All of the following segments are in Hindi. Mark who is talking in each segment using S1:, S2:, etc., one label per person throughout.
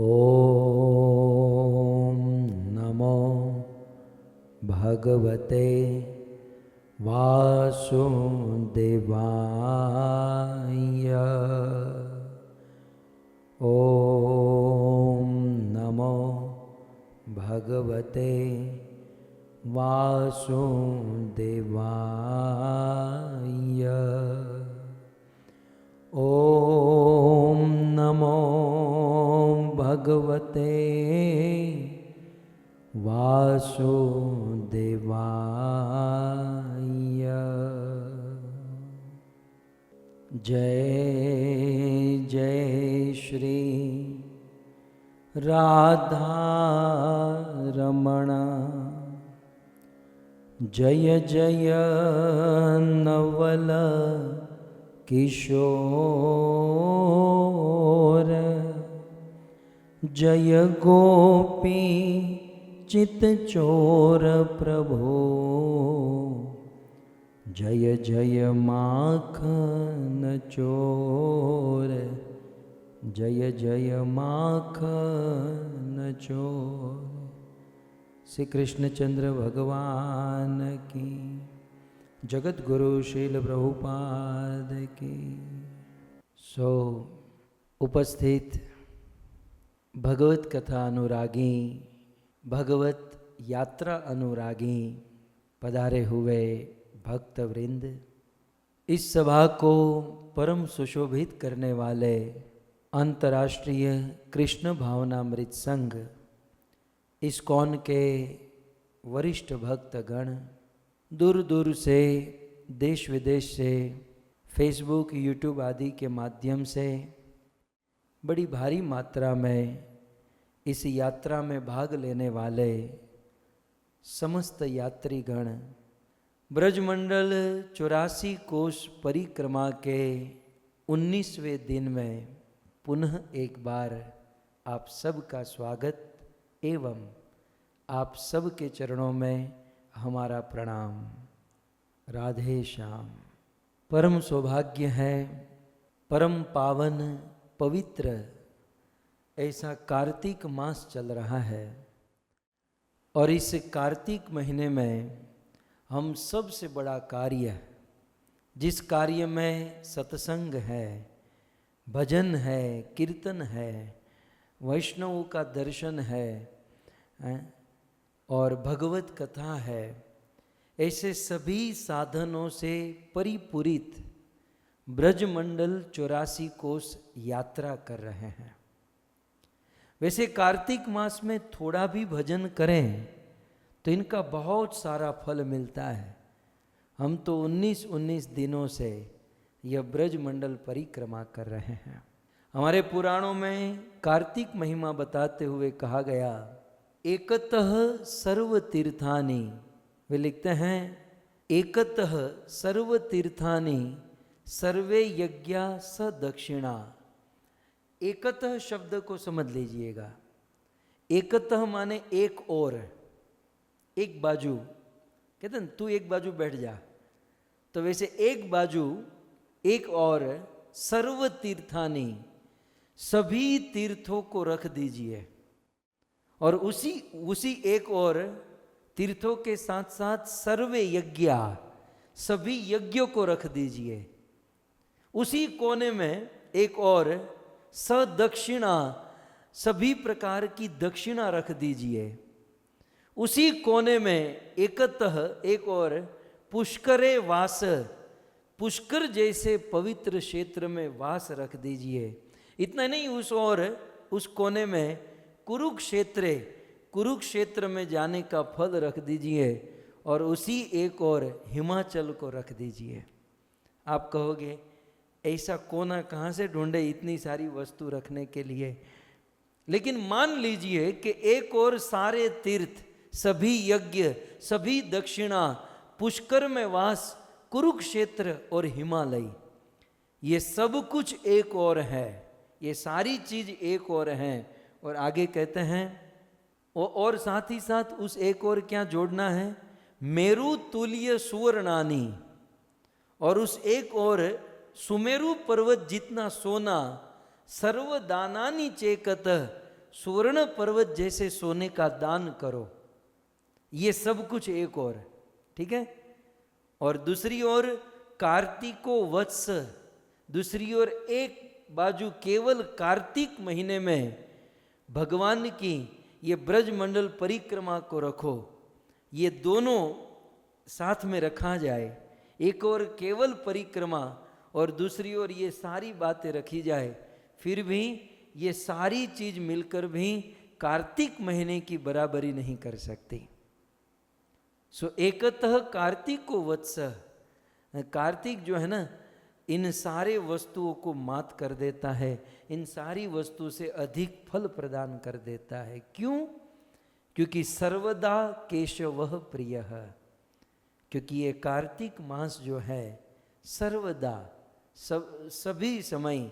S1: ॐ नमो भगवते वासुदेवाय। ॐ नमो भगवते वासुदेवाय। ॐ नमो भगवते वासुदेवाय। जय जय श्री राधा रमण, जय जय नवल किशोर, जय गोपी चित्तचोर प्रभो, जय जय माखन चोर, जय जय माखन चोर। श्री कृष्णचंद्र भगवान की, जगत गुरु शील प्रभुपाद की। उपस्थित भगवत कथा अनुरागी, भगवत यात्रा अनुरागी पधारे हुए भक्त वृंद, इस सभा को परम सुशोभित करने वाले अंतर्राष्ट्रीय कृष्ण भावनामृत संघ इस्कॉन के वरिष्ठ भक्तगण, दूर दूर से, देश विदेश से, फेसबुक यूट्यूब आदि के माध्यम से बड़ी भारी मात्रा में इस यात्रा में भाग लेने वाले समस्त यात्रीगण, ब्रजमंडल 84 कोस परिक्रमा के 19वें दिन में पुनः एक बार आप सबका स्वागत एवं आप सबके चरणों में हमारा प्रणाम। राधे श्याम। परम सौभाग्य है, परम पावन पवित्र ऐसा कार्तिक मास चल रहा है और इस कार्तिक महीने में हम सबसे बड़ा कार्य, जिस कार्य में सत्संग है, भजन है, कीर्तन है, वैष्णव का दर्शन है और भगवत कथा है, ऐसे सभी साधनों से परिपूरित ब्रजमंडल 84 कोस यात्रा कर रहे हैं। वैसे कार्तिक मास में थोड़ा भी भजन करें तो इनका बहुत सारा फल मिलता है। हम तो 19 दिनों से यह ब्रजमंडल परिक्रमा कर रहे हैं। हमारे पुराणों में कार्तिक महिमा बताते हुए कहा गया, एकतः सर्व तीर्थानि, वे लिखते हैं एकतः सर्व तीर्थानि सर्वे यज्ञा स दक्षिणा। एकतः शब्द को समझ लीजिएगा। एकतः माने एक और, एक बाजू, कहते हैं तू एक बाजू बैठ जा, तो वैसे एक बाजू, एक और, सर्व तीर्थानि, सभी तीर्थों को रख दीजिए और उसी एक और तीर्थों के साथ साथ सर्वे यज्ञा, सभी यज्ञों को रख दीजिए। उसी कोने में एक और सदक्षिणा, सभी प्रकार की दक्षिणा रख दीजिए। उसी कोने में एकतः एक और पुष्करे वास, पुष्कर जैसे पवित्र क्षेत्र में वास रख दीजिए। इतना नहीं, उस कोने में कुरुक्षेत्र में जाने का फल रख दीजिए और उसी एक और हिमाचल को रख दीजिए। आप कहोगे ऐसा कोना कहाँ से ढूंढे इतनी सारी वस्तु रखने के लिए, लेकिन मान लीजिए कि एक और सारे तीर्थ, सभी यज्ञ, सभी दक्षिणा, पुष्कर में वास, कुरुक्षेत्र और हिमालय, ये सब कुछ एक और है, ये सारी चीज एक और हैं। और आगे कहते हैं और साथ ही साथ उस एक और क्या जोड़ना है, मेरु तुल्य सुवर्णानी, और उस एक और सुमेरु पर्वत जितना सोना, सर्वदानानि चेकत, सुवर्ण पर्वत जैसे सोने का दान करो। ये सब कुछ एक और, ठीक है। और दूसरी ओर कार्तिको वत्स, दूसरी ओर एक बाजू केवल कार्तिक महीने में भगवान की ये ब्रजमंडल परिक्रमा को रखो। ये दोनों साथ में रखा जाए, एक और केवल परिक्रमा और दूसरी ओर ये सारी बातें रखी जाए, फिर भी ये सारी चीज मिलकर भी कार्तिक महीने की बराबरी नहीं कर सकती। सो एकतः कार्तिको वत्स, कार्तिक जो है ना, इन सारे वस्तुओं को मात कर देता है, इन सारी वस्तु से अधिक फल प्रदान कर देता है। क्यों? क्योंकि सर्वदा केशवः प्रियः, क्योंकि ये कार्तिक मास जो है सर्वदा सभी समय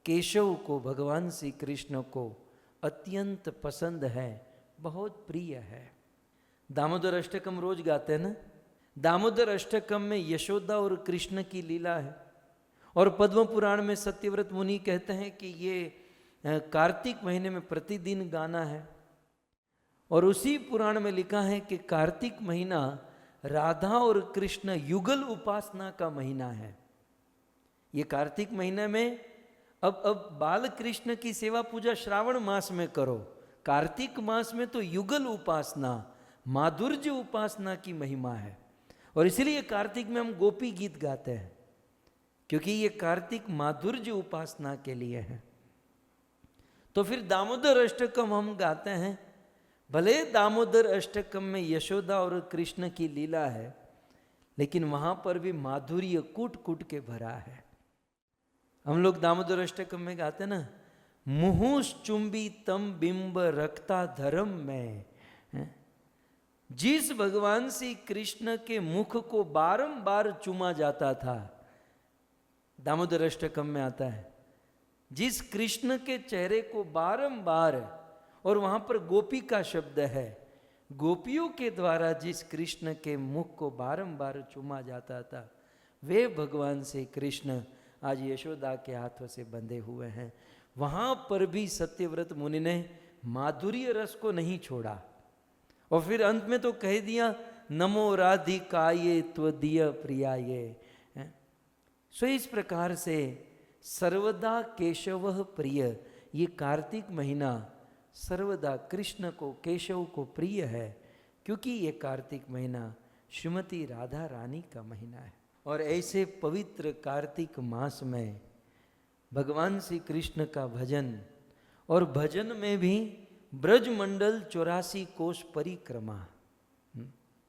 S1: केशव को, भगवान श्री कृष्ण को अत्यंत पसंद है, बहुत प्रिय है। दामोदर अष्टकम रोज गाते हैं ना। दामोदर अष्टकम में यशोदा और कृष्ण की लीला है, और पद्म पुराण में सत्यव्रत मुनि कहते हैं कि ये कार्तिक महीने में प्रतिदिन गाना है। और उसी पुराण में लिखा है कि कार्तिक महीना राधा और कृष्ण युगल उपासना का महीना है। ये कार्तिक महीने में अब बाल कृष्ण की सेवा पूजा श्रावण मास में करो, कार्तिक मास में तो युगल उपासना, माधुर्य उपासना की महिमा है। और इसलिए कार्तिक में हम गोपी गीत गाते हैं, क्योंकि ये कार्तिक माधुर्य उपासना के लिए है। तो फिर दामोदर अष्टकम हम गाते हैं। भले दामोदर अष्टकम में यशोदा और कृष्ण की लीला है, लेकिन वहां पर भी माधुर्य कूट कूट के भरा है। हम लोग दामोदर अष्टकम में गाते हैं ना, मुहुस चुंबी तम बिंब रखता धर्म में। जिस भगवान श्री कृष्ण के मुख को बारंबार चूमा जाता था, दामोदर अष्टकम में आता है, जिस कृष्ण के चेहरे को बारंबार, और वहां पर गोपी का शब्द है, गोपियों के द्वारा जिस कृष्ण के मुख को बारंबार चूमा जाता था, वे भगवान श्री कृष्ण आज यशोदा के हाथों से बंधे हुए हैं। वहां पर भी सत्यव्रत मुनि ने माधुर्य रस को नहीं छोड़ा, और फिर अंत में तो कह दिया, नमो राधिकाये त्वदीय प्रियाये। सो इस प्रकार से सर्वदा केशवः प्रिय, ये कार्तिक महीना सर्वदा कृष्ण को, केशव को प्रिय है, क्योंकि ये कार्तिक महीना श्रीमती राधा रानी का महीना है। और ऐसे पवित्र कार्तिक मास में भगवान श्री कृष्ण का भजन, और भजन में भी ब्रजमंडल 84 कोश परिक्रमा।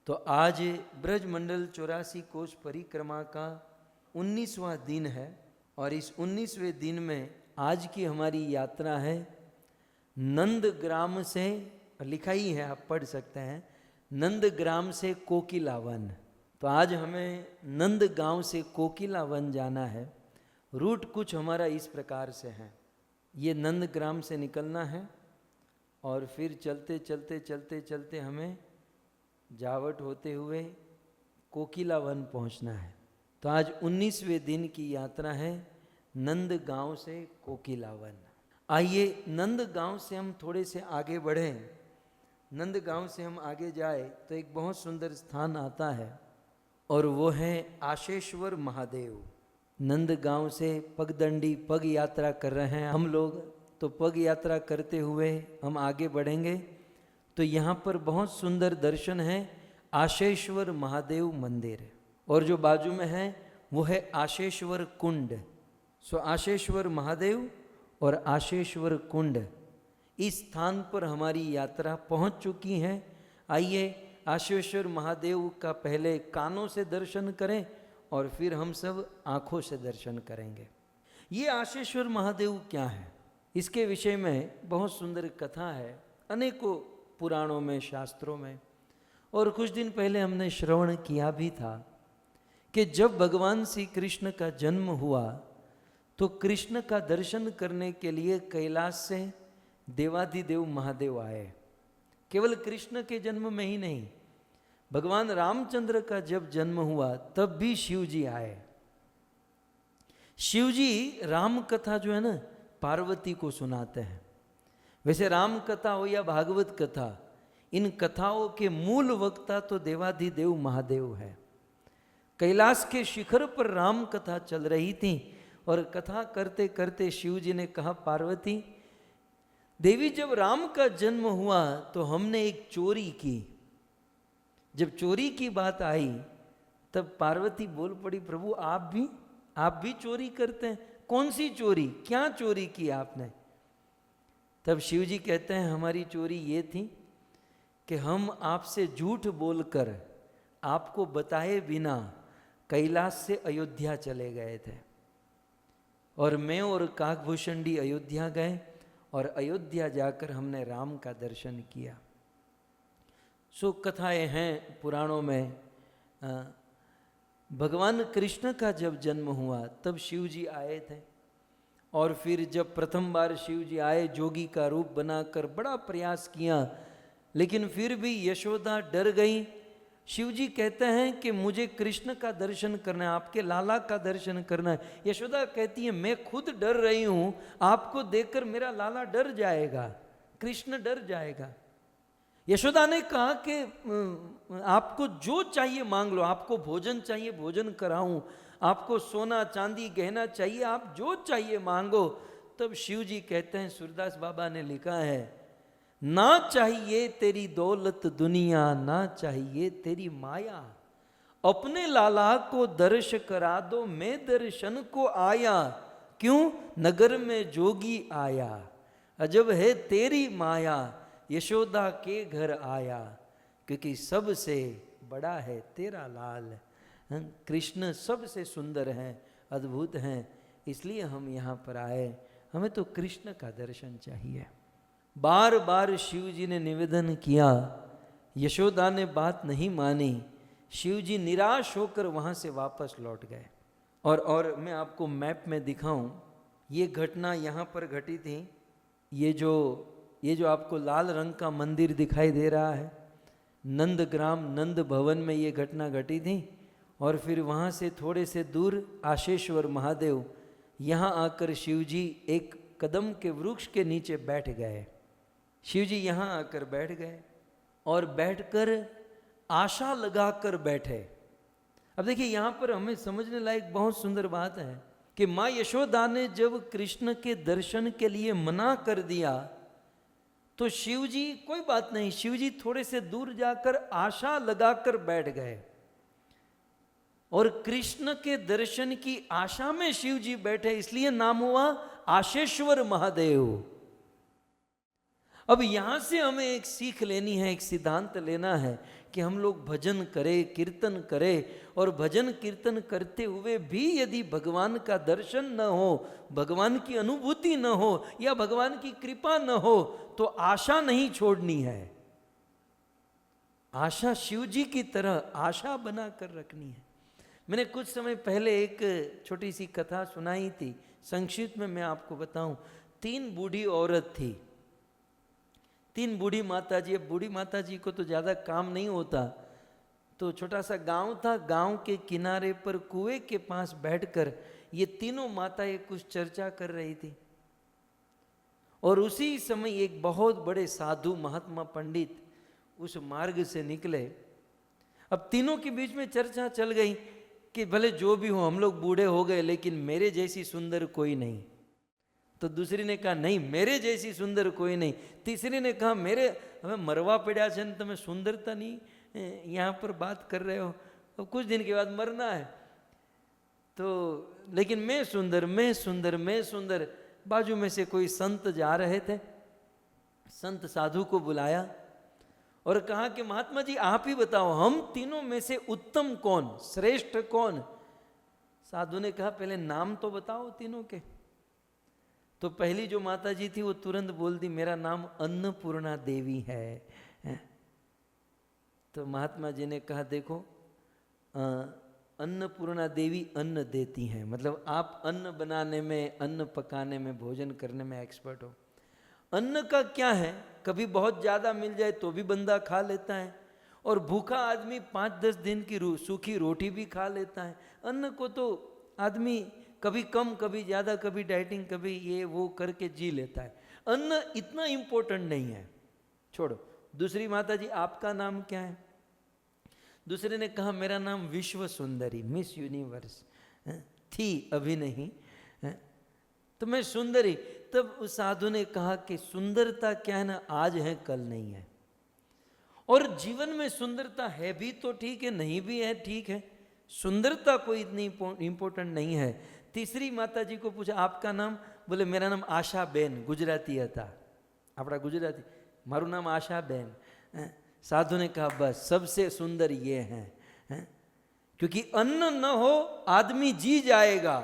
S1: तो आज ब्रजमंडल 84 कोश परिक्रमा का 19वां दिन है, और इस 19वें दिन में आज की हमारी यात्रा है नंदग्राम से, लिखा ही है, आप पढ़ सकते हैं, नंदग्राम से कोकिलावन। तो आज हमें नंदगांव से कोकिलावन जाना है। रूट कुछ हमारा इस प्रकार से है, ये नंदग्राम से निकलना है, और फिर चलते चलते चलते चलते हमें जावट होते हुए कोकिलावन पहुंचना है। तो आज 19वें दिन की यात्रा है नंदगांव से कोकिलावन। आइए नंदगांव से हम थोड़े से आगे बढ़ें। नंदगांव से हम आगे जाए तो एक बहुत सुंदर स्थान आता है, और वो है आशेश्वर महादेव। नंदगांव से पगदंडी पग यात्रा कर रहे हैं हम लोग, तो पग यात्रा करते हुए हम आगे बढ़ेंगे। तो यहाँ पर बहुत सुंदर दर्शन है आशेश्वर महादेव मंदिर, और जो बाजू में है वो है आशेश्वर कुंड। सो आशेश्वर महादेव और आशेश्वर कुंड, इस स्थान पर हमारी यात्रा पहुंच चुकी है। आइए आशेश्वर महादेव का पहले कानों से दर्शन करें, और फिर हम सब आँखों से दर्शन करेंगे। ये आशेश्वर महादेव क्या है, इसके विषय में बहुत सुंदर कथा है अनेकों पुराणों में, शास्त्रों में। और कुछ दिन पहले हमने श्रवण किया भी था कि जब भगवान श्री कृष्ण का जन्म हुआ, तो कृष्ण का दर्शन करने के लिए कैलाश से देवाधिदेव महादेव आए। केवल कृष्ण के जन्म में ही नहीं, भगवान रामचंद्र का जब जन्म हुआ तब भी शिव जी आए। शिव जी राम कथा जो है ना, पार्वती को सुनाते हैं। वैसे राम कथा हो या भागवत कथा, इन कथाओं के मूल वक्ता तो देवाधिदेव महादेव है। कैलाश के शिखर पर राम कथा चल रही थी और कथा करते करते शिव जी ने कहा, पार्वती देवी जब राम का जन्म हुआ तो हमने एक चोरी की। जब चोरी की बात आई तब पार्वती बोल पड़ी, प्रभु आप भी चोरी करते हैं? कौन सी चोरी, क्या चोरी की आपने? तब शिव जी कहते हैं, हमारी चोरी ये थी कि हम आपसे झूठ बोलकर आपको बताए बिना कैलाश से अयोध्या चले गए थे, और मैं और काकभूषणी अयोध्या गए और अयोध्या जाकर हमने राम का दर्शन किया। सो कथाएं हैं पुराणों में। भगवान कृष्ण का जब जन्म हुआ तब शिव जी आए थे, और फिर जब प्रथम बार शिव जी आए जोगी का रूप बनाकर बड़ा प्रयास किया, लेकिन फिर भी यशोदा डर गई। शिव जी कहते हैं कि मुझे कृष्ण का दर्शन करना है, आपके लाला का दर्शन करना है। यशोदा कहती है, मैं खुद डर रही हूं, आपको देखकर मेरा लाला डर जाएगा, कृष्ण डर जाएगा। यशोदा ने कहा कि आपको जो चाहिए मांग लो, आपको भोजन चाहिए भोजन कराऊं, आपको सोना चांदी गहना चाहिए, आप जो चाहिए मांगो। तब शिव जी कहते हैं, सूरदास बाबा ने लिखा है, ना चाहिए तेरी दौलत दुनिया, ना चाहिए तेरी माया, अपने लाला को दर्श करा दो, मैं दर्शन को आया, क्यों नगर में जोगी आया, अजब है तेरी माया, यशोदा के घर आया, क्योंकि सबसे बड़ा है तेरा लाल। कृष्ण सबसे सुंदर हैं, अद्भुत हैं, इसलिए हम यहाँ पर आए, हमें तो कृष्ण का दर्शन चाहिए। बार बार शिव जी ने निवेदन किया, यशोदा ने बात नहीं मानी, शिव जी निराश होकर वहाँ से वापस लौट गए। और मैं आपको मैप में दिखाऊं, ये घटना यहाँ पर घटी थी। ये जो आपको लाल रंग का मंदिर दिखाई दे रहा है, नंदग्राम नंद भवन में ये घटना घटी थी। और फिर वहाँ से थोड़े से दूर आशेश्वर महादेव, यहाँ आकर शिव जी एक कदम के वृक्ष के नीचे बैठ गए। शिव जी यहाँ आकर बैठ गए और बैठकर आशा लगाकर बैठे। अब देखिए, यहाँ पर हमें समझने लायक बहुत सुंदर बात है कि माँ यशोदा ने जब कृष्ण के दर्शन के लिए मना कर दिया तो शिव जी, कोई बात नहीं, शिव जी थोड़े से दूर जाकर आशा लगाकर बैठ गए, और कृष्ण के दर्शन की आशा में शिव जी बैठे, इसलिए नाम हुआ आशेश्वर महादेव। अब यहां से हमें एक सीख लेनी है, एक सिद्धांत लेना है कि हम लोग भजन करें, कीर्तन करें, और भजन कीर्तन करते हुए भी यदि भगवान का दर्शन न हो, भगवान की अनुभूति न हो, या भगवान की कृपा न हो, तो आशा नहीं छोड़नी है। आशा शिव जी की तरह आशा बना कर रखनी है। मैंने कुछ समय पहले एक छोटी सी कथा सुनाई थी, संक्षिप्त में मैं आपको बताऊं। 3 बूढ़ी औरत थी, 3 बूढ़ी माता जी। अब बूढ़ी माता जी को तो ज़्यादा काम नहीं होता, तो छोटा सा गांव था, गांव के किनारे पर कुएं के पास बैठकर ये तीनों माताएं कुछ चर्चा कर रही थी। और उसी समय एक बहुत बड़े साधु महात्मा पंडित उस मार्ग से निकले। अब तीनों के बीच में चर्चा चल गई कि भले जो भी हो, हम लोग बूढ़े हो गए, लेकिन मेरे जैसी सुंदर कोई नहीं। तो दूसरी ने कहा, नहीं मेरे जैसी सुंदर कोई नहीं। तीसरी ने कहा, हमें मरवा पड़ा है, तुम्हें सुंदरता नहीं यहाँ पर बात कर रहे हो, तो कुछ दिन के बाद मरना है, तो लेकिन मैं सुंदर, मैं सुंदर, मैं सुंदर। बाजू में से कोई संत जा रहे थे, संत साधु को बुलाया और कहा कि महात्मा जी आप ही बताओ, हम तीनों में से उत्तम कौन, श्रेष्ठ कौन? साधु ने कहा, पहले नाम तो बताओ तीनों के। तो पहली जो माता जी थी वो तुरंत बोल दी, मेरा नाम अन्नपूर्णा देवी है। तो महात्मा जी ने कहा, देखो अन्नपूर्णा देवी अन्न देती हैं, मतलब आप अन्न बनाने में, अन्न पकाने में, भोजन करने में एक्सपर्ट हो। अन्न का क्या है, कभी बहुत ज़्यादा मिल जाए तो भी बंदा खा लेता है, और भूखा आदमी 5-10 दिन की सूखी रोटी भी खा लेता है। अन्न को तो आदमी कभी कम, कभी ज़्यादा, कभी डाइटिंग, कभी ये वो करके जी लेता है। अन्न इतना इंपॉर्टेंट नहीं है, छोड़ो। दूसरी माता जी, आपका नाम क्या है? दूसरे ने कहा मेरा नाम विश्व सुंदरी, मिस यूनिवर्स थी, अभी नहीं, तो मैं सुंदरी। तब उस साधु ने कहा कि सुंदरता क्या है ना, आज है कल नहीं है, और जीवन में सुंदरता है भी तो ठीक है, नहीं भी है ठीक है, सुंदरता कोई इतनी इंपॉर्टेंट नहीं है। तीसरी माता जी को पूछा आपका नाम? बोले मेरा नाम आशा बेन, गुजराती था, अपना गुजराती, मारू नाम आशा बेन। साधु ने कहा बस सबसे सुंदर ये हैं, क्योंकि अन्न न हो आदमी जी जाएगा,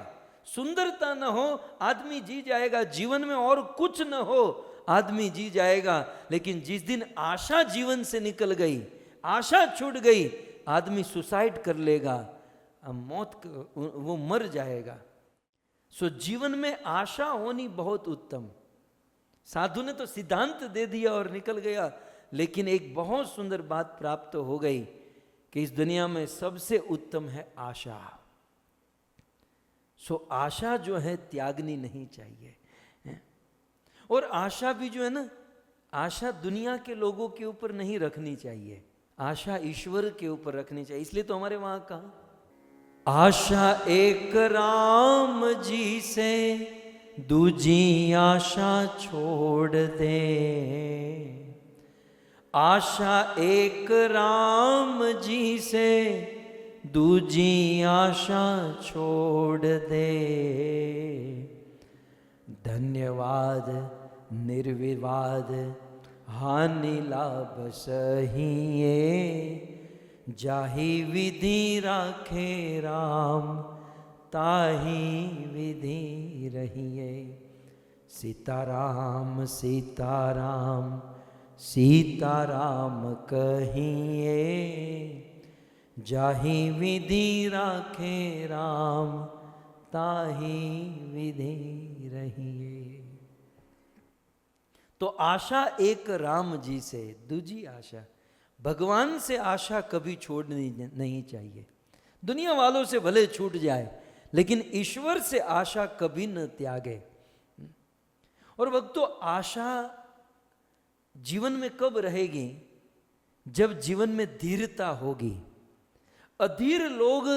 S1: सुंदरता न हो आदमी जी जाएगा, जीवन में और कुछ न हो आदमी जी जाएगा, लेकिन जिस दिन आशा जीवन से निकल गई, आशा छूट गई, आदमी सुसाइड कर लेगा, मौत, वो मर जाएगा। सो जीवन में आशा होनी बहुत उत्तम। साधु ने तो सिद्धांत दे दिया और निकल गया, लेकिन एक बहुत सुंदर बात प्राप्त हो गई कि इस दुनिया में सबसे उत्तम है आशा। सो आशा जो है त्यागनी नहीं चाहिए, और आशा भी जो है ना, आशा दुनिया के लोगों के ऊपर नहीं रखनी चाहिए, आशा ईश्वर के ऊपर रखनी चाहिए। इसलिए तो हमारे वहां कहा आशा एक राम जी से दूजी आशा छोड़ दे, आशा एक राम जी से दूजी आशा छोड़ दे, धन्यवाद निर्विवाद हानि लाभ सहिए, जाहि विधि राखे राम ताहि विधि रहिए, सीताराम सीताराम सीताराम कहिए, जाहि विधि राखे राम ताहि विधि रहिए। तो आशा एक राम जी से, दूजी आशा भगवान से आशा कभी छोड़नी नहीं चाहिए। दुनिया वालों से भले छूट जाए, लेकिन ईश्वर से आशा कभी न त्यागे। और भक्तों, आशा जीवन में कब रहेगी? जब जीवन में धीरता होगी। अधीर लोग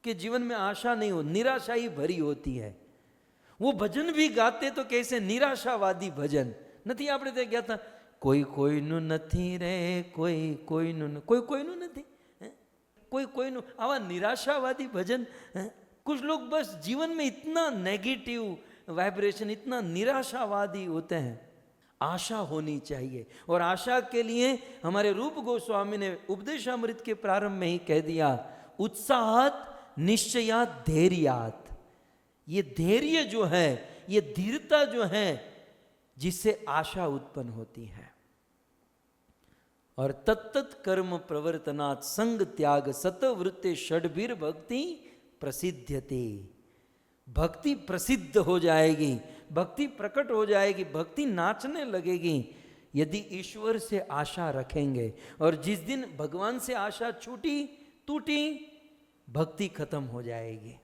S1: के जीवन में आशा नहीं हो, निराशा ही भरी होती है। वो भजन भी गाते तो कैसे निराशावादी भजन नहीं। आपने तो क्या था, कोई कोईનું નથી रे, कोई कोईનું નથી, कोई कोईનું, आवा निराशावादी भजन। कुछ लोग बस जीवन में इतना नेगेटिव वाइब्रेशन, इतना निराशावादी होते हैं। आशा होनी चाहिए, और आशा के लिए हमारे रूप गोस्वामी ने उपदेशामृत के प्रारंभ में ही कह दिया, उत्साहात निश्चयात धैर्यात। ये धैर्य जो है, ये धीरता जो है, जिससे आशा उत्पन्न होती है। और तत्त कर्म प्रवर्तनात् संग त्याग सतवृत्ते षड्भिर भक्ति प्रसिद्ध्यते। भक्ति प्रसिद्ध हो जाएगी, भक्ति प्रकट हो जाएगी, भक्ति नाचने लगेगी यदि ईश्वर से आशा रखेंगे। और जिस दिन भगवान से आशा छूटी टूटी, भक्ति खत्म हो जाएगी।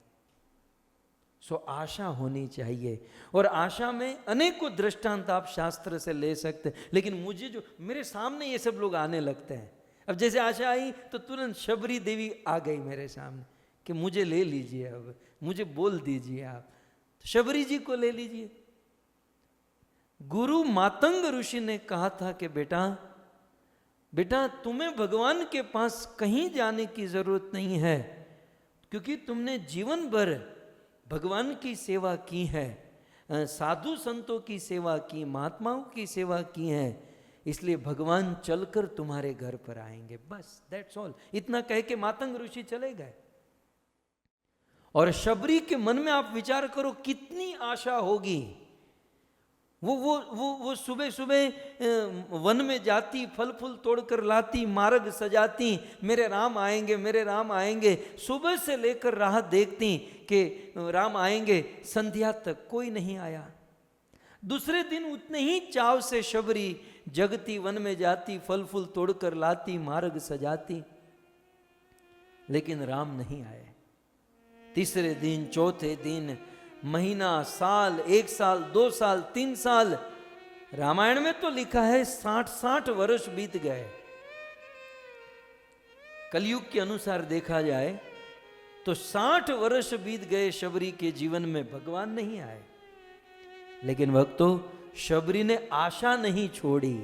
S1: सो आशा होनी चाहिए। और आशा में अनेकों दृष्टांत आप शास्त्र से ले सकते, लेकिन मुझे जो मेरे सामने ये सब लोग आने लगते हैं। अब जैसे आशा आई तो तुरंत शबरी देवी आ गई मेरे सामने कि मुझे ले लीजिए, अब मुझे बोल दीजिए आप। तो शबरी जी को ले लीजिए। गुरु मातंग ऋषि ने कहा था कि बेटा बेटा तुम्हें भगवान के पास कहीं जाने की जरूरत नहीं है, क्योंकि तुमने जीवन भर भगवान की सेवा की है, साधु संतों की सेवा की, महात्माओं की सेवा की है, इसलिए भगवान चलकर तुम्हारे घर पर आएंगे। बस दैट्स ऑल। इतना कह के मातंग ऋषि चले गए। और शबरी के मन में आप विचार करो कितनी आशा होगी। वो सुबह सुबह वन में जाती, फल फूल तोड़कर लाती, मार्ग सजाती, मेरे राम आएंगे, मेरे राम आएंगे। सुबह से लेकर राह देखती कि राम आएंगे, संध्या तक कोई नहीं आया। दूसरे दिन उतने ही चाव से शबरी जगती, वन में जाती, फल फूल तोड़कर लाती, मार्ग सजाती, लेकिन राम नहीं आए। तीसरे दिन, चौथे दिन महीना, साल, 1 साल, 2 साल, 3 साल, रामायण में तो लिखा है 60-60 वर्ष बीत गए। कलयुग के अनुसार देखा जाए तो 60 वर्ष बीत गए शबरी के जीवन में, भगवान नहीं आए। लेकिन भक्तों, शबरी ने आशा नहीं छोड़ी।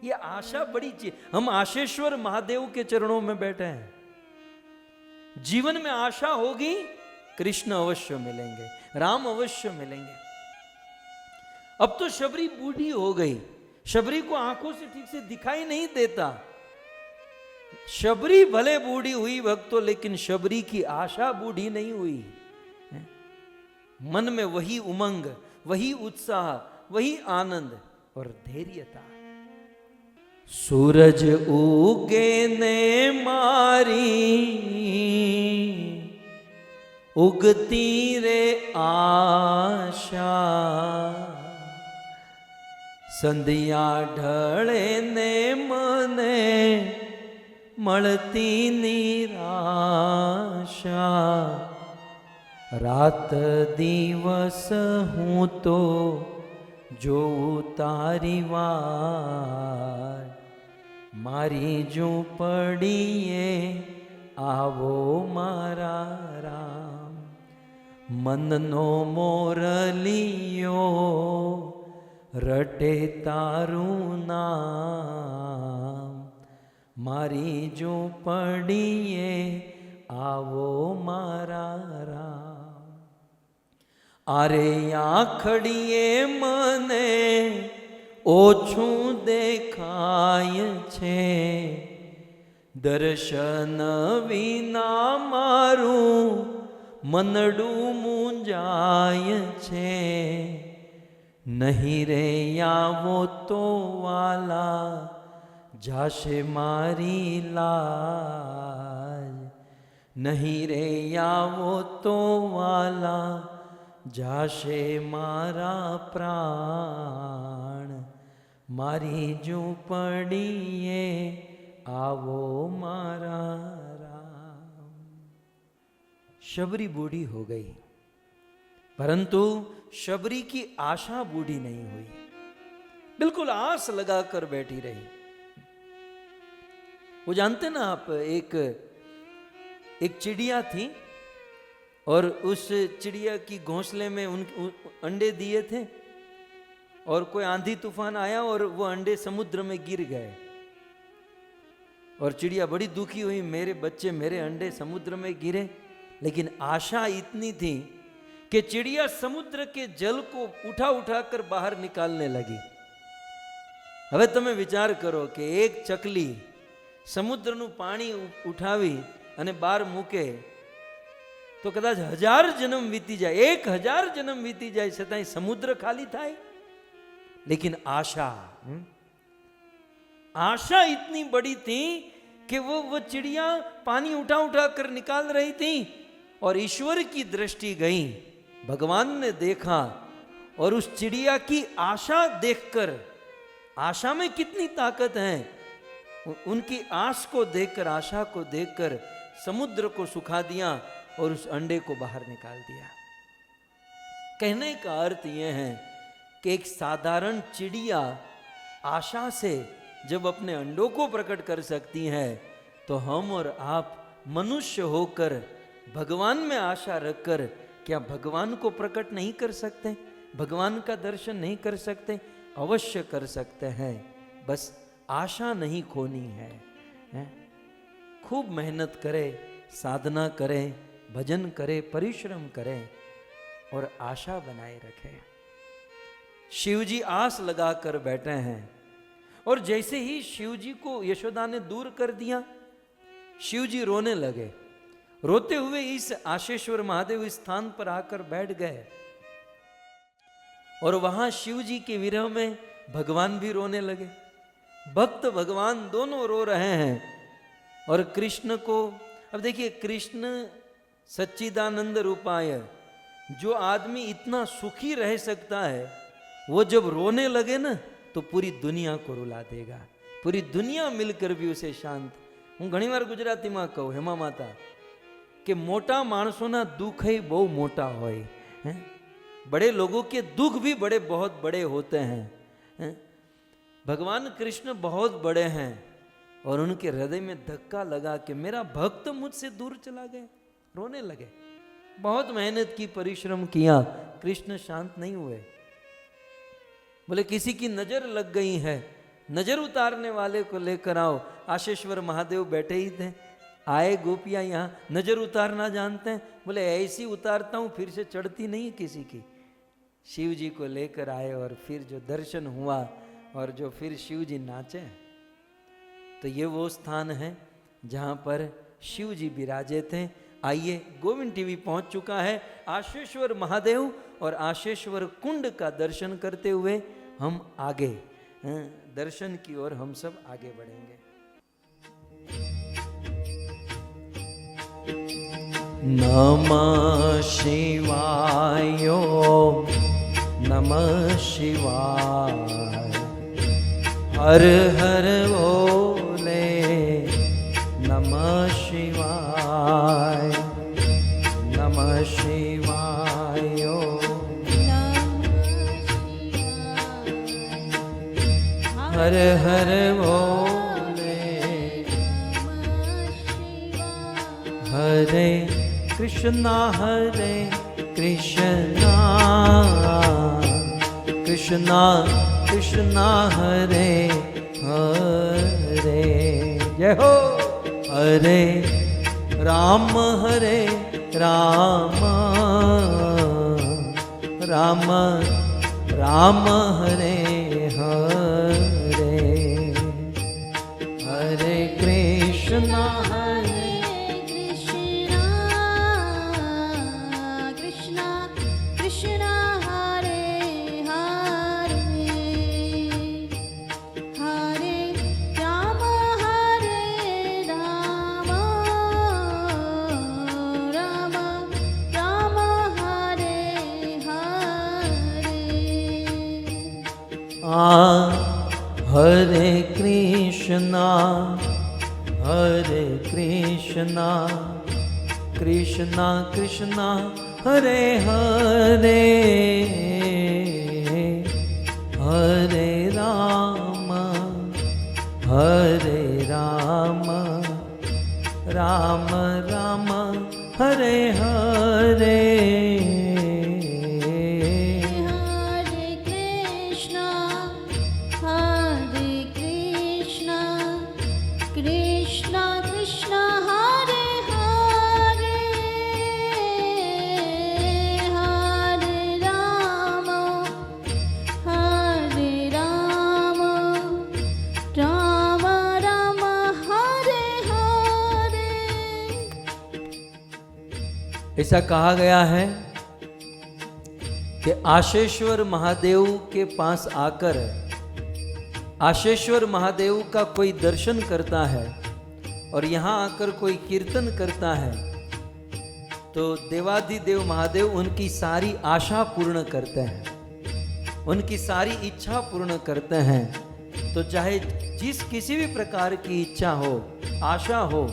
S1: ये आशा बड़ी चीज। हम आशेश्वर महादेव के चरणों में बैठे हैं। जीवन में आशा होगी, कृष्ण अवश्य मिलेंगे, राम अवश्य मिलेंगे। अब तो शबरी बूढ़ी हो गई, शबरी को आंखों से ठीक से दिखाई नहीं देता। शबरी भले बूढ़ी हुई भक्तों, लेकिन शबरी की आशा बूढ़ी नहीं हुई। मन में वही उमंग, वही उत्साह, वही आनंद और धैर्य था। सूरज उगे ने मारी उगती रे आशा, संध्या ढळे ने मने मळती निराशा, रात दिवस हूँ तो जो तारी वार, मारी जो पड़िए आवो मारा राम, मननो मोरलियो रटे तारू नाम, मारी जो पड़िए आवो मारा राम। आरे आखड़िए मने ओछू देखाय छे, दर्शन विना मारू मनडू मुंजाय छे, नहीं रे आवो तो वाला जाशे मारी लाज, नहीं रे आवो तो वाला जाशे मारा प्राण, मारी जो पड़िए आवो मारा राम। शबरी बूढ़ी हो गई, परंतु शबरी की आशा बूढ़ी नहीं हुई, बिल्कुल आस लगाकर बैठी रही। वो जानते ना आप, एक चिड़िया थी और उस चिड़िया की घोंसले में अंडे दिए थे, और कोई आंधी तूफान आया और वो अंडे समुद्र में गिर गए, और चिड़िया बड़ी दुखी हुई, मेरे बच्चे, मेरे अंडे समुद्र में गिरे। लेकिन आशा इतनी थी कि चिड़िया समुद्र के जल को उठा उठा कर बाहर निकालने लगी। હવે તમે વિચાર કરો કે એક ચકલી સમુદ્રનું પાણી ઉઠાવી અને બહાર મૂકે તો કદાચ 1000 જન્મ વીતી જાય, 1000 જન્મ વીતી જાય છતાંય સમુદ્ર ખાલી થાય। लेकिन आशा इतनी बड़ी थी कि वो चिड़िया पानी उठा उठा कर निकाल रही थी, और ईश्वर की दृष्टि गई, भगवान ने देखा, और उस चिड़िया की आशा देखकर, आशा में कितनी ताकत है, उनकी आस को देखकर, आशा को देखकर समुद्र को सुखा दिया और उस अंडे को बाहर निकाल दिया। कहने का अर्थ यह है कि एक साधारण चिड़िया आशा से जब अपने अंडों को प्रकट कर सकती है, तो हम और आप मनुष्य होकर भगवान में आशा रखकर क्या भगवान को प्रकट नहीं कर सकते? भगवान का दर्शन नहीं कर सकते? अवश्य कर सकते हैं, बस आशा नहीं खोनी है। खूब मेहनत करें, साधना करें, भजन करें, परिश्रम करें और आशा बनाए रखें। शिव जी आस लगाकर बैठे हैं, और जैसे ही शिव जी को यशोदा ने दूर कर दिया, शिव जी रोने लगे। रोते हुए इस आशेश्वर महादेव स्थान पर आकर बैठ गए, और वहां शिव जी के विरह में भगवान भी रोने लगे। भक्त भगवान दोनों रो रहे हैं, और कृष्ण को, अब देखिए, कृष्ण सच्चिदानंद रूपाय, जो आदमी इतना सुखी रह सकता है, वो जब रोने लगे ना तो पूरी दुनिया को रुला देगा। पूरी दुनिया मिलकर भी उसे शांत। હું ઘણીવાર ગુજરાતીમાં કહું, હેમા માતા, કે મોટા માણસોના દુઃખ બહુ મોટા હોય, बड़े लोगों के दुख भी बड़े बहुत बड़े होते हैं। भगवान कृष्ण बहुत बड़े हैं और उनके हृदय में धक्का लगा कि मेरा भक्त मुझसे दूर चला गया, रोने लगे। बहुत मेहनत की, परिश्रम किया, कृष्ण शांत नहीं हुए। बोले किसी की नजर लग गई है, नजर उतारने वाले को लेकर आओ। आशेश्वर महादेव बैठे ही थे, आए गोपियां यहाँ, नजर उतारना जानते हैं? बोले ऐसी उतारता हूं, फिर से चढ़ती नहीं किसी की। शिव जी को लेकर आए और फिर जो दर्शन हुआ और जो फिर शिव जी नाचे, तो ये वो स्थान है जहाँ पर शिव जी विराजे थे। आइए, गोविंद टीवी पहुँच चुका है आशेश्वर महादेव और आशेश्वर कुंड का दर्शन करते हुए हम आगे दर्शन की ओर हम सब आगे बढ़ेंगे। नमः शिवाय, नमः शिवाय, हर हर बोले नमः शिवाय, नमः शिवाय, हर हर बोले, हरे कृष्णा हरे कृष्णा, कृष्णा कृष्णा हरे हरे, जय हो। हरे राम राम राम हरे हरे, हरे कृष्णा हरे कृष्णा कृष्णा कृष्णा हरे हरे, हरे राम राम राम हरे हरे, ऐसा कहा गया है कि आशेश्वर महादेव के पास आकर आशेश्वर महादेव का कोई दर्शन करता है और यहाँ आकर कोई कीर्तन करता है तो देवाधिदेव महादेव उनकी सारी आशा पूर्ण करते हैं, उनकी सारी इच्छा पूर्ण करते हैं। तो चाहे जिस किसी भी प्रकार की इच्छा हो, आशा हो,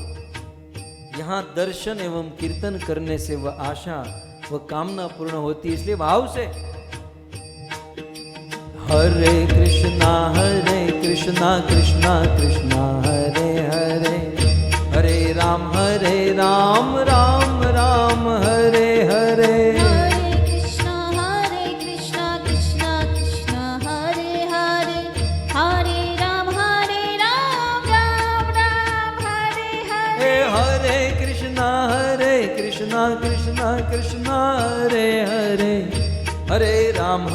S1: यहाँ दर्शन एवं कीर्तन करने से वह आशा, वह कामना पूर्ण होती है। इसलिए भाव से हरे कृष्णा कृष्णा कृष्णा हरे हरे, हरे राम राम राम हरे हरे, कृष्णा कृष्णा हरे हरे, हरे राम राम हरे हरे,
S2: हरे कृष्णा कृष्णा कृष्णा हरे हरे, हरे राम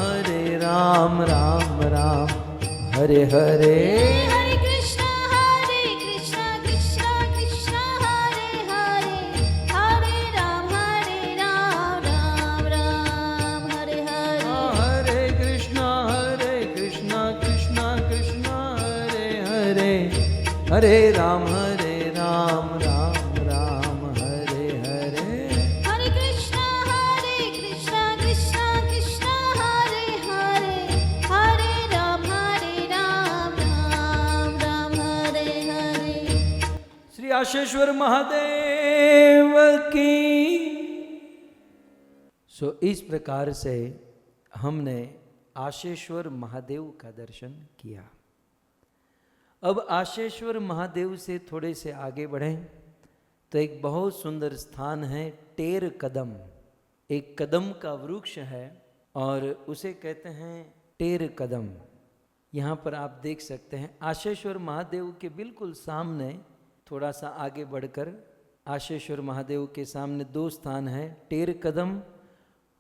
S2: राम हरे हरे,
S1: हरे कृष्णा कृष्णा कृष्णा हरे हरे, हरे राम आशेश्वर महादेव की। इस प्रकार से हमने आशेश्वर महादेव का दर्शन किया। अब आशेश्वर महादेव से थोड़े से आगे बढ़ें तो एक बहुत सुंदर स्थान है टेर कदम। एक कदम का वृक्ष है और उसे कहते हैं टेर कदम। यहाँ पर आप देख सकते हैं आशेश्वर महादेव के बिल्कुल सामने, थोड़ा सा आगे बढ़कर आशेश्वर महादेव के सामने दो स्थान हैं, टेर कदम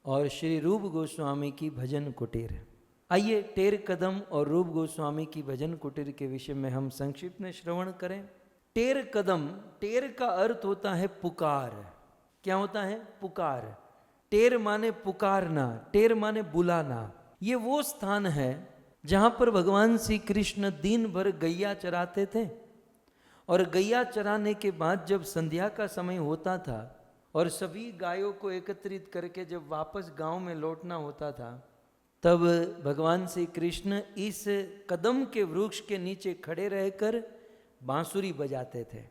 S1: और श्री रूप गोस्वामी की भजन कुटीर। आइए टेर कदम और रूप गोस्वामी की भजन कुटीर के विषय में हम संक्षिप्त में श्रवण करें। टेर कदम, टेर का अर्थ होता है पुकार। क्या होता है? पुकार। टेर माने पुकारना, टेर माने बुलाना। ये वो स्थान है जहाँ पर भगवान श्री कृष्ण दिन भर गैया चराते थे और गैया चराने के बाद जब संध्या का समय होता था और सभी गायों को एकत्रित करके जब वापस गांव में लौटना होता था, तब भगवान श्री कृष्ण इस कदम के वृक्ष के नीचे खड़े रहकर बांसुरी बजाते थे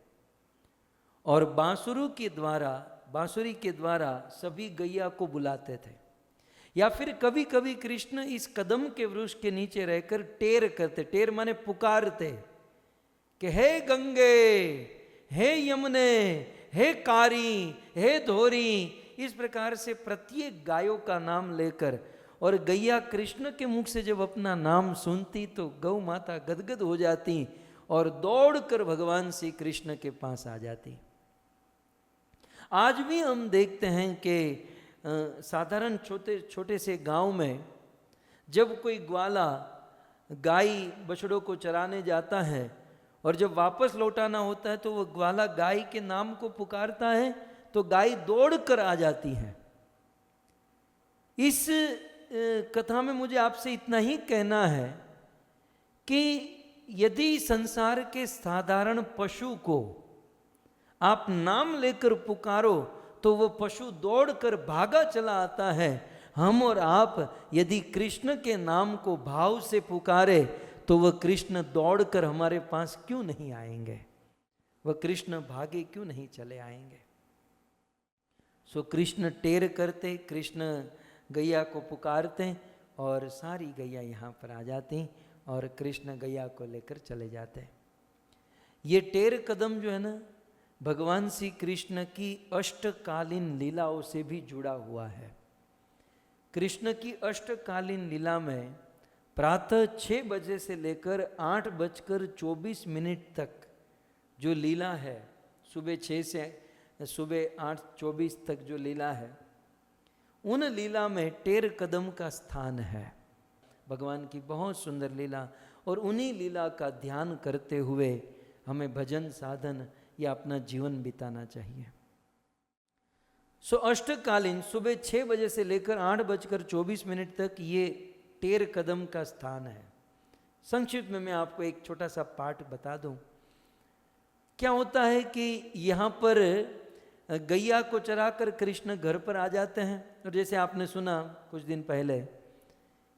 S1: और बांसुरी के द्वारा सभी गैया को बुलाते थे। या फिर कभी कभी कृष्ण इस कदम के वृक्ष के नीचे रहकर टेर करते, टेर माने पुकारते कि हे गंगे, हे यमुने, हे कारी, हे धोरी। इस प्रकार से प्रत्येक गायों का नाम लेकर, और गैया कृष्ण के मुख से जब अपना नाम सुनती तो गौ माता गदगद हो जाती और दौड़कर भगवान श्री कृष्ण के पास आ जाती। आज भी हम देखते हैं कि साधारण छोटे से गांव में जब कोई ग्वाला गाय बछड़ों को चराने जाता है और जब वापस लौटाना होता है तो वो ग्वाला गाय के नाम को पुकारता है तो गाय दौड़कर आ जाती है। इस कथा में मुझे आपसे इतना ही कहना है कि यदि संसार के साधारण पशु को आप नाम लेकर पुकारो तो वो पशु दौड़कर भागा चला आता है। हम और आप यदि कृष्ण के नाम को भाव से पुकारे तो वह कृष्ण दौड़कर हमारे पास क्यों नहीं आएंगे, वह कृष्ण भागे क्यों नहीं चले आएंगे। कृष्ण टेर करते, कृष्ण गैया को पुकारते और सारी गैया यहाँ पर आ जाती और कृष्ण गैया को लेकर चले जाते। ये टेर कदम जो है ना, भगवान श्री कृष्ण की अष्टकालीन लीलाओं से भी जुड़ा हुआ है। कृष्ण की अष्टकालीन लीला में प्रातः 6 बजे से लेकर 8:24 तक जो लीला है, सुबह 6 से सुबह 8:24 तक जो लीला है, उन लीला में टेर कदम का स्थान है। भगवान की बहुत सुंदर लीला, और उन्हीं लीला का ध्यान करते हुए हमें भजन साधन या अपना जीवन बिताना चाहिए। अष्टकालीन सुबह 6 बजे से लेकर 8:24 तक ये टेर कदम का स्थान है। संक्षिप्त में मैं आपको एक छोटा सा पाठ बता दूं। क्या होता है कि यहाँ पर गैया को चराकर कृष्ण घर पर आ जाते हैं, और जैसे आपने सुना कुछ दिन पहले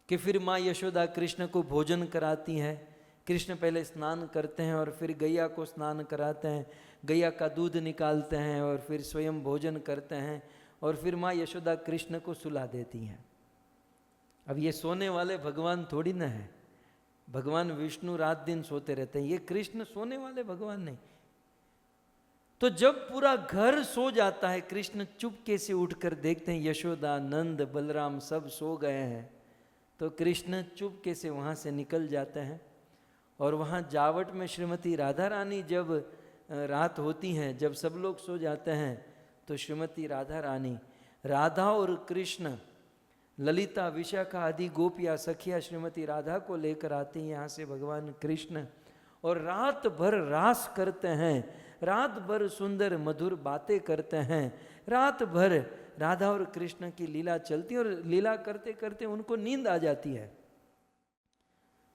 S1: कि फिर माँ यशोदा कृष्ण को भोजन कराती हैं। कृष्ण पहले स्नान करते हैं और फिर गैया को स्नान कराते हैं, गैया का दूध निकालते हैं और फिर स्वयं भोजन करते हैं, और फिर माँ यशोदा कृष्ण को सुला देती हैं। अब ये सोने वाले भगवान थोड़ी ना है, भगवान विष्णु रात दिन सोते रहते हैं, ये कृष्ण सोने वाले भगवान नहीं। तो जब पूरा घर सो जाता है, कृष्ण चुपके से उठकर देखते हैं यशोदा, नंद, बलराम सब सो गए हैं, तो कृष्ण चुपके से वहाँ से निकल जाते हैं और वहाँ जावट में श्रीमती राधा रानी जब रात होती हैं, जब सब लोग सो जाते हैं, तो श्रीमती राधा रानी राधा और कृष्ण, ललिता, विशाखा आदि गोपियाँ सखिया श्रीमती राधा को लेकर आती हैं यहाँ से भगवान कृष्ण, और रात भर रास करते हैं, रात भर सुंदर मधुर बातें करते हैं, रात भर राधा और कृष्ण की लीला चलती है, और लीला करते करते उनको नींद आ जाती है।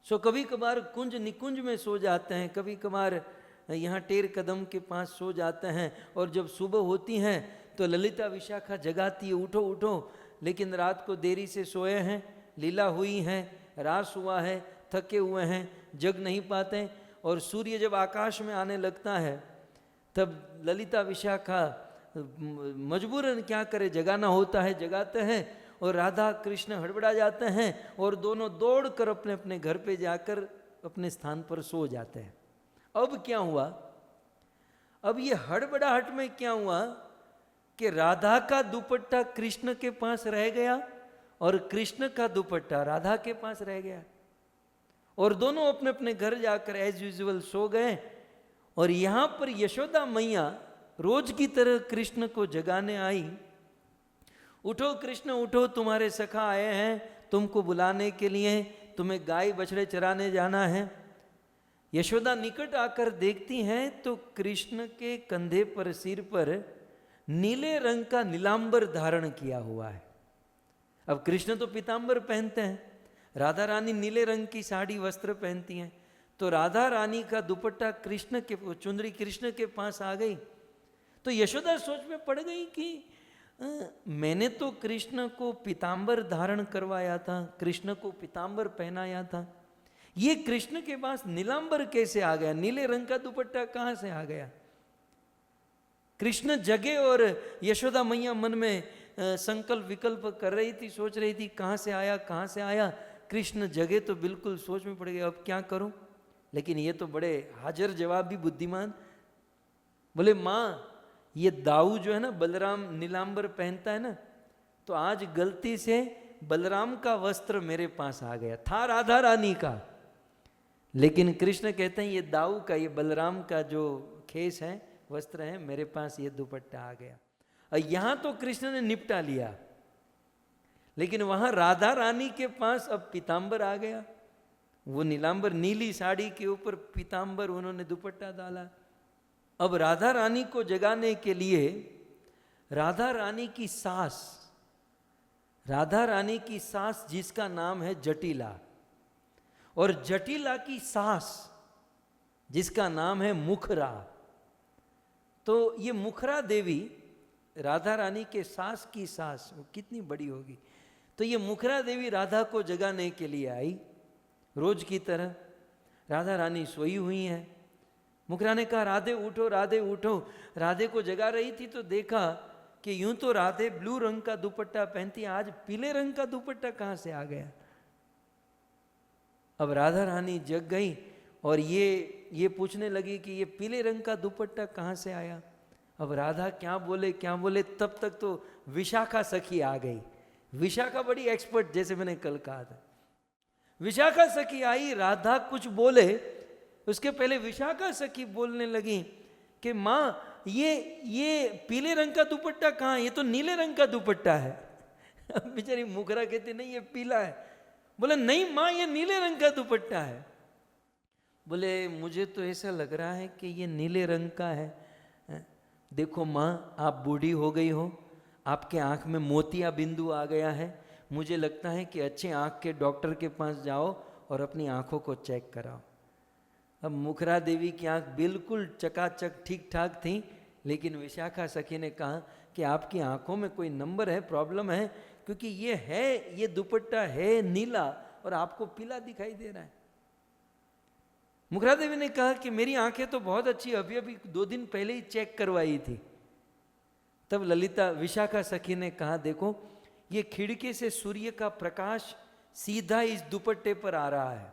S1: कभी कभार कुंज निकुंज में सो जाते हैं, कभी कभार यहाँ टेर कदम के पास सो जाते हैं, और जब सुबह होती हैं तो ललिता विशाखा जगाती है, उठो उठो, लेकिन रात को देरी से सोए हैं, लीला हुई है, रास हुआ है, थके हुए हैं, जग नहीं पाते, और सूर्य जब आकाश में आने लगता है तब ललिता विशाखा मजबूरन क्या करे, जगाना होता है, जगाते हैं, और राधा कृष्ण हड़बड़ा जाते हैं और दोनों दौड़कर अपने अपने घर पे जाकर अपने स्थान पर सो जाते हैं। अब क्या हुआ, अब ये हड़बड़ाहट में क्या हुआ कि राधा का दुपट्टा कृष्ण के पास रह गया और कृष्ण का दुपट्टा राधा के पास रह गया, और दोनों अपने अपने घर जाकर एज यूजुअल सो गए। और यहां पर यशोदा मैया रोज की तरह कृष्ण को जगाने आई। उठो कृष्ण उठो, तुम्हारे सखा आए हैं तुमको बुलाने के लिए, तुम्हें गाय बछड़े चराने जाना है। यशोदा निकट आकर देखती हैं तो कृष्ण के कंधे पर, सिर पर नीले रंग का नीलांबर धारण किया हुआ है। अब कृष्ण तो पीतांबर पहनते हैं, राधा रानी नीले रंग की साड़ी वस्त्र पहनती हैं, तो राधा रानी का दुपट्टा कृष्ण के, चुंदरी कृष्ण के पास आ गई। तो यशोदा सोच में पड़ गई कि मैंने तो कृष्ण को पीतांबर धारण करवाया था, कृष्ण को पीतांबर पहनाया था, ये कृष्ण के पास नीलांबर कैसे आ गया, नीले रंग का दुपट्टा कहां से आ गया। कृष्ण जगे और यशोदा मैया मन में संकल्प विकल्प कर रही थी, सोच रही थी कहां से आया कहां से आया। कृष्ण जगे तो बिल्कुल सोच में पड़ गए, अब क्या करूं। लेकिन ये तो बड़े हाजिर जवाब भी बुद्धिमान, बोले माँ ये दाऊ जो है ना, बलराम नीलांबर पहनता है ना, तो आज गलती से बलराम का वस्त्र मेरे पास आ गया, था राधा रानी का, लेकिन कृष्ण कहते हैं ये दाऊ का, ये बलराम का जो खेस है, वस्त्र है, मेरे पास ये दुपट्टा आ गया। और यहां तो कृष्ण ने निपटा लिया, लेकिन वहां राधा रानी के पास अब पीतांबर आ गया। वो नीलांबर, नीली साड़ी के ऊपर पीतांबर उन्होंने दुपट्टा डाला। अब राधा रानी को जगाने के लिए राधा रानी की सास जिसका नाम है जटिला, और जटिला की सास जिसका नाम है मुखरा, तो ये मुखरा देवी राधा रानी के सास की सास, वो कितनी बड़ी होगी। तो ये मुखरा देवी राधा को जगाने के लिए आई रोज की तरह। राधा रानी सोई हुई है, मुखरा ने कहा राधे उठो राधे उठो। राधे को जगा रही थी तो देखा कि यूं तो राधे ब्लू रंग का दुपट्टा पहनती, आज पीले रंग का दुपट्टा कहां से आ गया। अब राधा रानी जग गई और ये पूछने लगी कि ये पीले रंग का दुपट्टा कहां से आया। अब राधा क्या बोले, तब तक तो विशाखा सखी आ गई। विशाखा बड़ी एक्सपर्ट, जैसे मैंने कल कहा था, विशाखा सखी आई। राधा कुछ बोले उसके पहले विशाखा सखी बोलने लगी कि माँ ये पीले रंग का दुपट्टा कहाँ, ये तो नीले रंग का दुपट्टा है। अब बेचारी मुखरा कहती नहीं ये पीला है। बोले नहीं माँ ये नीले रंग का दुपट्टा है। बोले मुझे तो ऐसा लग रहा है कि ये नीले रंग का है। देखो माँ आप बूढ़ी हो गई हो, आपके आँख में मोतिया बिंदु आ गया है, मुझे लगता है कि अच्छे आँख के डॉक्टर के पास जाओ और अपनी आँखों को चेक कराओ। अब मुखरा देवी की आँख बिल्कुल चकाचक ठीक ठाक थी, लेकिन विशाखा सखी ने कहा कि आपकी आँखों में कोई नंबर है, प्रॉब्लम है, क्योंकि ये दुपट्टा है नीला और आपको पीला दिखाई दे रहा है। मुखरा देवी ने कहा कि मेरी आंखें तो बहुत अच्छी, अभी अभी 2 दिन पहले ही चेक करवाई थी। तब ललिता विशाखा सखी ने कहा देखो ये खिड़की से सूर्य का प्रकाश सीधा इस दुपट्टे पर आ रहा है,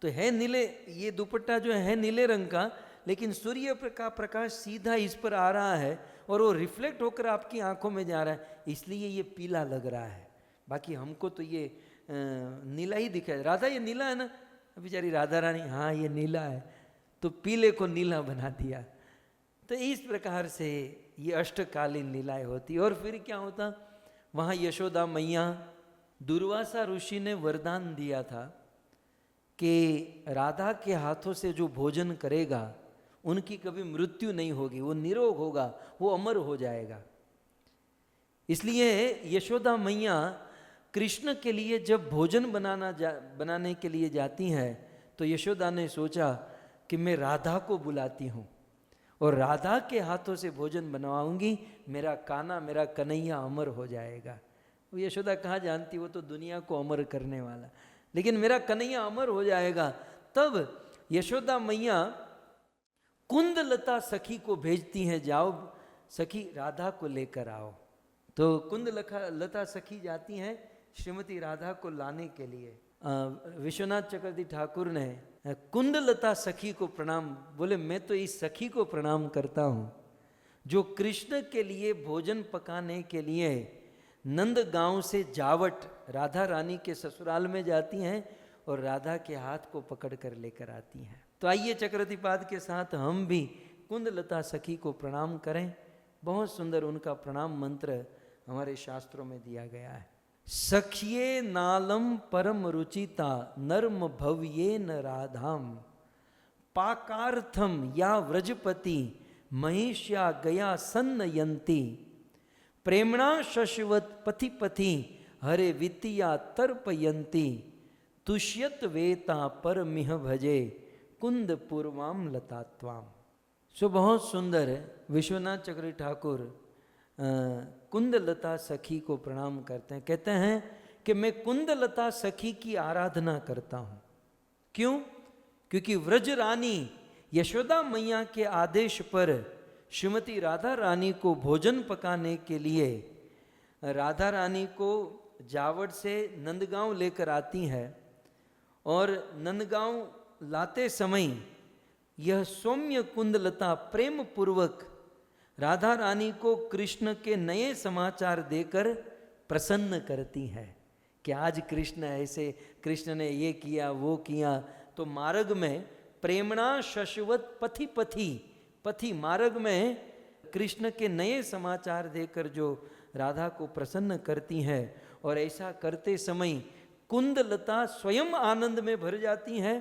S1: तो है नीले, ये दुपट्टा जो है नीले रंग का, लेकिन सूर्य का प्रकाश सीधा इस पर आ रहा है और वो रिफ्लेक्ट होकर आपकी आंखों में जा रहा है, इसलिए ये पीला लग रहा है। बाकी हमको तो ये नीला ही दिखा। राधा ये नीला है ना, बेचारी राधा रानी हाँ ये नीला है, तो पीले को नीला बना दिया। तो इस प्रकार से ये अष्टकालीन लीलाएं होती। और फिर क्या होता, वहाँ यशोदा मैया, दुर्वासा ऋषि ने वरदान दिया था कि राधा के हाथों से जो भोजन करेगा उनकी कभी मृत्यु नहीं होगी, वो निरोग होगा, वो अमर हो जाएगा। इसलिए यशोदा मैया कृष्ण के लिए जब भोजन बनाने के लिए जाती हैं तो यशोदा ने सोचा कि मैं राधा को बुलाती हूँ और राधा के हाथों से भोजन बनवाऊंगी, मेरा कान्हा, मेरा कन्हैया अमर हो जाएगा। वो यशोदा कहाँ जानती, वो तो दुनिया को अमर करने वाला, लेकिन मेरा कन्हैया अमर हो जाएगा। तब यशोदा मैया कुंदलता सखी को भेजती हैं, जाओ सखी राधा को लेकर आओ। तो कुंद लता सखी जाती हैं श्रीमती राधा को लाने के लिए। विश्वनाथ चक्रवर्ती ठाकुर ने कुंद लता सखी को प्रणाम, बोले मैं तो इस सखी को प्रणाम करता हूँ जो कृष्ण के लिए भोजन पकाने के लिए नंदगांव से जावट राधा रानी के ससुराल में जाती हैं और राधा के हाथ को पकड़ कर लेकर आती हैं। तो आइए चक्रवर्ती पाद के साथ हम भी कुंद लता सखी को प्रणाम करें। बहुत सुंदर उनका प्रणाम मंत्र हमारे शास्त्रों में दिया गया है। सखिये नालम परम रुचिता नर्म भव्ये न राधाम पाकार्थम या व्रजपति महिष्या गया सन्नयंती प्रेमणा शशवत पथि पथि हरे वित्तिया तर्पयंती तुष्यत वेता परमिह भजे कुंद पूर्वाम लतात्वाम। सो बहुत सुंदर है। विश्वनाथ चक्रवर्ती ठाकुर कुंद लता सखी को प्रणाम करते हैं। कहते हैं कि मैं कुंद लता सखी की आराधना करता हूँ। क्यों? क्योंकि व्रज रानी यशोदा मैया के आदेश पर श्रीमती राधा रानी को भोजन पकाने के लिए राधा रानी को जावट से नंदगांव लेकर आती है और नंदगांव लाते समय यह सौम्य कुंदलता प्रेम पूर्वक राधा रानी को कृष्ण के नए समाचार देकर प्रसन्न करती है कि आज कृष्ण ऐसे, कृष्ण ने ये किया वो किया। तो मार्ग में प्रेमणा शशवत पथि पथि पथि मार्ग में कृष्ण के नए समाचार देकर जो राधा को प्रसन्न करती हैं और ऐसा करते समय कुंदलता स्वयं आनंद में भर जाती हैं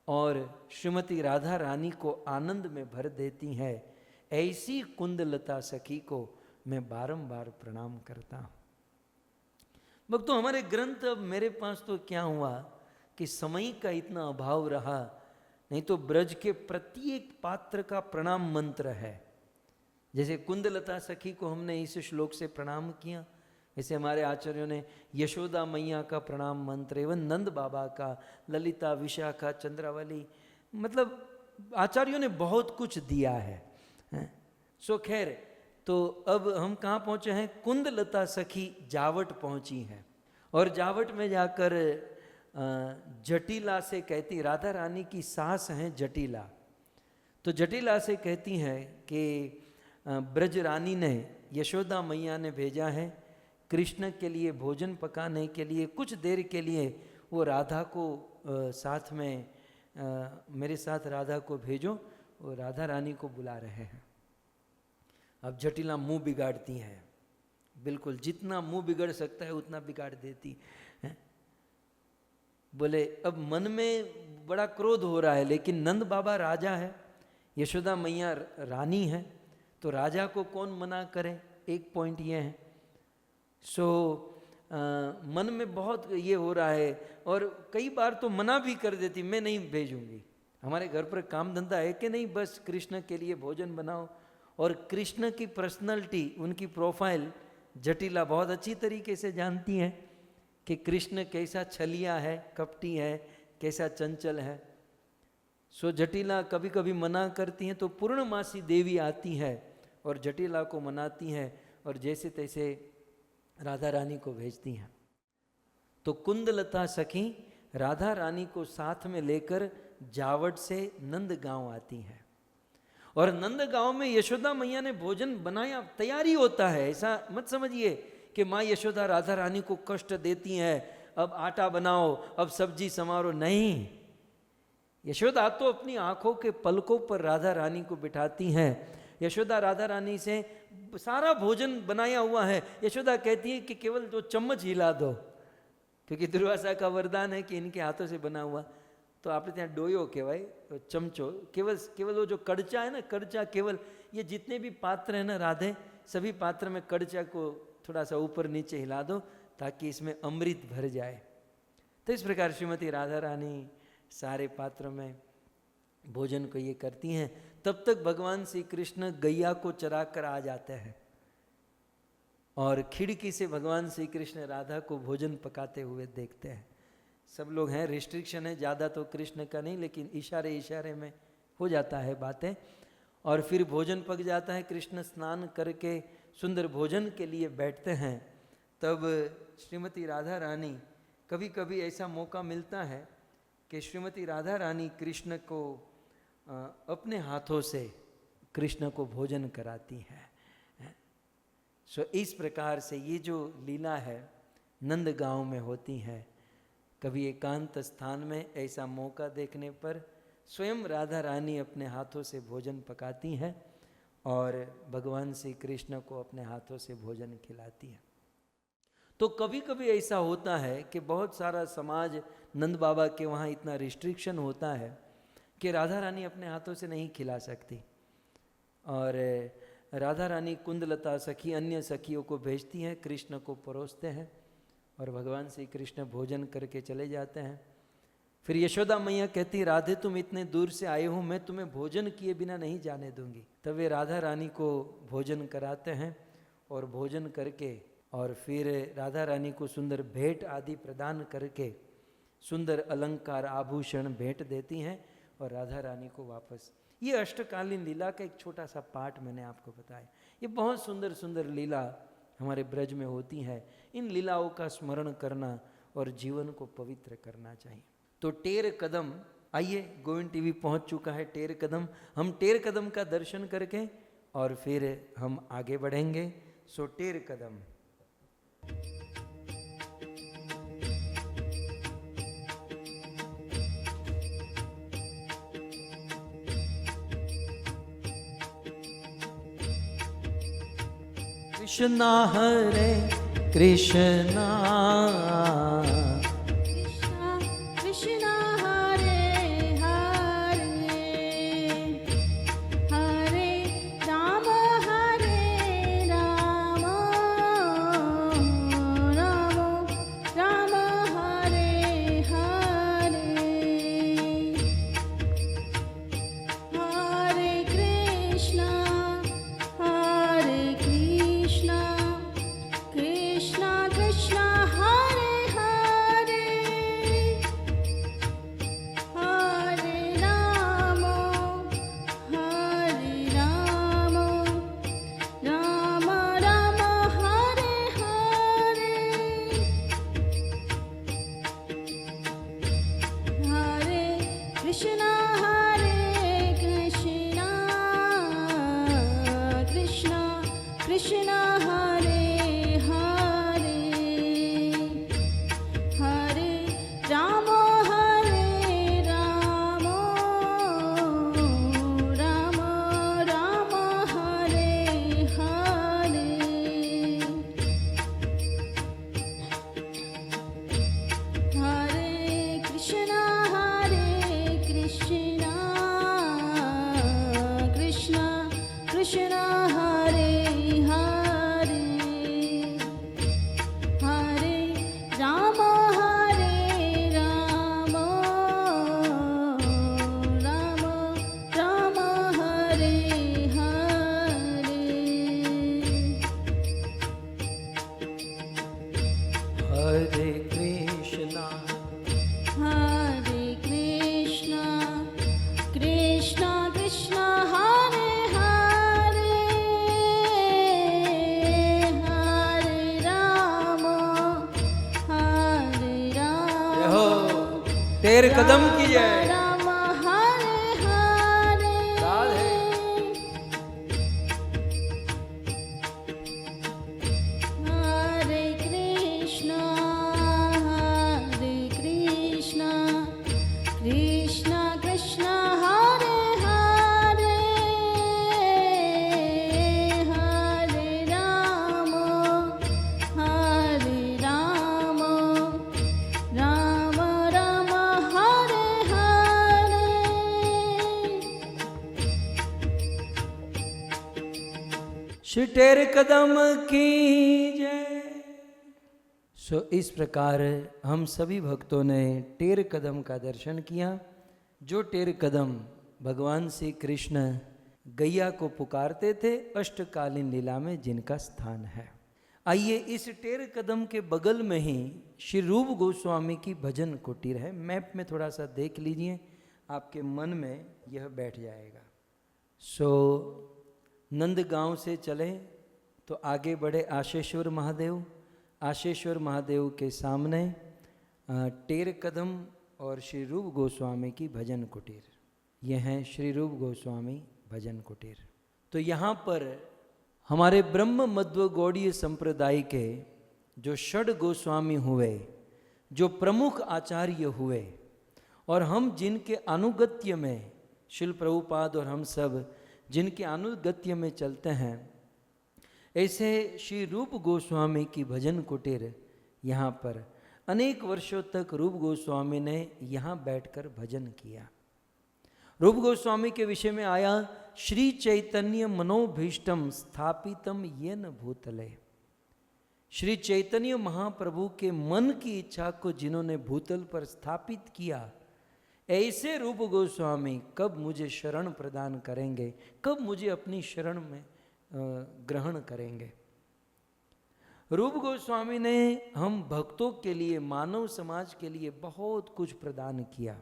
S1: और श्रीमती राधा रानी को आनंद में भर देती हैं। ऐसी कुंदलता सखी को मैं बारंबार प्रणाम करता हूँ। भक्तों, हमारे ग्रंथ, अब मेरे पास तो क्या हुआ कि समय का इतना अभाव रहा, नहीं तो ब्रज के प्रत्येक पात्र का प्रणाम मंत्र है। जैसे कुंदलता सखी को हमने इस श्लोक से प्रणाम किया, ऐसे हमारे आचार्यों ने यशोदा मैया का प्रणाम मंत्र, एवं नंद बाबा का, ललिता, विशाखा, चंद्रावली, मतलब आचार्यों ने बहुत कुछ दिया है। सो खैर, तो अब हम कहाँ पहुँचे हैं? कुंदलता सखी जावट पहुँची हैं और जावट में जाकर जटिला से कहती, राधा रानी की सास हैं जटिला, तो जटिला से कहती हैं कि ब्रज रानी ने, यशोदा मैया ने भेजा है कृष्ण के लिए भोजन पकाने के लिए, कुछ देर के लिए वो राधा को साथ में, मेरे साथ राधा को भेजो, वो राधा रानी को बुला रहे हैं। अब जटिला मुंह बिगाड़ती हैं, बिल्कुल जितना मुंह बिगड़ सकता है उतना बिगाड़ देती है। बोले अब मन में बड़ा क्रोध हो रहा है, लेकिन नंद बाबा राजा है, यशोदा मैया रानी है, तो राजा को कौन मना करे, एक पॉइंट ये है। सो मन में बहुत ये हो रहा है और कई बार तो मना भी कर देती, मैं नहीं भेजूंगी, हमारे घर पर काम धंधा है कि नहीं, बस कृष्ण के लिए भोजन बनाओ। और कृष्ण की पर्सनैलिटी, उनकी प्रोफाइल जटिला बहुत अच्छी तरीके से जानती हैं कि कृष्ण कैसा छलिया है, कपटी है, कैसा चंचल है। सो जटिला कभी कभी मना करती हैं तो पूर्णमासी देवी आती है और जटिला को मनाती हैं और जैसे तैसे राधा रानी को भेजती हैं। तो कुंदलता सखी राधा रानी को साथ में लेकर जावट से नंदगांव आती हैं और नंदगांव में यशोदा मैया ने भोजन बनाया, तैयारी होता है। ऐसा मत समझिए कि माँ यशोदा राधा रानी को कष्ट देती हैं, अब आटा बनाओ, अब सब्जी समारो, नहीं। यशोदा तो अपनी आंखों के पलकों पर राधा रानी को बिठाती हैं। यशोदा राधा रानी से सारा भोजन बनाया हुआ है, यशोदा कहती है कि केवल जो चम्मच हिला दो, क्योंकि दुर्वासा का वरदान है कि इनके हाथों से बना हुआ। तो आपने ત્યાં ડોયો કહેવાય, चमचो, केवल वो जो कड़चा है ना, कड़चा, केवल ये जितने भी पात्र हैं ना राधे, सभी पात्र में कड़चा को थोड़ा सा ऊपर नीचे हिला दो ताकि इसमें अमृत भर जाए। तो इस प्रकार श्रीमती राधा रानी सारे पात्र में भोजन को ये करती हैं। तब तक भगवान श्री कृष्ण गैया को चरा कर आ जाते हैं और खिड़की से भगवान श्री कृष्ण राधा को भोजन पकाते हुए देखते हैं। सब लोग हैं, रिस्ट्रिक्शन है ज़्यादा तो कृष्ण का नहीं, लेकिन इशारे इशारे में हो जाता है बातें। और फिर भोजन पक जाता है, कृष्ण स्नान करके सुंदर भोजन के लिए बैठते हैं, तब श्रीमती राधा रानी, कभी कभी ऐसा मौका मिलता है कि श्रीमती राधा रानी कृष्ण को अपने हाथों से कृष्ण को भोजन कराती हैं। सो इस प्रकार से ये जो लीला है नंदगांव में होती है। कभी एकांत स्थान में ऐसा मौका देखने पर स्वयं राधा रानी अपने हाथों से भोजन पकाती हैं और भगवान श्री कृष्ण को अपने हाथों से भोजन खिलाती हैं। तो कभी कभी ऐसा होता है कि बहुत सारा समाज नंद बाबा के वहाँ इतना रिस्ट्रिक्शन होता है कि राधा रानी अपने हाथों से नहीं खिला सकती, और राधा रानी कुंदलता सखी अन्य सखियों को भेजती हैं, कृष्ण को परोसते हैं और भगवान श्री कृष्ण भोजन करके चले जाते हैं। फिर यशोदा मैया कहती, राधे तुम इतने दूर से आए हो, मैं तुम्हें भोजन किए बिना नहीं जाने दूंगी। तब वे राधा रानी को भोजन कराते हैं और भोजन करके और फिर राधा रानी को सुंदर भेंट आदि प्रदान करके सुंदर अलंकार आभूषण भेंट देती हैं और राधा रानी को वापस। ये अष्टकालीन लीला का एक छोटा सा पार्ट मैंने आपको बताया। ये बहुत सुंदर सुंदर लीला हमारे ब्रज में होती है। इन लीलाओं का स्मरण करना और जीवन को पवित्र करना चाहिए। तो टेर कदम, आइए गोविंद टीवी पहुंच चुका है टेर कदम। हम टेर कदम का दर्शन करके और फिर हम आगे बढ़ेंगे। सो टेर कदम। कृष्णा हरे कृष्णा
S2: कृष्णा कृष्णा हरे हरे, हरे राम राम राम हरे हरे, हरे कृष्णा कृष्णा कृष्णा हरे हरे, हरे राम राम राम हरे हरे, हरे कृष्णा कृष्णा कृष्णा हरे हरे, हरे राम राम राम हरे हरे, हरे कृष्णा कृष्णा कृष्णा हरे हरे, हरे राम राम राम हरे हरे,
S1: हरे कृष्णा
S2: कृष्णा कृष्णा हरे हरे, हरे राम
S1: हो टेर कदम की जय।
S2: राम हरे हरे,
S1: राधे।
S2: हरे कृष्णा कृष्णा कृष्णा हरे हरे, हरे राम राम राम हरे हरे,
S1: श्री टेर कदम की जय। सो इस प्रकार हम सभी भक्तों ने टेर कदम का दर्शन किया। जो टेर कदम भगवान श्री कृष्ण गैया को पुकारते थे अष्टकालीन लीला में जिनका स्थान है। आइए इस टेर कदम के बगल में ही श्री रूप गोस्वामी की भजन कुटीर है। मैप में थोड़ा सा देख लीजिए, आपके मन में यह बैठ जाएगा। सो नंदगांव से चले तो आगे बढ़े आशेश्वर महादेव। आशेश्वर महादेव के सामने टेर कदम और श्री रूप गोस्वामी की भजन कुटीर। यह हैं श्री रूप गोस्वामी भजन कुटीर। तो यहाँ पर हमारे ब्रह्म मध्व गौड़ीय संप्रदाय के जो षड गोस्वामी हुए, जो प्रमुख आचार्य हुए, और हम जिनके अनुगत्य में, शिल प्रभुपाद और हम सब जिनके अनुगत्य में चलते हैं, ऐसे श्री रूप गोस्वामी की भजन कुटीर यहाँ पर अनेक वर्षों तक रूप गोस्वामी ने यहाँ बैठकर भजन किया। रूप गोस्वामी के विषय में आया, श्री चैतन्य मनोभीष्टम स्थापितम येन भूतले। श्री चैतन्य महाप्रभु के मन की इच्छा को जिन्होंने भूतल पर स्थापित किया, ऐसे रूप गोस्वामी कब मुझे शरण प्रदान करेंगे, कब मुझे अपनी शरण में ग्रहण करेंगे। रूप गोस्वामी ने हम भक्तों के लिए, मानव समाज के लिए बहुत कुछ प्रदान किया,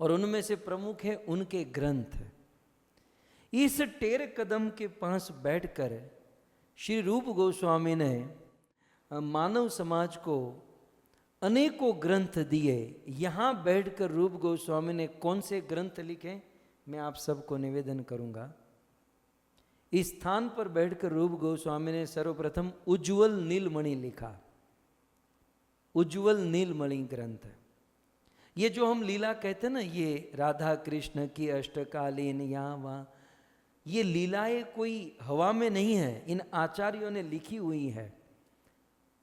S1: और उनमें से प्रमुख है उनके ग्रंथ। इस टेर कदम के पास बैठकर श्री रूप गोस्वामी ने मानव समाज को अनेकों ग्रंथ दिए। यहाँ बैठकर रूप गोस्वामी ने कौन से ग्रंथ लिखे, मैं आप सबको निवेदन करूँगा। इस स्थान पर बैठकर रूप गोस्वामी ने सर्वप्रथम उज्ज्वल नीलमणि लिखा। उज्ज्वल नीलमणि ग्रंथ, ये जो हम लीला कहते हैं ना, ये राधा कृष्ण की अष्टकालीन यहाँ वहाँ, ये लीलाएं कोई हवा में नहीं है, इन आचार्यों ने लिखी हुई है।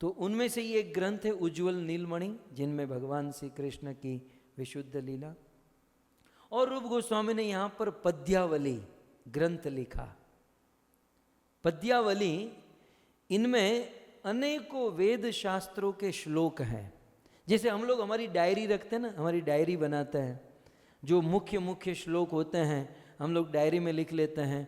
S1: तो उनमें से ये एक ग्रंथ है उज्ज्वल नीलमणि, जिनमें भगवान श्री कृष्ण की विशुद्ध लीला। और रूप गोस्वामी ने यहाँ पर पद्यावली ग्रंथ लिखा। पद्यावली, इनमें अनेकों वेद शास्त्रों के श्लोक हैं। जैसे हम लोग हमारी डायरी रखते हैं ना, हमारी डायरी बनाते हैं, जो मुख्य मुख्य श्लोक होते हैं हम लोग डायरी में लिख लेते हैं।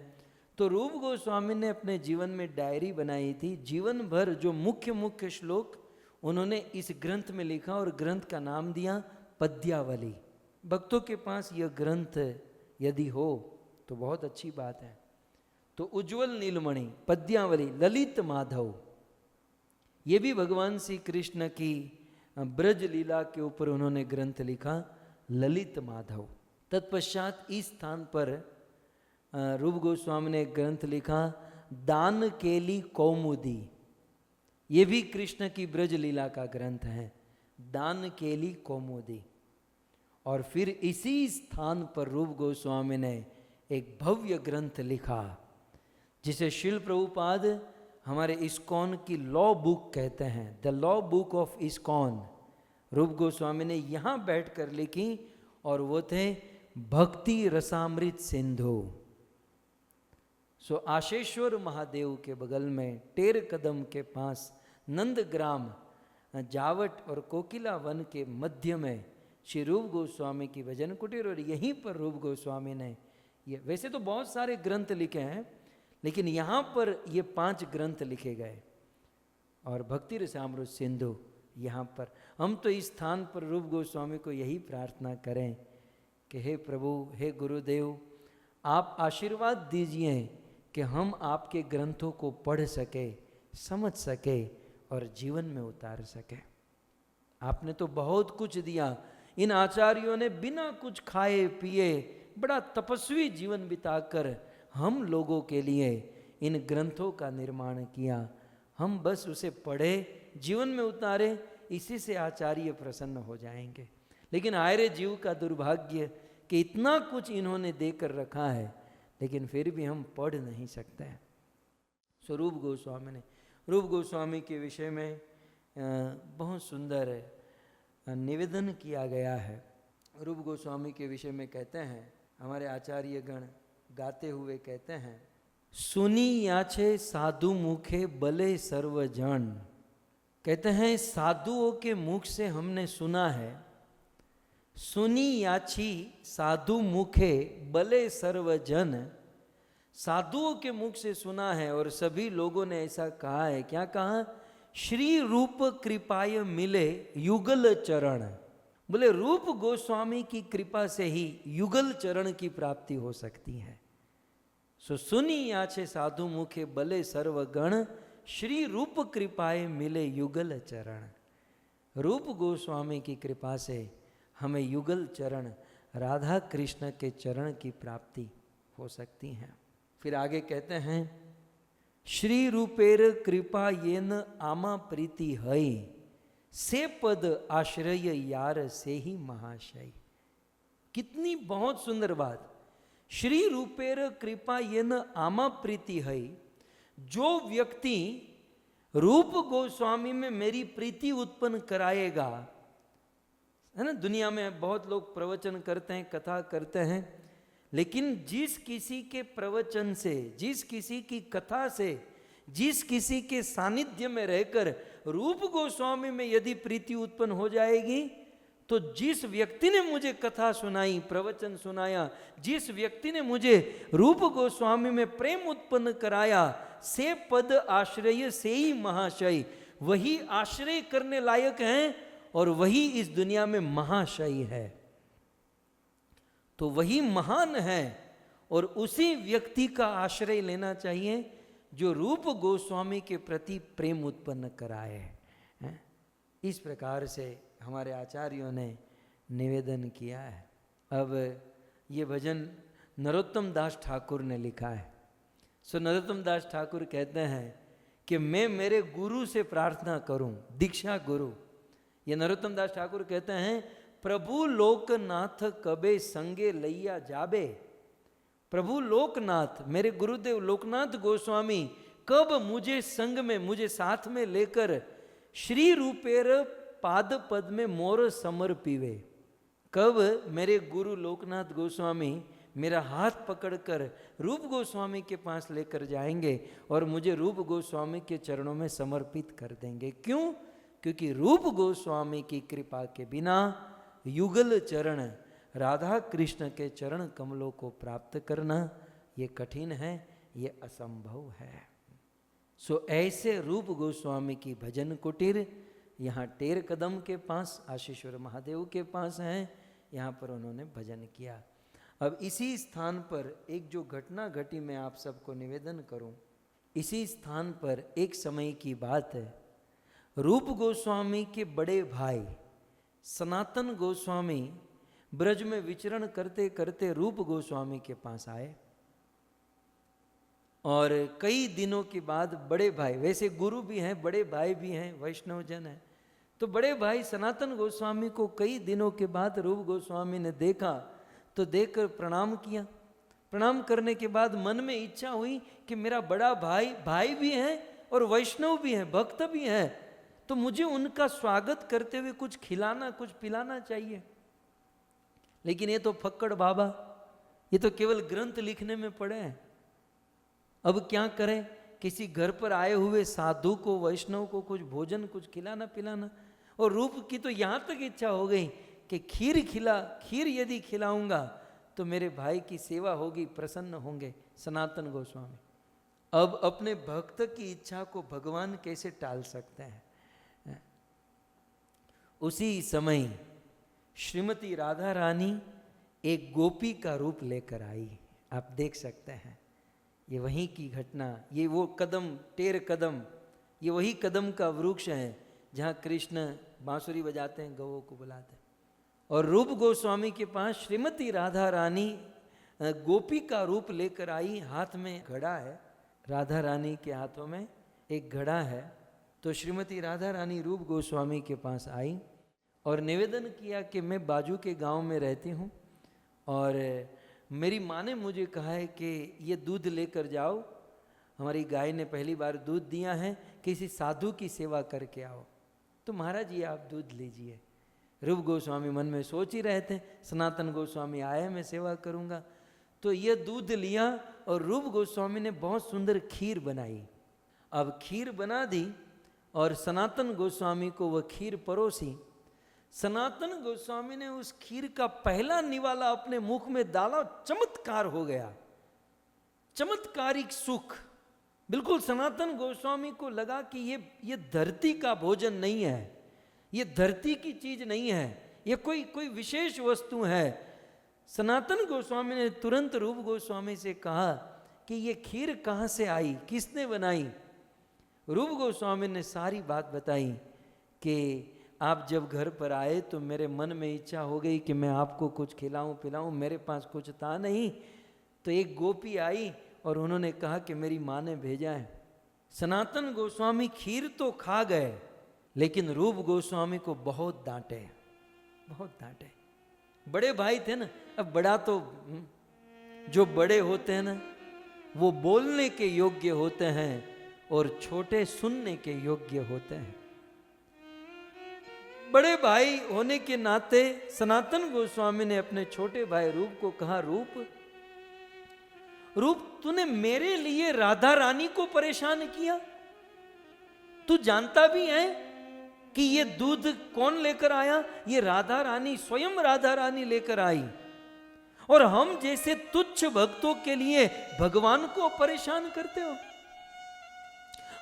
S1: तो रूप गोस्वामी ने अपने जीवन में डायरी बनाई थी। जीवन भर जो मुख्य मुख्य श्लोक उन्होंने इस ग्रंथ में लिखा, और ग्रंथ का नाम दिया पद्यावली। भक्तों के पास यह ग्रंथ यदि हो तो बहुत अच्छी बात है। तो उज्ज्वल नीलमणि, पद्यावली, ललित माधव, ये भी भगवान श्री कृष्ण की ब्रज लीला के ऊपर उन्होंने ग्रंथ लिखा, ललित माधव। तत्पश्चात इस स्थान पर रूप गोस्वामी ने ग्रंथ लिखा, दान केली कौमुदी। ये भी कृष्ण की ब्रज लीला का ग्रंथ है, दान केली कौमुदी। और फिर इसी स्थान पर रूप गोस्वामी ने एक भव्य ग्रंथ लिखा, जिसे शिल प्रभुपाद हमारे इस्कॉन की लॉ बुक कहते हैं, the law book of ISKCON. रूप गोस्वामी ने यहाँ बैठकर लिखी, और वो थे भक्ति रसामृत सिंधु। सो आशेश्वर महादेव के बगल में टेर कदम के पास नंदग्राम, जावट और कोकिला वन के मध्य में श्री रूप गोस्वामी की भजन कुटीर। और यहीं पर रूप गोस्वामी ने ये, वैसे तो बहुत सारे ग्रंथ लिखे हैं, लेकिन यहाँ पर ये 5 ग्रंथ लिखे गए। और भक्ति रसामृत सिंधु यहाँ पर, हम तो इस स्थान पर रूप गोस्वामी को यही प्रार्थना करें कि हे प्रभु, हे गुरुदेव, आप आशीर्वाद दीजिए कि हम आपके ग्रंथों को पढ़ सके, समझ सके और जीवन में उतार सके। आपने तो बहुत कुछ दिया। इन आचार्यों ने बिना कुछ खाए पिए बड़ा तपस्वी जीवन बिताकर हम लोगों के लिए इन ग्रंथों का निर्माण किया। हम बस उसे पढ़े, जीवन में उतारे, इसी से आचार्य प्रसन्न हो जाएंगे। लेकिन आयरे जीव का दुर्भाग्य कि इतना कुछ इन्होंने देकर रखा है, लेकिन फिर भी हम पढ़ नहीं सकते हैं। सो रूप गोस्वामी ने, रूप गोस्वामी के विषय में बहुत सुंदर निवेदन किया गया है। रूप गोस्वामी के विषय में कहते हैं, हमारे आचार्य गण गाते हुए कहते हैं, सुनी याछे साधु मुखे बले सर्वजन। कहते हैं साधुओं के मुख से हमने सुना है, सुनी याची साधु मुखे बले सर्वजन, साधुओं के मुख से सुना है और सभी लोगों ने ऐसा कहा है। क्या कहा? श्री रूप कृपाय मिले युगल चरण। बोले रूप गोस्वामी की कृपा से ही युगल चरण की प्राप्ति हो सकती है। सो सुनी आछे साधु मुखे बले सर्वगण, श्री रूप कृपाए मिले युगल चरण। रूप गोस्वामी की कृपा से हमें युगल चरण राधा कृष्ण के चरण की प्राप्ति हो सकती है। फिर आगे कहते हैं, श्री रूपेर कृपा येन आमा प्रीति हई, से पद आश्रय यार से ही महाशय। कितनी बहुत सुंदर बात। श्री रूपेर कृपा येन आमा प्रीति हई, जो व्यक्ति रूप गोस्वामी में मेरी प्रीति उत्पन्न कराएगा, है ना। दुनिया में बहुत लोग प्रवचन करते हैं, कथा करते हैं, लेकिन जिस किसी के प्रवचन से, जिस किसी की कथा से, जिस किसी के सानिध्य में रहकर रूप गोस्वामी में यदि प्रीति उत्पन्न हो जाएगी, तो जिस व्यक्ति ने मुझे कथा सुनाई, प्रवचन सुनाया, जिस व्यक्ति ने मुझे रूप गोस्वामी में प्रेम उत्पन्न कराया, से पद आश्रय से ही महाशय, वही आश्रय करने लायक हैं और वही इस दुनिया में महाशय है। तो वही महान है और उसी व्यक्ति का आश्रय लेना चाहिए जो रूप गोस्वामी के प्रति प्रेम उत्पन्न कराए हैं। इस प्रकार से हमारे आचार्यों ने निवेदन किया है। अब ये भजन नरोत्तम दास ठाकुर ने लिखा है। सो नरोत्तम दास ठाकुर कहते हैं कि मैं मेरे गुरु से प्रार्थना करूं, दीक्षा गुरु। ये नरोत्तम दास ठाकुर कहते हैं, प्रभु लोकनाथ कबे संगे लैया जाबे। प्रभु लोकनाथ, मेरे गुरुदेव लोकनाथ गोस्वामी कब मुझे संग में, मुझे साथ में लेकर श्री रूपेर पाद पद में मोर समर्पिवे। कब मेरे गुरु लोकनाथ गोस्वामी मेरा हाथ पकड़कर रूप गोस्वामी के पास लेकर जाएंगे और मुझे रूप गोस्वामी के चरणों में समर्पित कर देंगे। क्यों? क्योंकि रूप गोस्वामी की कृपा के बिना युगल चरण राधा कृष्ण के चरण कमलों को प्राप्त करना ये कठिन है, ये असंभव है। सो ऐसे रूप गोस्वामी की भजन कुटीर यहाँ टेर कदम के पास आशीश्वर महादेव के पास हैं। यहाँ पर उन्होंने भजन किया। अब इसी स्थान पर एक जो घटना घटी, मैं आप सबको निवेदन करूं। इसी स्थान पर एक समय की बात है, रूप गोस्वामी के बड़े भाई सनातन गोस्वामी ब्रज में विचरण करते करते रूप गोस्वामी के पास आए और कई दिनों के बाद बड़े भाई, वैसे गुरु भी हैं, बड़े भाई भी हैं, वैष्णव जन हैं, तो बड़े भाई सनातन गोस्वामी को कई दिनों के बाद रूप गोस्वामी ने देखा तो देखकर प्रणाम किया। प्रणाम करने के बाद मन में इच्छा हुई कि मेरा बड़ा भाई भी है और वैष्णव भी है, भक्त भी है, तो मुझे उनका स्वागत करते हुए कुछ खिलाना, कुछ पिलाना चाहिए। लेकिन ये तो फक्कड़ बाबा, ये तो केवल ग्रंथ लिखने में पड़े हैं। अब क्या करें? किसी घर पर आए हुए साधु को, वैष्णव को कुछ भोजन, कुछ खिलाना पिलाना। और रूप की तो यहाँ तक इच्छा हो गई कि खीर यदि खिलाऊंगा तो मेरे भाई की सेवा होगी, प्रसन्न होंगे सनातन गोस्वामी। अब अपने भक्त की इच्छा को भगवान कैसे टाल सकते हैं? उसी समय श्रीमती राधा रानी एक गोपी का रूप लेकर आई। आप देख सकते हैं, ये वहीं की घटना, ये वो कदम, टेर कदम, ये वही कदम का वृक्ष है जहाँ कृष्ण बांसुरी बजाते हैं, गवों को बुलाते हैं। और रूप गोस्वामी के पास श्रीमती राधा रानी गोपी का रूप लेकर आई। हाथ में घड़ा है, राधा रानी के हाथों में एक घड़ा है। तो श्रीमती राधा रानी रूप गोस्वामी के पास आई और निवेदन किया कि मैं बाजू के गांव में रहती हूँ और मेरी माँ ने मुझे कहा है कि ये दूध लेकर जाओ, हमारी गाय ने पहली बार दूध दिया है, किसी साधु की सेवा करके आओ। तो महाराज ये आप दूध लीजिए। रूप गोस्वामी मन में सोच ही रहे थे, सनातन गोस्वामी आए, मैं सेवा करूँगा। तो ये दूध लिया और रूप गोस्वामी ने बहुत सुंदर खीर बनाई। अब खीर बना दी और सनातन गोस्वामी को वह खीर परोसी। सनातन गोस्वामी ने उस खीर का पहला निवाला अपने मुख में डाला, चमत्कार हो गया, चमत्कारिक सुख। बिल्कुल सनातन गोस्वामी को लगा कि ये धरती का भोजन नहीं है, ये धरती की चीज नहीं है, ये कोई विशेष वस्तु है। सनातन गोस्वामी ने तुरंत रूप गोस्वामी से कहा कि ये खीर कहाँ से आई, किसने बनाई। रूप गोस्वामी ने सारी बात बताई कि आप जब घर पर आए तो मेरे मन में इच्छा हो गई कि मैं आपको कुछ खिलाऊं पिलाऊं, मेरे पास कुछ था नहीं, तो एक गोपी आई और उन्होंने कहा कि मेरी माँ ने भेजा है। सनातन गोस्वामी खीर तो खा गए, लेकिन रूप गोस्वामी को बहुत डांटे, बहुत डांटे। बड़े भाई थे ना, अब बड़ा तो जो बड़े होते हैं ना वो बोलने के योग्य होते हैं और छोटे सुनने के योग्य होते हैं। बड़े भाई होने के नाते सनातन गोस्वामी ने अपने छोटे भाई रूप को कहा, रूप तूने मेरे लिए राधा रानी को परेशान किया, तू जानता भी है कि ये दूध कौन लेकर आया, ये राधा रानी, स्वयं राधा रानी लेकर आई, और हम जैसे तुच्छ भक्तों के लिए भगवान को परेशान करते हो।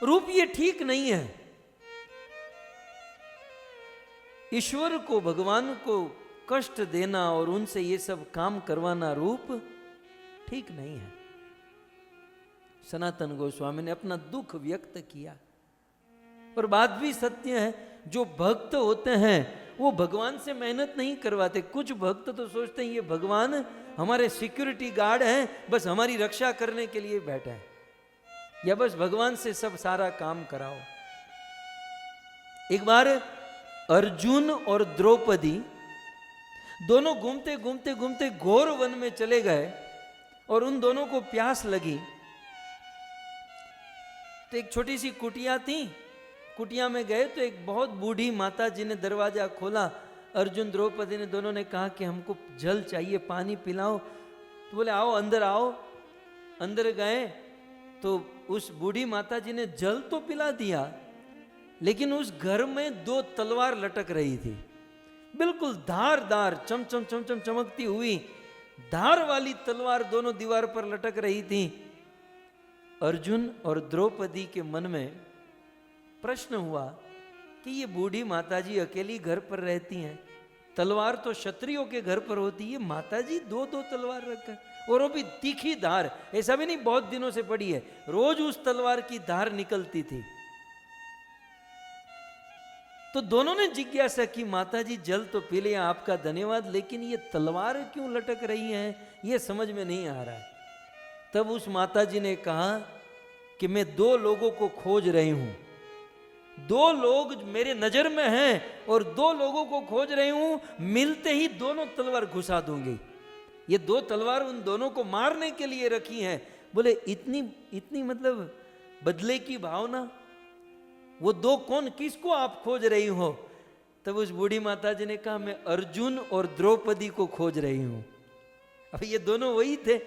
S1: रूप ये ठीक नहीं है, ईश्वर को, भगवान को कष्ट देना और उनसे ये सब काम करवाना रूप ठीक नहीं है। सनातन गोस्वामी ने अपना दुख व्यक्त किया, और बात भी सत्य है, जो भक्त होते हैं वो भगवान से मेहनत नहीं करवाते। कुछ भक्त तो सोचते हैं ये भगवान हमारे सिक्योरिटी गार्ड हैं, बस हमारी रक्षा करने के लिए बैठा है, या बस भगवान से सब सारा काम कराओ। एक बार अर्जुन और द्रौपदी दोनों घूमते घूमते घूमते घोर वन में चले गए, और उन दोनों को प्यास लगी। तो एक छोटी सी कुटिया थी, कुटिया में गए तो एक बहुत बूढ़ी माता जी ने दरवाजा खोला। अर्जुन द्रौपदी ने दोनों ने कहा कि हमको जल चाहिए, पानी पिलाओ। तो बोले आओ अंदर आओ। अंदर गए तो उस बूढ़ी माता जी ने जल तो पिला दिया, लेकिन उस घर में 2 तलवार लटक रही थी, बिल्कुल धारदार चमचम चमचम चमकती हुई धार वाली तलवार दोनों दीवार पर लटक रही थी। अर्जुन और द्रौपदी के मन में प्रश्न हुआ कि ये बूढ़ी माताजी अकेली घर पर रहती हैं, तलवार तो क्षत्रियों के घर पर होती है, माताजी 2-2 तलवार रखकर, और वो भी तीखी धार, ऐसा भी नहीं बहुत दिनों से पड़ी है, रोज उस तलवार की धार निकलती थी। तो दोनों ने जिज्ञासा की, माताजी जल तो पी लिया, आपका धन्यवाद, लेकिन ये तलवार क्यों लटक रही है, ये समझ में नहीं आ रहा है। तब उस माताजी ने कहा कि मैं 2 लोगों को खोज रही हूं, 2 लोग मेरे नजर में हैं और 2 लोगों को खोज रही हूं, मिलते ही दोनों तलवार घुसा दूंगी। ये 2 तलवार उन दोनों को मारने के लिए रखी हैं। बोले इतनी मतलब बदले की भावना, वो 2 कौन, किसको आप खोज रही हो? तब उस बूढ़ी माता जी ने कहा मैं अर्जुन और द्रौपदी को खोज रही हूं। अब ये दोनों वही थे,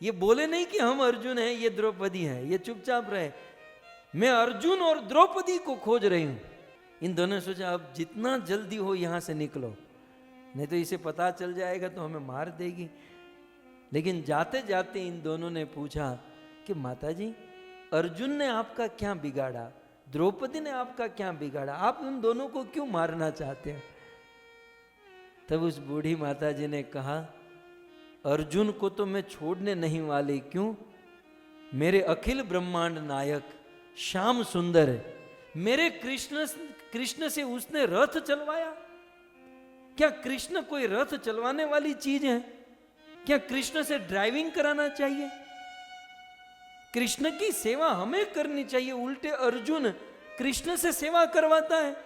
S1: ये बोले नहीं कि हम अर्जुन हैं ये द्रौपदी हैं, ये चुपचाप रहे, मैं अर्जुन और द्रौपदी को खोज रही हूं। इन दोनों ने सोचा अब जितना जल्दी हो यहां से निकलो, नहीं तो इसे पता चल जाएगा तो हमें मार देगी। लेकिन जाते जाते इन दोनों ने पूछा कि माताजी अर्जुन ने आपका क्या बिगाड़ा, द्रौपदी ने आपका क्या बिगाड़ा, आप उन दोनों को क्यों मारना चाहते हैं? तब उस बूढ़ी माताजी ने कहा अर्जुन को तो मैं छोड़ने नहीं वाली, क्यों? मेरे अखिल ब्रह्मांड नायक श्याम सुंदर मेरे कृष्ण से उसने रथ चलवाया। क्या कृष्ण कोई रथ चलवाने वाली चीज है? क्या कृष्ण से ड्राइविंग कराना चाहिए? कृष्ण की सेवा हमें करनी चाहिए, उल्टे अर्जुन कृष्ण से सेवा करवाता है।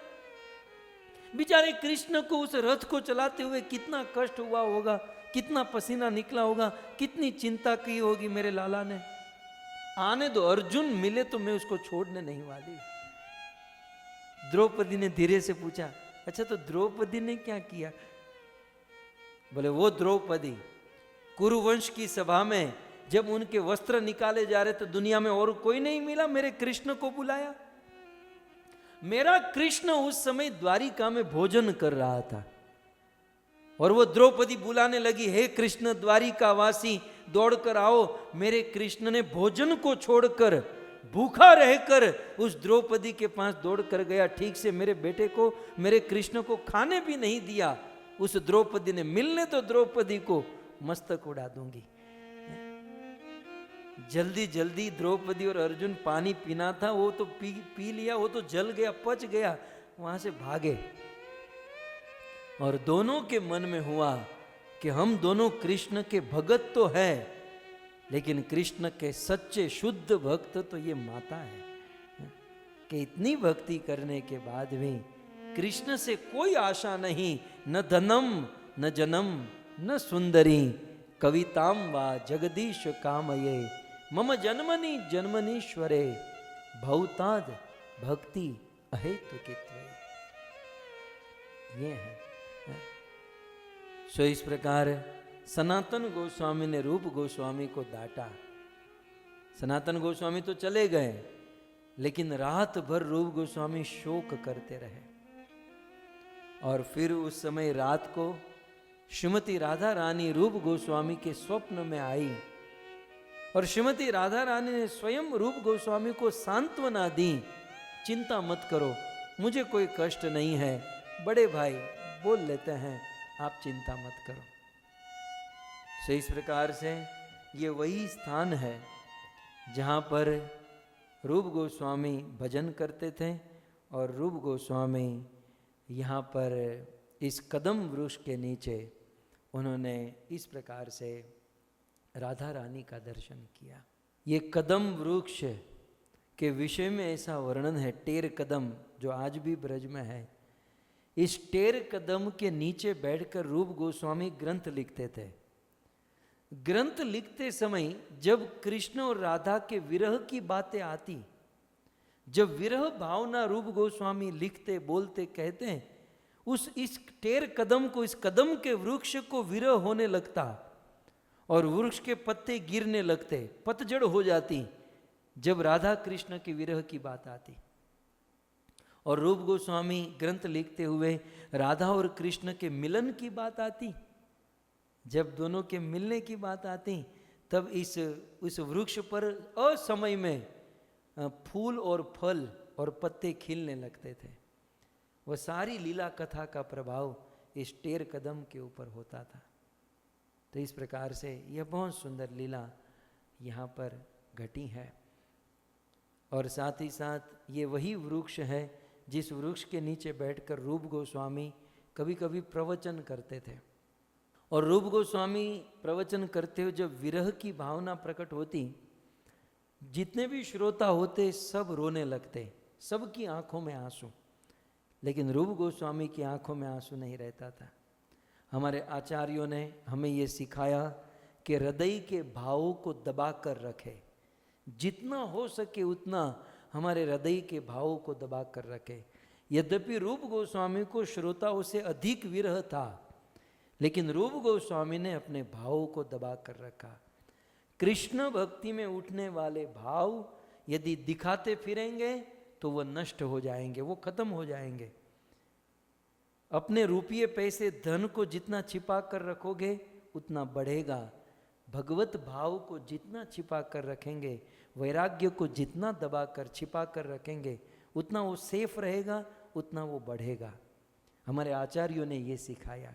S1: बेचारे कृष्ण को उस रथ को चलाते हुए कितना कष्ट हुआ होगा, कितना पसीना निकला होगा, कितनी चिंता की होगी मेरे लाला ने। आने दो, अर्जुन मिले तो मैं उसको छोड़ने नहीं वाली। द्रौपदी ने धीरे से पूछा अच्छा तो द्रौपदी ने क्या किया? बोले वो द्रौपदी कुरुवंश की सभा में जब उनके वस्त्र निकाले जा रहे तो दुनिया में और कोई नहीं मिला, मेरे कृष्ण को बुलाया। मेरा कृष्ण उस समय द्वारिका में भोजन कर रहा था और वो द्रौपदी बुलाने लगी, हे कृष्ण द्वारिका वासी दौड़कर आओ। मेरे कृष्ण ने भोजन को छोड़कर भूखा रहकर उस द्रौपदी के पास दौड़कर गया। ठीक से मेरे बेटे को, मेरे कृष्ण को खाने भी नहीं दिया। उस द्रौपदी ने मिलने तो द्रौपदी को मस्तक उड़ा दूंगी। जल्दी जल्दी द्रौपदी और अर्जुन पानी पीना था, वो तो पी लिया, वो तो जल गया, पच गया, वहां से भागे। और दोनों के मन में हुआ कि हम दोनों कृष्ण के भगत तो है, लेकिन कृष्ण के सच्चे शुद्ध भक्त तो ये माता है, कि इतनी भक्ति करने के बाद भी कृष्ण से कोई आशा नहीं, न धनम न जनम न सुंदरी कविताम वा जगदीश कामये मम जन्मनि जन्मनीश्वरे भौताद भक्ति अहेतुकित्वे। ये है। सो इस प्रकार सनातन गोस्वामी ने रूप गोस्वामी को डांटा। सनातन गोस्वामी तो चले गए, लेकिन रात भर रूप गोस्वामी शोक करते रहे। और फिर उस समय रात को श्रीमती राधा रानी रूप गोस्वामी के स्वप्न में आई, और श्रीमती राधा रानी ने स्वयं रूप गोस्वामी को सांत्वना दी, चिंता मत करो, मुझे कोई कष्ट नहीं है, बड़े भाई बोल लेते हैं, आप चिंता मत करो। सो इस प्रकार से ये वही स्थान है जहाँ पर रूप गोस्वामी भजन करते थे, और रूप गोस्वामी यहाँ पर इस कदम वृक्ष के नीचे उन्होंने इस प्रकार से राधा रानी का दर्शन किया। ये कदम वृक्ष के विषय में ऐसा वर्णन है, टेर कदम, जो आज भी ब्रज में है। इस टेर कदम के नीचे बैठकर रूप गोस्वामी ग्रंथ लिखते थे। ग्रंथ लिखते समय जब कृष्ण और राधा के विरह की बातें आती, जब विरह भावना रूप गोस्वामी लिखते, बोलते, कहते हैं, इस टेर कदम को, इस कदम के वृक्ष को विरह होने लगता, और वृक्ष के पत्ते गिरने लगते, पतझड़ हो जाती जब राधा कृष्ण की विरह की बात आती। और रूप गोस्वामी ग्रंथ लिखते हुए राधा और कृष्ण के मिलन की बात आती, जब दोनों के मिलने की बात आती, तब इस वृक्ष पर असमय में फूल और फल और पत्ते खिलने लगते थे। वह सारी लीला कथा का प्रभाव इस टेर कदम के ऊपर होता था। तो इस प्रकार से यह बहुत सुंदर लीला यहाँ पर घटी है। और साथ ही साथ ये वही वृक्ष है जिस वृक्ष के नीचे बैठकर रूप गोस्वामी कभी कभी प्रवचन करते थे। और रूप गोस्वामी प्रवचन करते हुए जब विरह की भावना प्रकट होती, जितने भी श्रोता होते सब रोने लगते, सबकी आंखों में आंसू, लेकिन रूप गोस्वामी की आंखों में आंसू नहीं रहता था। हमारे आचार्यों ने हमें ये सिखाया कि हृदय के भावों को दबा कर रखे, जितना हो सके उतना हमारे हृदय के भावों को दबा कर रखे। यद्यपि रूप गोस्वामी को श्रोताओं से अधिक विरह था, लेकिन रूप गोस्वामी ने अपने भावों को दबा कर रखा। कृष्ण भक्ति में उठने वाले भाव यदि दिखाते फिरेंगे तो वह नष्ट हो जाएंगे, वो खत्म हो जाएंगे। अपने रुपये पैसे धन को जितना छिपा कर रखोगे उतना बढ़ेगा। भगवत भाव को जितना छिपा कर रखेंगे, वैराग्य को जितना दबा कर छिपा कर रखेंगे, उतना वो सेफ रहेगा, उतना वो बढ़ेगा। हमारे आचार्यों ने ये सिखाया।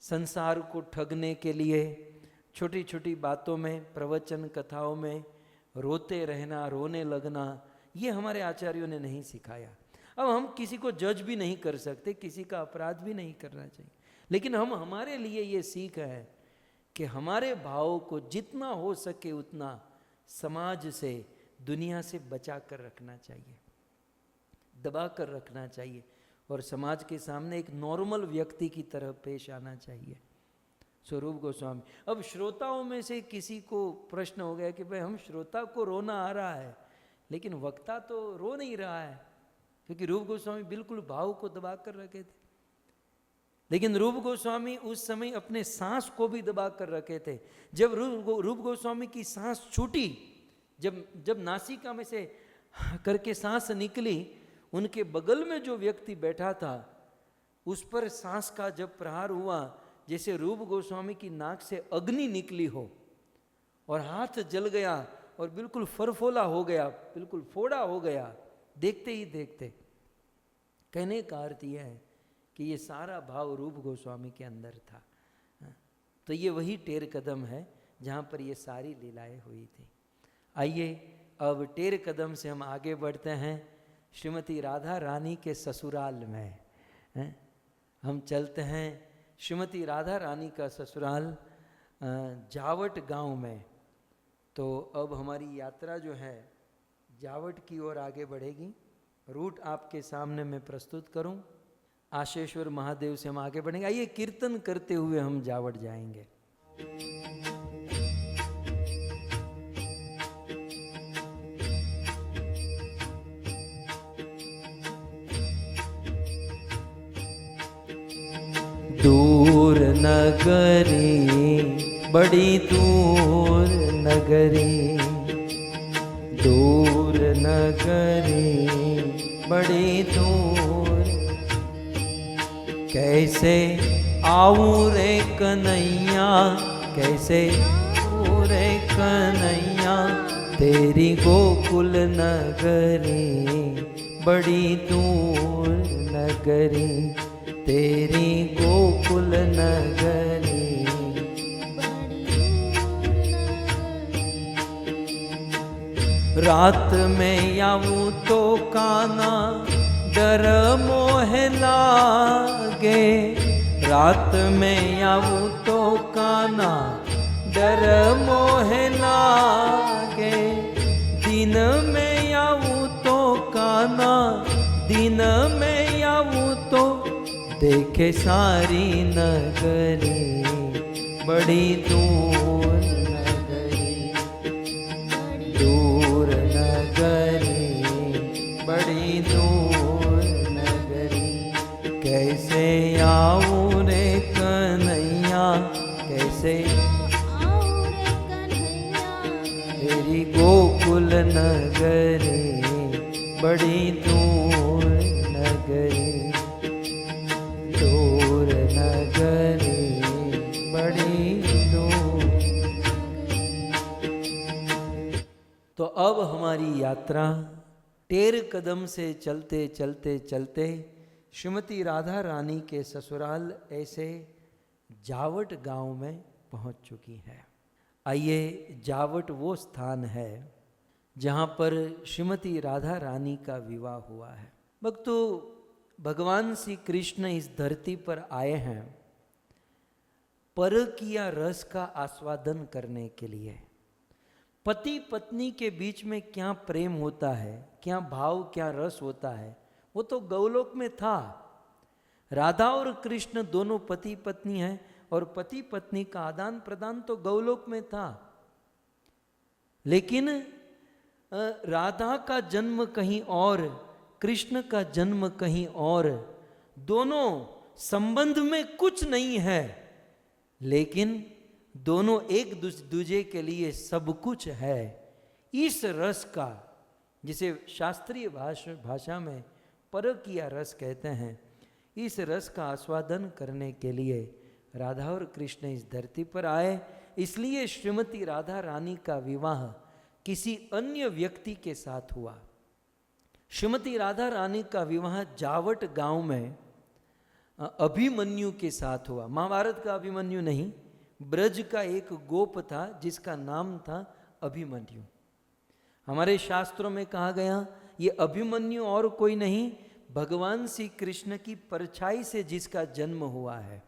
S1: संसार को ठगने के लिए छोटी छोटी बातों में, प्रवचन कथाओं में रोते रहना, रोने लगना, ये हमारे आचार्यों ने नहीं सिखाया। अब हम किसी को जज भी नहीं कर सकते, किसी का अपराध भी नहीं करना चाहिए, लेकिन हम हमारे लिए ये सीख है कि हमारे भावों को जितना हो सके उतना समाज से, दुनिया से बचा कर रखना चाहिए, दबा कर रखना चाहिए, और समाज के सामने एक नॉर्मल व्यक्ति की तरह पेश आना चाहिए। स्वरूप गोस्वामी। अब श्रोताओं में से किसी को प्रश्न हो गया कि भाई हम श्रोता को रोना आ रहा है, लेकिन वक्ता तो रो नहीं रहा है, क्योंकि रूप गोस्वामी बिल्कुल भाव को दबा कर रखे थे। लेकिन रूप गोस्वामी उस समय अपने सांस को भी दबा कर रखे थे। जब रूप गोस्वामी की सांस छूटी, जब नासिका में से करके सांस निकली, उनके बगल में जो व्यक्ति बैठा था उस पर सांस का जब प्रहार हुआ, जैसे रूप गोस्वामी की नाक से अग्नि निकली हो, और हाथ जल गया और बिल्कुल फरफोला हो गया, बिल्कुल फोड़ा हो गया देखते ही देखते। कहने का अर्थ यह है कि ये सारा भाव रूप गोस्वामी के अंदर था। तो ये वही टेर कदम है जहाँ पर ये सारी लीलाएं हुई थी। आइए अब टेढ़ कदम से हम आगे बढ़ते हैं श्रीमती राधा रानी के ससुराल में, हैं? हम चलते हैं श्रीमती राधा रानी का ससुराल जावट गांव में। तो अब हमारी यात्रा जो है जावट की ओर आगे बढ़ेगी। रूट आपके सामने मैं प्रस्तुत करूं। आशेश्वर महादेव से हम आगे बढ़ेंगे। आइए कीर्तन करते हुए हम जावट जाएंगे। दूर नगरी बड़ी दूर नगरी, दूर नगरी बड़ी दूर, कैसे आऊं रे कन्हैया, कैसे आऊं रे कन्हैया, तेरी गोकुल नगरी बड़ी दूर नगरी, तेरी गोकुल नगरी। रात में आऊं तो काना डर मोह लागे, रात में आऊं तो काना डर मोह लागे, दिन में आऊं तो काना, दिन में आऊं तो देखे सारी नगरी बड़ी दूर नगरी, दूर नगरी बड़ी दूर नगरी, कैसे आऊं रे कन्हैया, कैसे आऊं रे कन्हैया, तेरी गोकुल नगरी बड़ी दूर नगरी, दूर नगरी बड़ी दूर। तो अब हमारी यात्रा टेढ़ कदम से चलते चलते चलते श्रीमती राधा रानी के ससुराल ऐसे जावट गांव में पहुंच चुकी है। आइए, जावट वो स्थान है जहां पर श्रीमती राधा रानी का विवाह हुआ है। भक्तों, भगवान श्री कृष्ण इस धरती पर आए हैं परकिया रस का आस्वादन करने के लिए। पति पत्नी के बीच में क्या प्रेम होता है, क्या भाव, क्या रस होता है, वो तो गौलोक में था। राधा और कृष्ण दोनों पति पत्नी हैं और पति पत्नी का आदान प्रदान तो गौलोक में था। लेकिन राधा का जन्म कहीं और, कृष्ण का जन्म कहीं और, दोनों संबंध में कुछ नहीं है, लेकिन दोनों एक दूसरे के लिए सब कुछ है। इस रस का, जिसे शास्त्रीय भाषा में परकिया रस कहते हैं, इस रस का आस्वादन करने के लिए राधा और कृष्ण इस धरती पर आए। इसलिए श्रीमती राधा रानी का विवाह किसी अन्य व्यक्ति के साथ हुआ। श्रीमती राधा रानी का विवाह जावट गांव में अभिमन्यु के साथ हुआ। महाभारत का अभिमन्यु नहीं, ब्रज का एक गोप था जिसका नाम था अभिमन्यु। हमारे शास्त्रों में कहा गया ये अभिमन्यु और कोई नहीं, भगवान श्री कृष्ण की परछाई से जिसका जन्म हुआ है।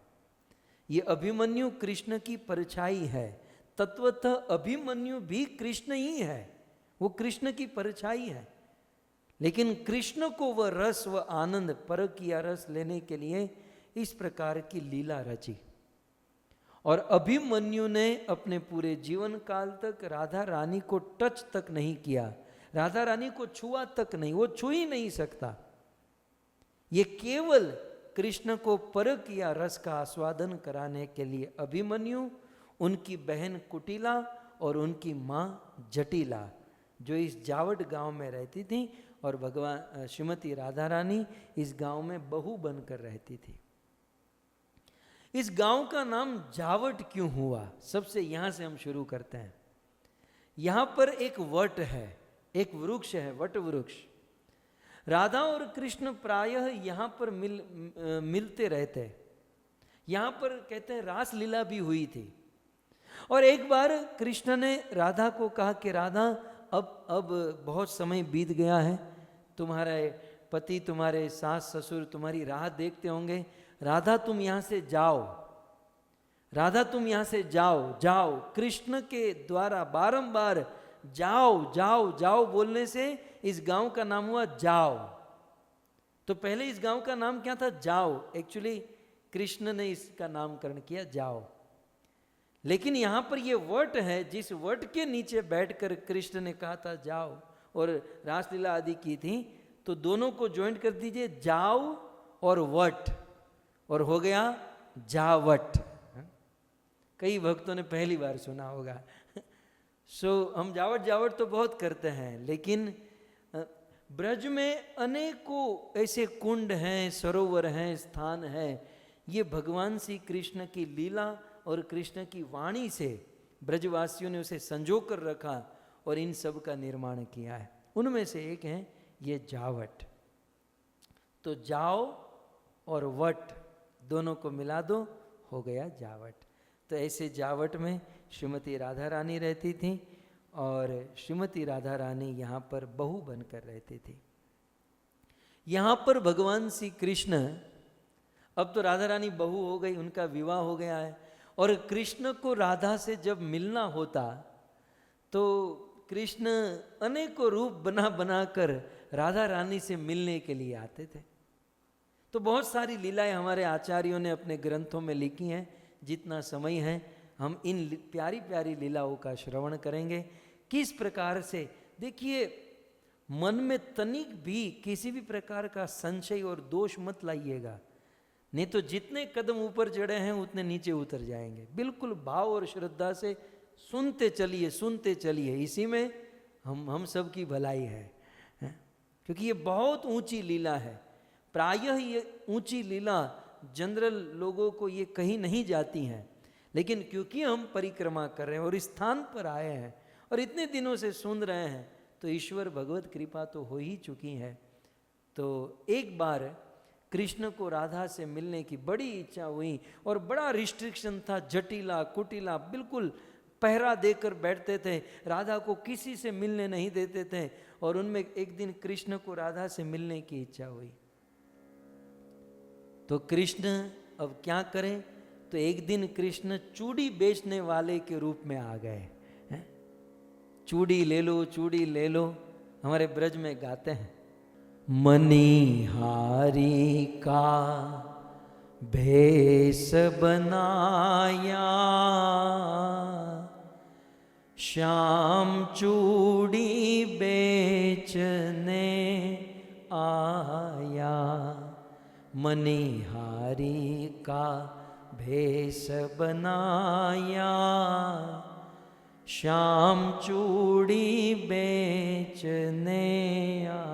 S1: ये अभिमन्यु कृष्ण की परछाई है। तत्वतः अभिमन्यु भी कृष्ण ही है, वो कृष्ण की परछाई है। लेकिन कृष्ण को वह रस, वह आनंद, परकिया रस लेने के लिए इस प्रकार की लीला रची। और अभिमन्यु ने अपने पूरे जीवन काल तक राधा रानी को टच तक नहीं किया, राधा रानी को छुआ तक नहीं, वो छू ही नहीं सकता। ये केवल कृष्ण को परकिया रस का आस्वादन कराने के लिए अभिमन्यु, उनकी बहन कुटिला और उनकी माँ जटिला, जो इस जावट गांव में रहती थी, और भगवान श्रीमती राधा रानी इस गांव में बहू बनकर रहती थी। इस गांव का नाम जावट क्यों हुआ, सबसे यहां से हम शुरू करते हैं। यहां पर एक वट है, एक वृक्ष है, वट वृक्ष। राधा और कृष्ण प्रायः यहां पर मिलते रहते। यहां पर कहते हैं रास लीला भी हुई थी। और एक बार कृष्ण ने राधा को कहा कि राधा अब बहुत समय बीत गया है, तुम्हारे पति, तुम्हारे सास ससुर तुम्हारी राह देखते होंगे, राधा तुम यहाँ से जाओ, राधा तुम यहाँ से जाओ जाओ। कृष्ण के द्वारा बारंबार जाओ जाओ जाओ बोलने से इस गांव का नाम हुआ जाओ। तो पहले इस गांव का नाम क्या था? जाओ। एक्चुअली कृष्ण ने इसका नामकरण किया जाओ। लेकिन यहां पर ये वट है, जिस वट के नीचे बैठकर कृष्ण ने कहा था जाओ और रासलीला आदि की थी, तो दोनों को ज्वाइंट कर दीजिए, जाओ और वट, और हो गया जावट। कई भक्तों ने पहली बार सुना होगा। हम जावट जावट तो बहुत करते हैं, लेकिन ब्रज में अनेकों ऐसे कुंड हैं, सरोवर हैं, स्थान हैं। ये भगवान श्री कृष्ण की लीला और कृष्ण की वाणी से ब्रजवासियों ने उसे संजो कर रखा और इन सब का निर्माण किया है। उनमें से एक है ये जावट। तो जाओ और वट दोनों को मिला दो, हो गया जावट। तो ऐसे जावट में श्रीमती राधा रानी रहती थी और श्रीमती राधा रानी यहाँ पर बहू बनकर रहती थी। यहाँ पर भगवान श्री कृष्ण, अब तो राधा रानी बहू हो गई, उनका विवाह हो गया है, और कृष्ण को राधा से जब मिलना होता तो कृष्ण अनेकों रूप बना बना कर राधा रानी से मिलने के लिए आते थे। तो बहुत सारी लीलाएं हमारे आचार्यों ने अपने ग्रंथों में लिखी हैं। जितना समय है हम इन प्यारी प्यारी लीलाओं का श्रवण करेंगे। किस प्रकार से, देखिए, मन में तनिक भी किसी भी प्रकार का संशय और दोष मत लाइएगा, नहीं तो जितने कदम ऊपर चढ़े हैं उतने नीचे उतर जाएंगे। बिल्कुल भाव और श्रद्धा से सुनते चलिए, सुनते चलिए, इसी में हम सब की भलाई है, क्योंकि ये बहुत ऊंची लीला है। प्रायः ये ऊंची लीला जनरल लोगों को ये कहीं नहीं जाती हैं, लेकिन क्योंकि हम परिक्रमा कर रहे हैं और इस स्थान पर आए हैं और इतने दिनों से सुन रहे हैं, तो ईश्वर भगवत कृपा तो हो ही चुकी है। तो एक बार कृष्ण को राधा से मिलने की बड़ी इच्छा हुई और बड़ा रिस्ट्रिक्शन था, जटिला कुटिला, बिल्कुल पहरा देकर बैठते थे, राधा को किसी से मिलने नहीं देते थे। और उनमें एक दिन कृष्ण को राधा से मिलने की इच्छा हुई। तो कृष्ण अब क्या करें, तो एक दिन कृष्ण चूड़ी बेचने वाले के रूप में आ गए। चूड़ी ले लो, चूड़ी ले लो, हमारे ब्रज में गाते हैं, मणिहारी का भेष बनाया, श्याम चूड़ी बेचने आया। मणिहारी का भेष बनाया, श्याम चूड़ी बेचने आया।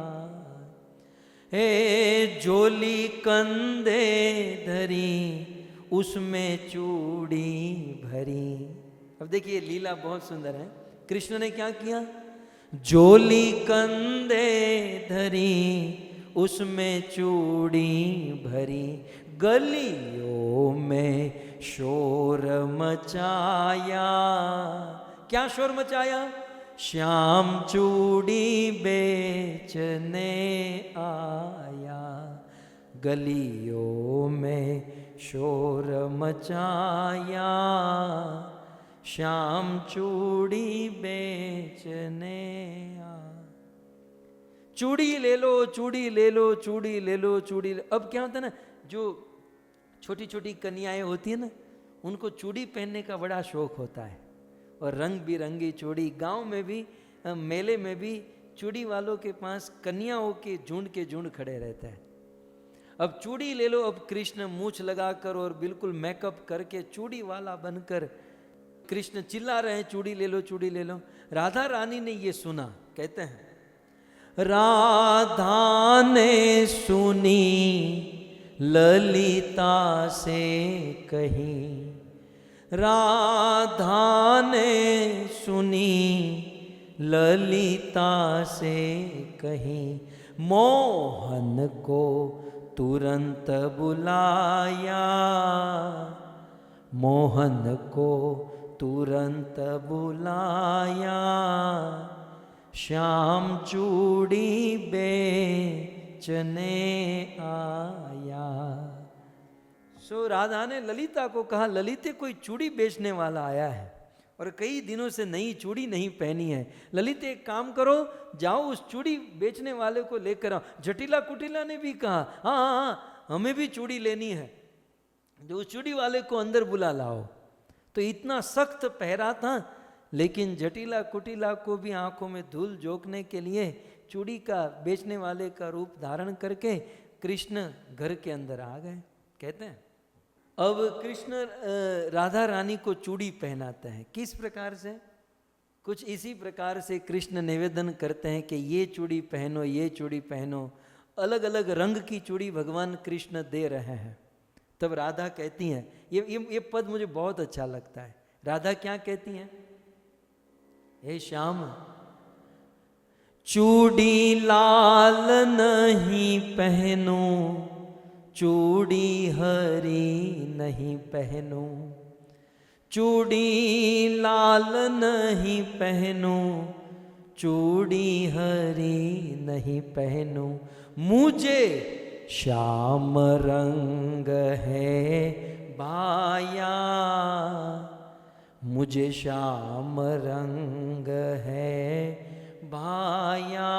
S1: हे झोली कंधे धरी, उसमें चूड़ी भरी। अब देखिए लीला बहुत सुंदर है। कृष्ण ने क्या किया, झोली कंधे धरी, उसमें चूड़ी भरी, गलियों में शोर मचाया। क्या शोर मचाया, श्याम चूड़ी बेचने आया। गलियों में शोर मचाया, श्याम चूड़ी बेचने आया। चूड़ी ले लो, चूड़ी ले लो, चूड़ी ले लो, चूड़ी ले। अब क्या होता है ना, जो छोटी छोटी कन्याएं होती है ना, उनको चूड़ी पहनने का बड़ा शौक होता है, और रंग बिरंगी चूड़ी। गांव में भी, मेले में भी चूड़ी वालों के पास कन्याओं के झुंड खड़े रहते हैं। अब चूड़ी ले लो। अब कृष्ण मूछ लगाकर और बिल्कुल मेकअप करके चूड़ी वाला बनकर कृष्ण चिल्ला रहे हैं, चूड़ी ले लो, चूड़ी ले लो। राधा रानी ने ये सुना, कहते हैं, राधा ने सुनी ललिता से कही, राधा ने सुनी ललिता से कही, मोहन को तुरंत बुलाया, मोहन को तुरंत बुलाया, श्याम चूड़ी बेचने आया। सो राधा ने ललिता को कहा, ललिते कोई चूड़ी बेचने वाला आया है और कई दिनों से नई चूड़ी नहीं पहनी है। ललित एक काम करो, जाओ उस चूड़ी बेचने वाले को लेकर आओ। जटिला कुटिला ने भी कहा, हाँ हाँ हाँ हमें भी चूड़ी लेनी है, जो उस चूड़ी वाले को अंदर बुला लाओ। तो इतना सख्त पहरा था, लेकिन जटिला कुटिला को भी आंखों में धूल झोंकने के लिए चूड़ी का बेचने वाले का रूप धारण करके कृष्ण घर के अंदर आ गए। कहते हैं अब कृष्ण राधा रानी को चूड़ी पहनाते हैं। किस प्रकार से? कुछ इसी प्रकार से कृष्ण निवेदन करते हैं कि ये चूड़ी पहनो, ये चूड़ी पहनो। अलग अलग रंग की चूड़ी भगवान कृष्ण दे रहे हैं। तब राधा कहती हैं, ये पद मुझे बहुत अच्छा लगता है। राधा क्या कहती हैं? हे श्याम, चूड़ी लाल नहीं पहनो, चूड़ी हरी नहीं पहनो, चूड़ी लाल नहीं पहनो, चूड़ी हरी नहीं पहनो, मुझे श्याम रंग है भाया, मुझे श्याम रंग है भाया,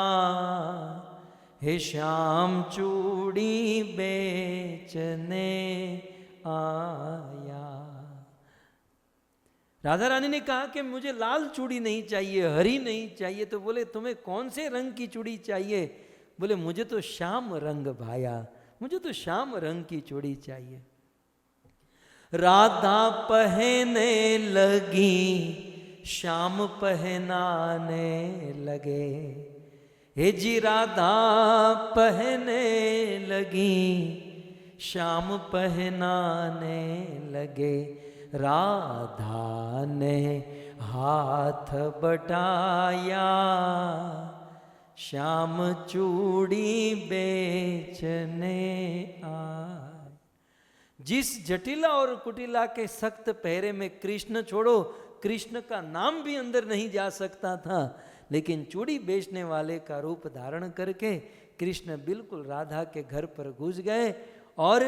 S1: हे श्याम चूड़ी बेचने आया। राधा रानी ने कहा कि मुझे लाल चूड़ी नहीं चाहिए, हरी नहीं चाहिए। तो बोले तुम्हें कौन से रंग की चूड़ी चाहिए? बोले मुझे तो श्याम रंग भाया, मुझे तो श्याम रंग की चूड़ी चाहिए। राधा पहने लगी, श्याम पहनाने लगे। हे जी राधा पहने लगी, श्याम पहनाने लगे। राधा ने हाथ बटाया, श्याम चूड़ी बेचने आए। जिस जटिला और कुटिला के सख्त पहरे में कृष्ण छोड़ो, कृष्ण का नाम भी अंदर नहीं जा सकता था, लेकिन चूड़ी बेचने वाले का रूप धारण करके कृष्ण बिल्कुल राधा के घर पर घुस गए। और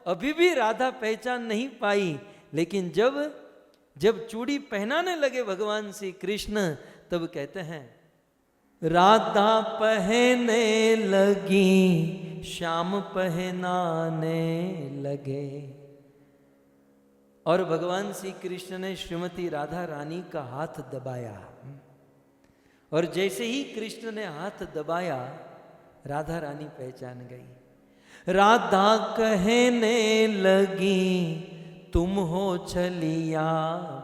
S1: अभी भी राधा पहचान नहीं पाई, लेकिन जब चूड़ी पहनाने लगे भगवान श्री कृष्ण, तब कहते हैं राधा पहने लगी, श्याम पहनाने लगे। और भगवान श्री कृष्ण ने श्रीमती राधा रानी का हाथ दबाया, और जैसे ही कृष्ण ने हाथ दबाया, राधा रानी पहचान गई। राधा कहने लगी, तुम हो छलिया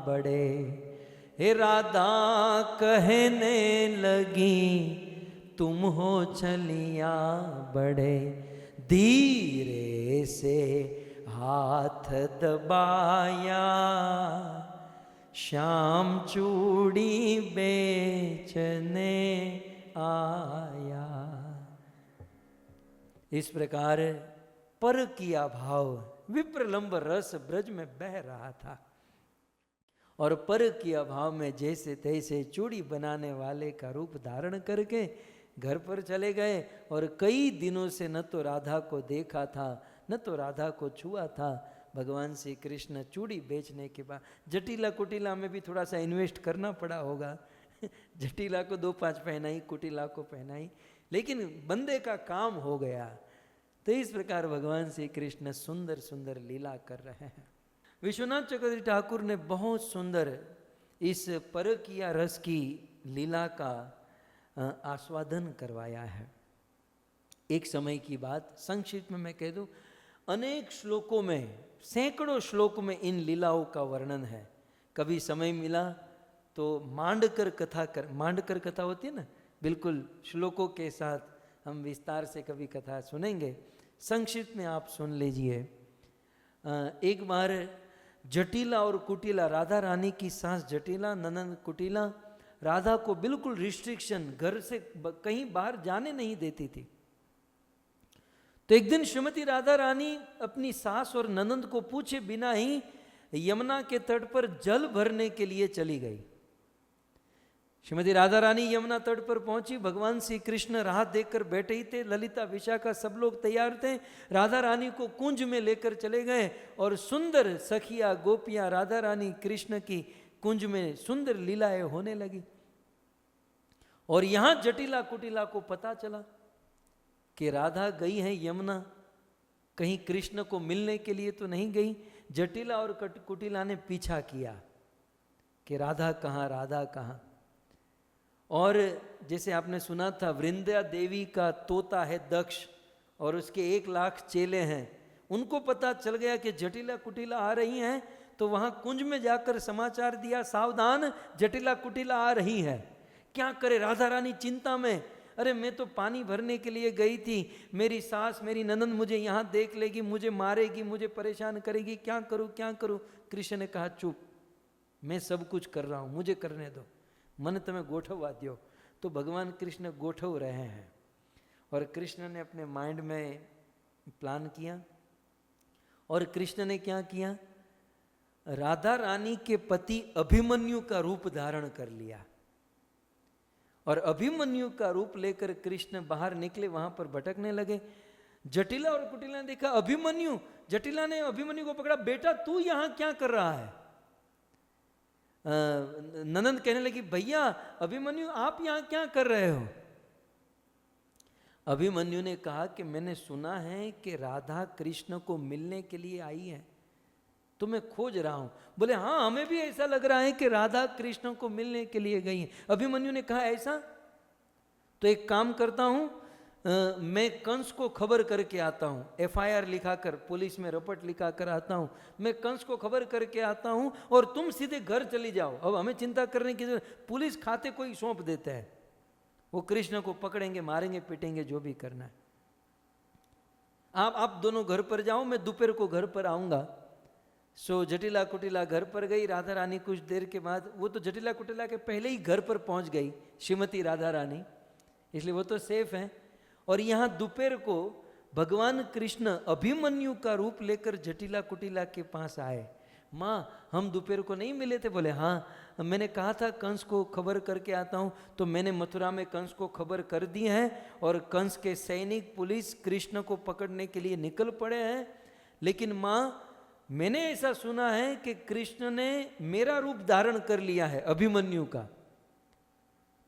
S1: बड़े। हे राधा कहने लगी, तुम हो छलिया बड़े। धीरे से हाथ दबाया, श्याम चूड़ी बेचने आया। इस प्रकार पर किया भाव विप्रलंब रस ब्रज में बह रहा था, और पर किया भाव में जैसे तैसे चूड़ी बनाने वाले का रूप धारण करके घर पर चले गए। और कई दिनों से न तो राधा को देखा था, न तो राधा को छुआ था। भगवान श्री कृष्ण चूड़ी बेचने के बाद, जटिला कुटिला में भी थोड़ा सा इन्वेस्ट करना पड़ा होगा। जटिला को 2-5 पहनाई, कुटिला को पहनाई, लेकिन बंदे का काम हो गया। तो इस प्रकार भगवान श्री कृष्ण सुंदर सुंदर लीला कर रहे हैं। विश्वनाथ चक्रवर्ती ठाकुर ने बहुत सुंदर इस परकिया रस की लीला का आस्वादन करवाया है। एक समय की बात संक्षिप्त में मैं कह दूं, अनेक श्लोकों में, सैकड़ों श्लोक में इन लीलाओं का वर्णन है। कभी समय मिला तो मांडकर कथा होती है ना, बिल्कुल श्लोकों के साथ हम विस्तार से कभी कथा सुनेंगे। संक्षिप्त में आप सुन लीजिए। एक बार जटिला और कुटिला, राधा रानी की सास जटिला, ननंद कुटिला, राधा को बिल्कुल रिस्ट्रिक्शन, घर से कहीं बाहर जाने नहीं देती थी। तो एक दिन श्रीमती राधा रानी अपनी सास और ननंद को पूछे बिना ही यमुना के तट पर जल भरने के लिए चली गई। श्रीमती राधा रानी यमुना तट पर पहुंची, भगवान श्री कृष्ण राह देखकर बैठे ही थे, ललिता विशाखा सब लोग तैयार थे। राधा रानी को कुंज में लेकर चले गए और सुंदर सखिया गोपियां राधा रानी कृष्ण की कुंज में सुंदर लीलाएं होने लगी। और यहां जटिला कुटिला को पता चला कि राधा गई है यमुना, कहीं कृष्ण को मिलने के लिए तो नहीं गई। जटिला और कुटिला ने पीछा किया कि राधा कहाँ, राधा कहाँ। और जैसे आपने सुना था, वृंदा देवी का तोता है दक्ष और उसके 1 लाख चेले हैं, उनको पता चल गया कि जटिला कुटिला आ रही हैं, तो वहां कुंज में जाकर समाचार दिया, सावधान जटिला कुटिला आ रही है। क्या करे राधा रानी चिंता में, अरे मैं तो पानी भरने के लिए गई थी, मेरी सास मेरी ननंद मुझे यहाँ देख लेगी, मुझे मारेगी, मुझे परेशान करेगी, क्या करूँ क्या करूँ। कृष्ण ने कहा चुप, मैं सब कुछ कर रहा हूँ, मुझे करने दो, मन तुम्हें गोठवा दियो। तो भगवान कृष्ण गोठव रहे हैं और कृष्ण ने अपने माइंड में प्लान किया। और कृष्ण ने क्या किया, राधा रानी के पति अभिमन्यु का रूप धारण कर लिया और अभिमन्यु का रूप लेकर कृष्ण बाहर निकले, वहां पर भटकने लगे। जटिला और कुटिला ने देखा अभिमन्यु, जटिला ने अभिमन्यु को पकड़ा, बेटा तू यहां क्या कर रहा है। ननंद कहने लगी भैया अभिमन्यु आप यहां क्या कर रहे हो। अभिमन्यु ने कहा कि मैंने सुना है कि राधा कृष्ण को मिलने के लिए आई है, तो मैं खोज रहा हूं। बोले हाँ हमें भी ऐसा लग रहा है कि राधा कृष्ण को मिलने के लिए गई है। अभिमन्यु ने कहा ऐसा, तो एक काम करता हूं, मैं कंस को खबर करके आता हूं, FIR लिखाकर पुलिस में रपट लिखाकर आता हूं, मैं कंस को खबर करके आता हूं और तुम सीधे घर चली जाओ, अब हमें चिंता करने की जरूरत। पुलिस खाते कोई सौंप देते हैं, वो कृष्ण को पकड़ेंगे, मारेंगे, पीटेंगे, जो भी करना है। आप दोनों घर पर जाओ, मैं दोपहर को घर पर आऊंगा। सो जटिला कुटिला घर पर गई। राधा रानी कुछ देर के बाद, वो तो जटिला कुटिला के पहले ही घर पर पहुंच गई श्रीमती राधा रानी, इसलिए वो तो सेफ है। और यहाँ दोपहर को भगवान कृष्ण अभिमन्यु का रूप लेकर जटिला कुटिला के पास आए। माँ हम दोपहर को नहीं मिले थे। बोले हाँ मैंने कहा था कंस को खबर करके आता हूँ, तो मैंने मथुरा में कंस को खबर कर दी है और कंस के सैनिक पुलिस कृष्ण को पकड़ने के लिए निकल पड़े हैं। लेकिन माँ मैंने ऐसा सुना है कि कृष्ण ने मेरा रूप धारण कर लिया है अभिमन्यु का,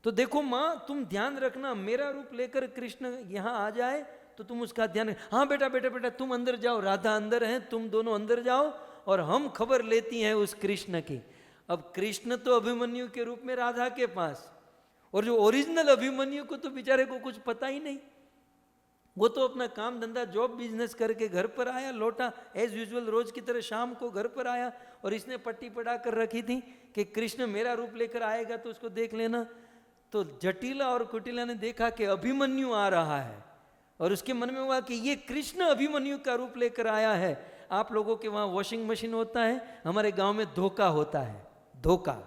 S1: तो देखो माँ तुम ध्यान रखना, मेरा रूप लेकर कृष्ण यहाँ आ जाए तो तुम उसका ध्यान। हाँ बेटा बेटा बेटा तुम अंदर जाओ, राधा अंदर है, तुम दोनों अंदर जाओ और हम खबर लेती हैं उस कृष्ण की। अब कृष्ण तो अभिमन्यु के रूप में राधा के पास, और जो ओरिजिनल अभिमन्यु को तो बेचारे को कुछ पता ही नहीं, वो तो अपना काम धंधा जॉब बिजनेस करके घर पर आया, लौटा एज यूजुअल रोज की तरह शाम को घर पर आया। और इसने पट्टी पड़ा कर रखी थी कि कृष्ण मेरा रूप लेकर आएगा तो उसको देख लेना। तो जटिला और कुटिला ने देखा कि अभिमन्यु आ रहा है और उसके मन में हुआ कि ये कृष्ण अभिमन्यु का रूप लेकर आया है। आप लोगों के वहाँ वॉशिंग मशीन होता है, हमारे गांव में धोखा होता है, धोखा।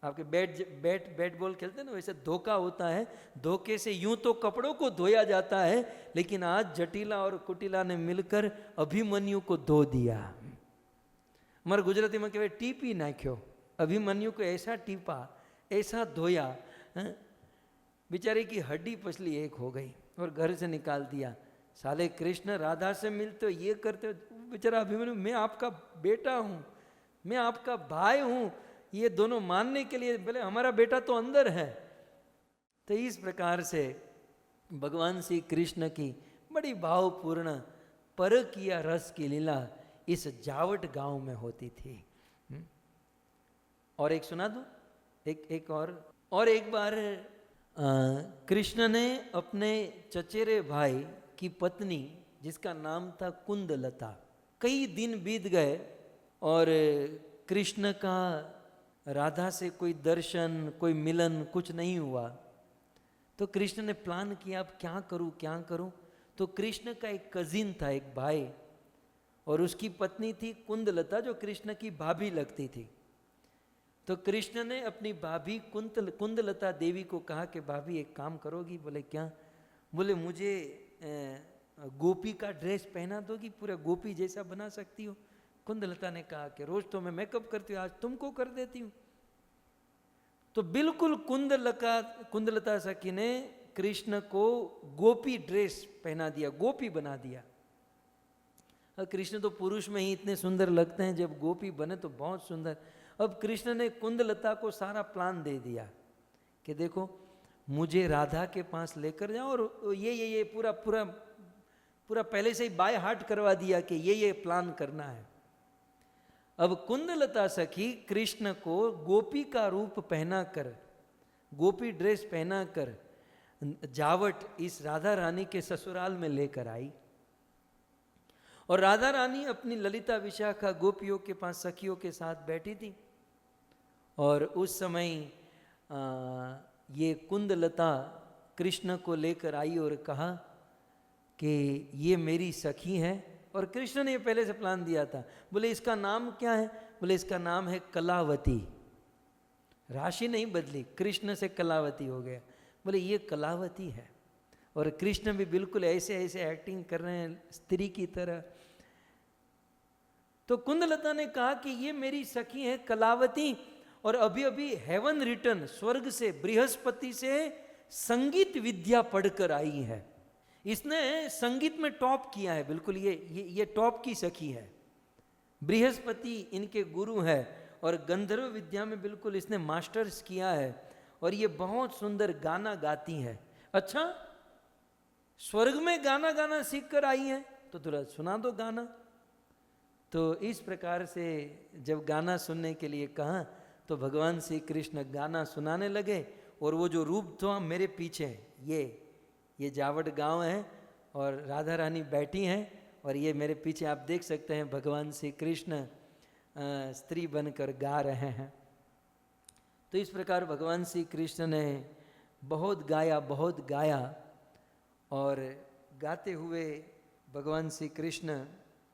S1: आपके बैट बॉल खेलते हैं ना, वैसे धोखा होता है। धोखे से यूं तो कपड़ों को धोया जाता है, लेकिन आज जटिला और कुटिला ने मिलकर अभिमन्यु को धो दिया। हमारे गुजराती में कहते टीपी नाख्यो, अभिमन्यु को ऐसा टीपा, ऐसा धोया, बेचारे की हड्डी पसली एक हो गई और घर से निकाल दिया। साले कृष्ण राधा से मिलते हो, ये करते हो। बेचारा अभिमन्यु मैं आपका बेटा हूँ, मैं आपका भाई हूँ, ये दोनों मानने के लिए बोले हमारा बेटा तो अंदर है। तो इस प्रकार से भगवान श्री कृष्ण की बड़ी भावपूर्ण परकीय रस की लीला इस जावट गांव में होती थी। और एक सुना दो, एक और एक बार कृष्ण ने अपने चचेरे भाई की पत्नी जिसका नाम था कुंदलता, कई दिन बीत गए और कृष्ण का राधा से कोई दर्शन, कोई मिलन कुछ नहीं हुआ। तो कृष्ण ने प्लान किया अब क्या करूं क्या करूं। तो कृष्ण का एक कजिन था, एक भाई, और उसकी पत्नी थी कुंदलता जो कृष्ण की भाभी लगती थी। तो कृष्ण ने अपनी भाभी कुंदलता देवी को कहा कि भाभी एक काम करोगी। बोले क्या? बोले मुझे गोपी का ड्रेस पहना दोगी, पूरा गोपी जैसा बना सकती हो। कुंदलता ने कहा कि रोज तो मैं मेकअप करती हूँ, आज तुमको कर देती हूँ। तो बिल्कुल कुंदलता सखी ने कृष्ण को गोपी ड्रेस पहना दिया, गोपी बना दिया। और कृष्ण तो पुरुष में ही इतने सुंदर लगते हैं, जब गोपी बने तो बहुत सुंदर। अब कृष्ण ने कुंदलता को सारा प्लान दे दिया कि देखो मुझे राधा के पास लेकर जाओ, और ये पूरा पूरा पूरा पहले से ही बाय हार्ट करवा दिया कि ये प्लान करना है। अब कुंदलता सखी कृष्ण को गोपी का रूप पहनाकर, गोपी ड्रेस पहनाकर जावट इस राधा रानी के ससुराल में लेकर आई। और राधा रानी अपनी ललिता विशाखा गोपियों के पास सखियों के साथ बैठी थी। और उस समय ये कुंदलता कृष्ण को लेकर आई और कहा कि ये मेरी सखी है। और कृष्ण ने ये पहले से प्लान दिया था। बोले इसका नाम क्या है? बोले इसका नाम है कलावती। राशि नहीं बदली, कृष्ण से कलावती हो गया। बोले ये कलावती है। और कृष्ण भी बिल्कुल ऐसे ऐसे एक्टिंग कर रहे हैं स्त्री की तरह। तो कुंदलता ने कहा कि ये मेरी सखी है कलावती, और अभी अभी हेवन रिटर्न, स्वर्ग से बृहस्पति से संगीत विद्या पढ़कर आई है। इसने संगीत में टॉप किया है, बिल्कुल ये टॉप की सखी है। बृहस्पति इनके गुरु है और गंधर्व विद्या में बिल्कुल इसने मास्टर्स किया है, और ये बहुत सुंदर गाना गाती है। अच्छा, स्वर्ग में गाना सीख कर आई है, तो थोड़ा सुना दो गाना। तो इस प्रकार से जब गाना सुनने के लिए कहा तो भगवान श्री कृष्ण गाना सुनाने लगे। और वो जो रूप था मेरे पीछे, ये जावट गांव है और राधा रानी बैठी हैं, और ये मेरे पीछे आप देख सकते हैं भगवान श्री कृष्ण स्त्री बनकर गा रहे हैं। तो इस प्रकार भगवान श्री कृष्ण ने बहुत गाया, और गाते हुए भगवान श्री कृष्ण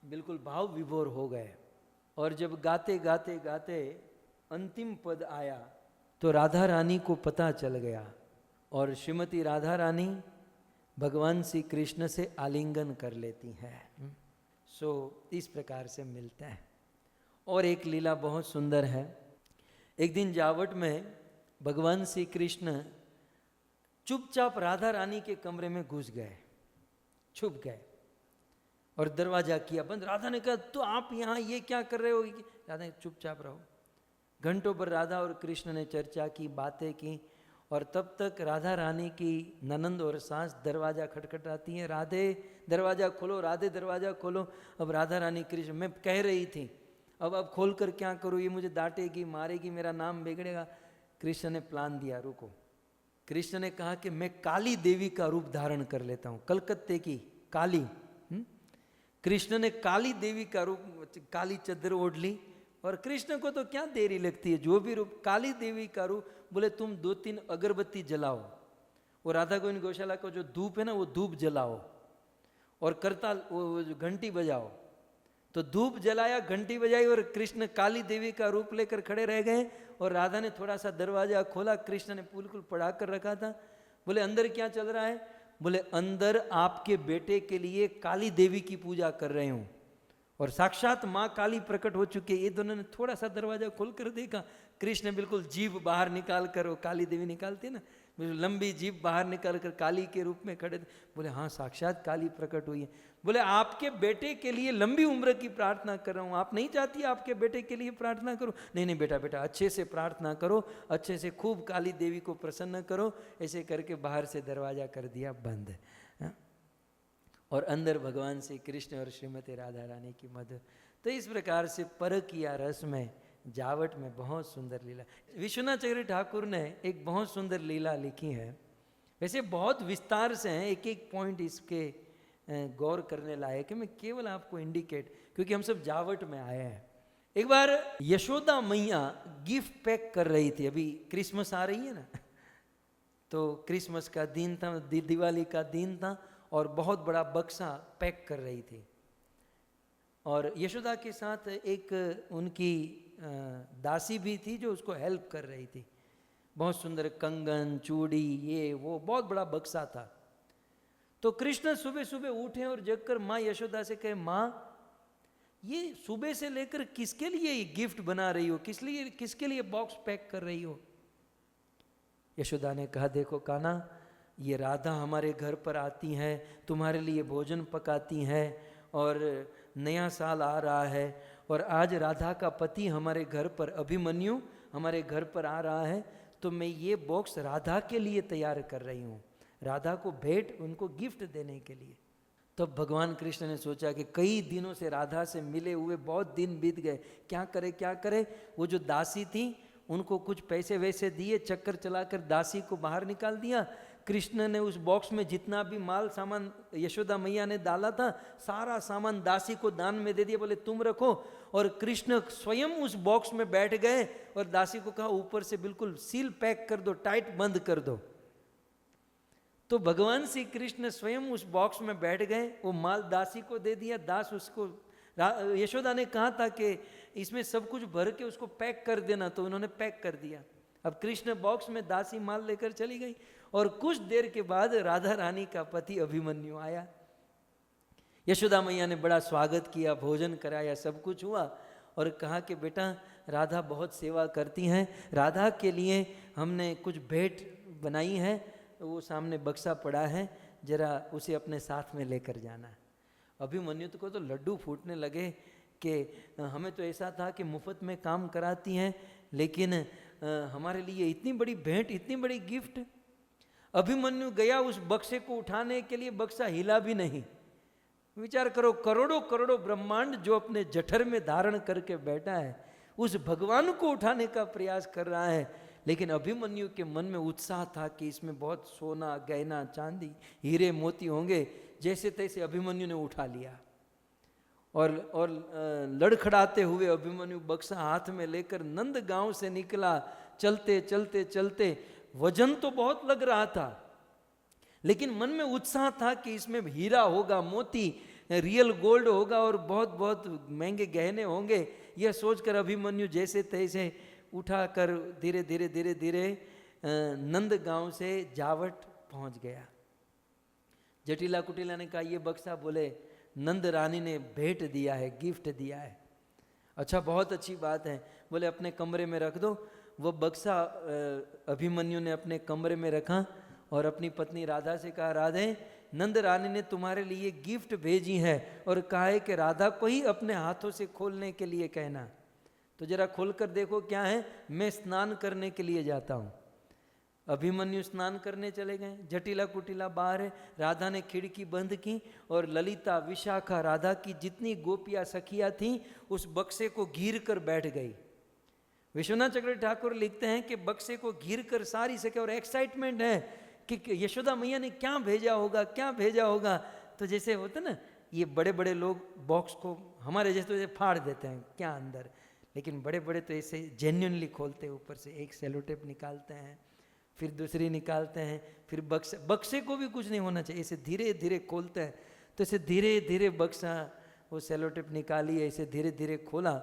S1: बिल्कुल भाव विभोर हो गए। और जब गाते गाते गाते अंतिम पद आया तो राधा रानी को पता चल गया, और श्रीमती राधा रानी भगवान श्री कृष्ण से आलिंगन कर लेती हैं। सो इस प्रकार से मिलते हैं। और एक लीला बहुत सुंदर है। एक दिन जावट में भगवान श्री कृष्ण चुपचाप राधा रानी के कमरे में घुस गए, छुप गए, और दरवाजा किया बंद। राधा ने कहा तो आप यहाँ ये क्या कर रहे हो? राधा ने चुपचाप रहो। घंटों पर राधा और कृष्ण ने चर्चा की, बातें की, और तब तक राधा रानी की ननंद और सास दरवाजा खटखटाती हैं, राधे दरवाजा खोलो, राधे दरवाजा खोलो। अब राधा रानी कृष्ण, मैं कह रही थी अब खोल कर क्या करूँ, ये मुझे डांटेगी, मारेगी, मेरा नाम बिगड़ेगा। कृष्ण ने प्लान दिया, रुको। कृष्ण ने कहा कि मैं काली देवी का रूप धारण कर लेता हूँ, कलकत्ते की काली। कृष्ण ने काली देवी का रूप, काली चद्दर ओढ़ ली। और कृष्ण को तो क्या देरी लगती है, जो भी रूप, काली देवी का रूप। बोले तुम 2-3 अगरबत्ती जलाओ, वो राधा गोविंद गौशाला का जो धूप है ना, वो धूप जलाओ, और करताल वो जो घंटी बजाओ। तो धूप जलाया, घंटी बजाई, और कृष्ण काली देवी का रूप लेकर खड़े रह गए। और राधा ने थोड़ा सा दरवाजा खोला, कृष्ण ने बिल्कुल पढ़ा कर रखा था। बोले अंदर क्या चल रहा है? बोले अंदर आपके बेटे के लिए काली देवी की पूजा कर रहे हूँ, और साक्षात माँ काली प्रकट हो चुके। ये दोनों ने थोड़ा सा दरवाजा खोल कर देखा, कृष्ण बिल्कुल जीभ बाहर निकाल कर, वो काली देवी निकालती है ना, लंबी जीभ बाहर निकाल कर काली के रूप में खड़े थे। बोले हाँ, साक्षात काली प्रकट हुई है। बोले आपके बेटे के लिए लंबी उम्र की प्रार्थना कर रहा हूँ, आप नहीं चाहती आपके बेटे के लिए प्रार्थना करो? नहीं बेटा अच्छे से प्रार्थना करो, अच्छे से खूब काली देवी को प्रसन्न करो। ऐसे करके बाहर से दरवाजा कर दिया बंद। और अंदर भगवान श्री कृष्ण और श्रीमती राधा रानी की मधुर। तो इस प्रकार से परक या रस में, जावट में बहुत सुंदर लीला। विश्वनाथ चक्रवर्ती ठाकुर ने एक बहुत सुंदर लीला लिखी है। वैसे बहुत विस्तार से हैं, एक एक पॉइंट इसके गौर करने लायक है। मैं केवल आपको इंडिकेट, क्योंकि हम सब जावट में आए हैं। एक बार यशोदा मैया गिफ्ट पैक कर रही थी, अभी क्रिसमस आ रही है ना, तो क्रिसमस का दिन था, दिवाली का दिन था, और बहुत बड़ा बक्सा पैक कर रही थी। और यशोदा के साथ एक उनकी दासी भी थी जो उसको हेल्प कर रही थी। बहुत सुंदर कंगन, चूड़ी, ये वो, बहुत बड़ा बक्सा था। तो कृष्ण सुबह सुबह उठे और जगकर माँ यशोदा से कहे, माँ ये सुबह से लेकर किसके लिए ये गिफ्ट बना रही हो, किसके लिए बॉक्स पैक कर रही हो? यशोदा ने कहा, देखो कान्हा, ये राधा हमारे घर पर आती हैं, तुम्हारे लिए भोजन पकाती हैं, और नया साल आ रहा है, और आज राधा का पति हमारे घर पर अभिमन्यु हमारे घर पर आ रहा है, तो मैं ये बॉक्स राधा के लिए तैयार कर रही हूँ, राधा को भेंट, उनको गिफ्ट देने के लिए। तब भगवान कृष्ण ने सोचा कि कई दिनों से राधा से मिले हुए बहुत दिन बीत गए, क्या करे क्या करे। वो जो दासी थी उनको कुछ पैसे वैसे दिए, चक्कर चलाकर दासी को बाहर निकाल दिया। कृष्ण ने उस बॉक्स में जितना भी माल सामान यशोदा मैया ने डाला था, सारा सामान दासी को दान में दे दिया, बोले तुम रखो। और कृष्ण स्वयं उस बॉक्स में बैठ गए और दासी को कहा ऊपर से बिल्कुल सील पैक कर दो, टाइट बंद कर दो। तो भगवान श्री कृष्ण स्वयं उस बॉक्स में बैठ गए, वो माल दासी को दे दिया। दास उसको, यशोदा ने कहा था कि इसमें सब कुछ भर के उसको पैक कर देना, तो उन्होंने पैक कर दिया। अब कृष्ण बॉक्स में दासी माल लेकर चली गई, और कुछ देर के बाद राधा रानी का पति अभिमन्यु आया। यशोदा मैया ने बड़ा स्वागत किया, भोजन कराया, सब कुछ हुआ, और कहा कि बेटा राधा बहुत सेवा करती हैं, राधा के लिए हमने कुछ भेंट बनाई है, वो सामने बक्सा पड़ा है, जरा उसे अपने साथ में लेकर जाना है। अभिमन्यु को तो लड्डू फूटने लगे कि हमें तो ऐसा था कि मुफ्त में काम कराती हैं, लेकिन हमारे लिए इतनी बड़ी भेंट, इतनी बड़ी गिफ्ट। अभिमन्यु गया उस बक्से को उठाने के लिए, बक्सा हिला भी नहीं। विचार करो, करोड़ों करोड़ों ब्रह्मांड जो अपने जठर में धारण करके बैठा है, उस भगवान को उठाने का प्रयास कर रहा है, लेकिन अभिमन्यु के मन में उत्साह था कि इसमें बहुत सोना, गहना, चांदी, हीरे मोती होंगे। जैसे तैसे अभिमन्यु ने उठा लिया, और लड़खड़ाते हुए अभिमन्यु बक्सा हाथ में लेकर नंद गांव से निकला। चलते चलते चलते, वजन तो बहुत लग रहा था, लेकिन मन में उत्साह था कि इसमें हीरा होगा, मोती, रियल गोल्ड होगा, और बहुत बहुत महंगे गहने होंगे। यह सोचकर अभिमन्यु जैसे तैसे उठाकर धीरे धीरे धीरे धीरे नंद गांव से जावट पहुंच गया। जटिला कुटिला ने कहा, ये बक्सा बोले नंद रानी ने भेंट दिया है, गिफ्ट दिया है। अच्छा, बहुत अच्छी बात है। बोले अपने कमरे में रख दो। वो बक्सा अभिमन्यु ने अपने कमरे में रखा, और अपनी पत्नी राधा से कहा, राधे, नंद रानी ने तुम्हारे लिए गिफ्ट भेजी है, और कहा है कि राधा को ही अपने हाथों से खोलने के लिए कहना। तो जरा खोलकर देखो क्या है। मैं स्नान करने के लिए जाता हूँ। अभिमन्यु स्नान करने चले गए। जटिला कुटिला बाहर है। राधा ने खिड़की बंद की, और ललिता, विशाखा, राधा की जितनी गोपियाँ सखियाँ थीं उस बक्से को घीर कर बैठ गई। विश्वनाथ चक्रवर्ती ठाकुर लिखते हैं कि बक्से को घीर कर सारी सखियाँ, और एक्साइटमेंट है कि यशोदा मैया ने क्या भेजा होगा, क्या भेजा होगा। तो जैसे होता ना, ये बड़े बड़े लोग बॉक्स को हमारे जैसे फाड़ देते हैं क्या अंदर, लेकिन बड़े बड़े तो ऐसे जेन्युइनली खोलते हैं। ऊपर से एक सेलोटेप निकालते हैं, फिर दूसरी निकालते हैं, फिर बक्से को भी कुछ नहीं होना चाहिए, ऐसे धीरे धीरे खोलते हैं। तो ऐसे धीरे धीरे बक्सा, वो सेलोटेप निकाली, ऐसे धीरे धीरे खोला।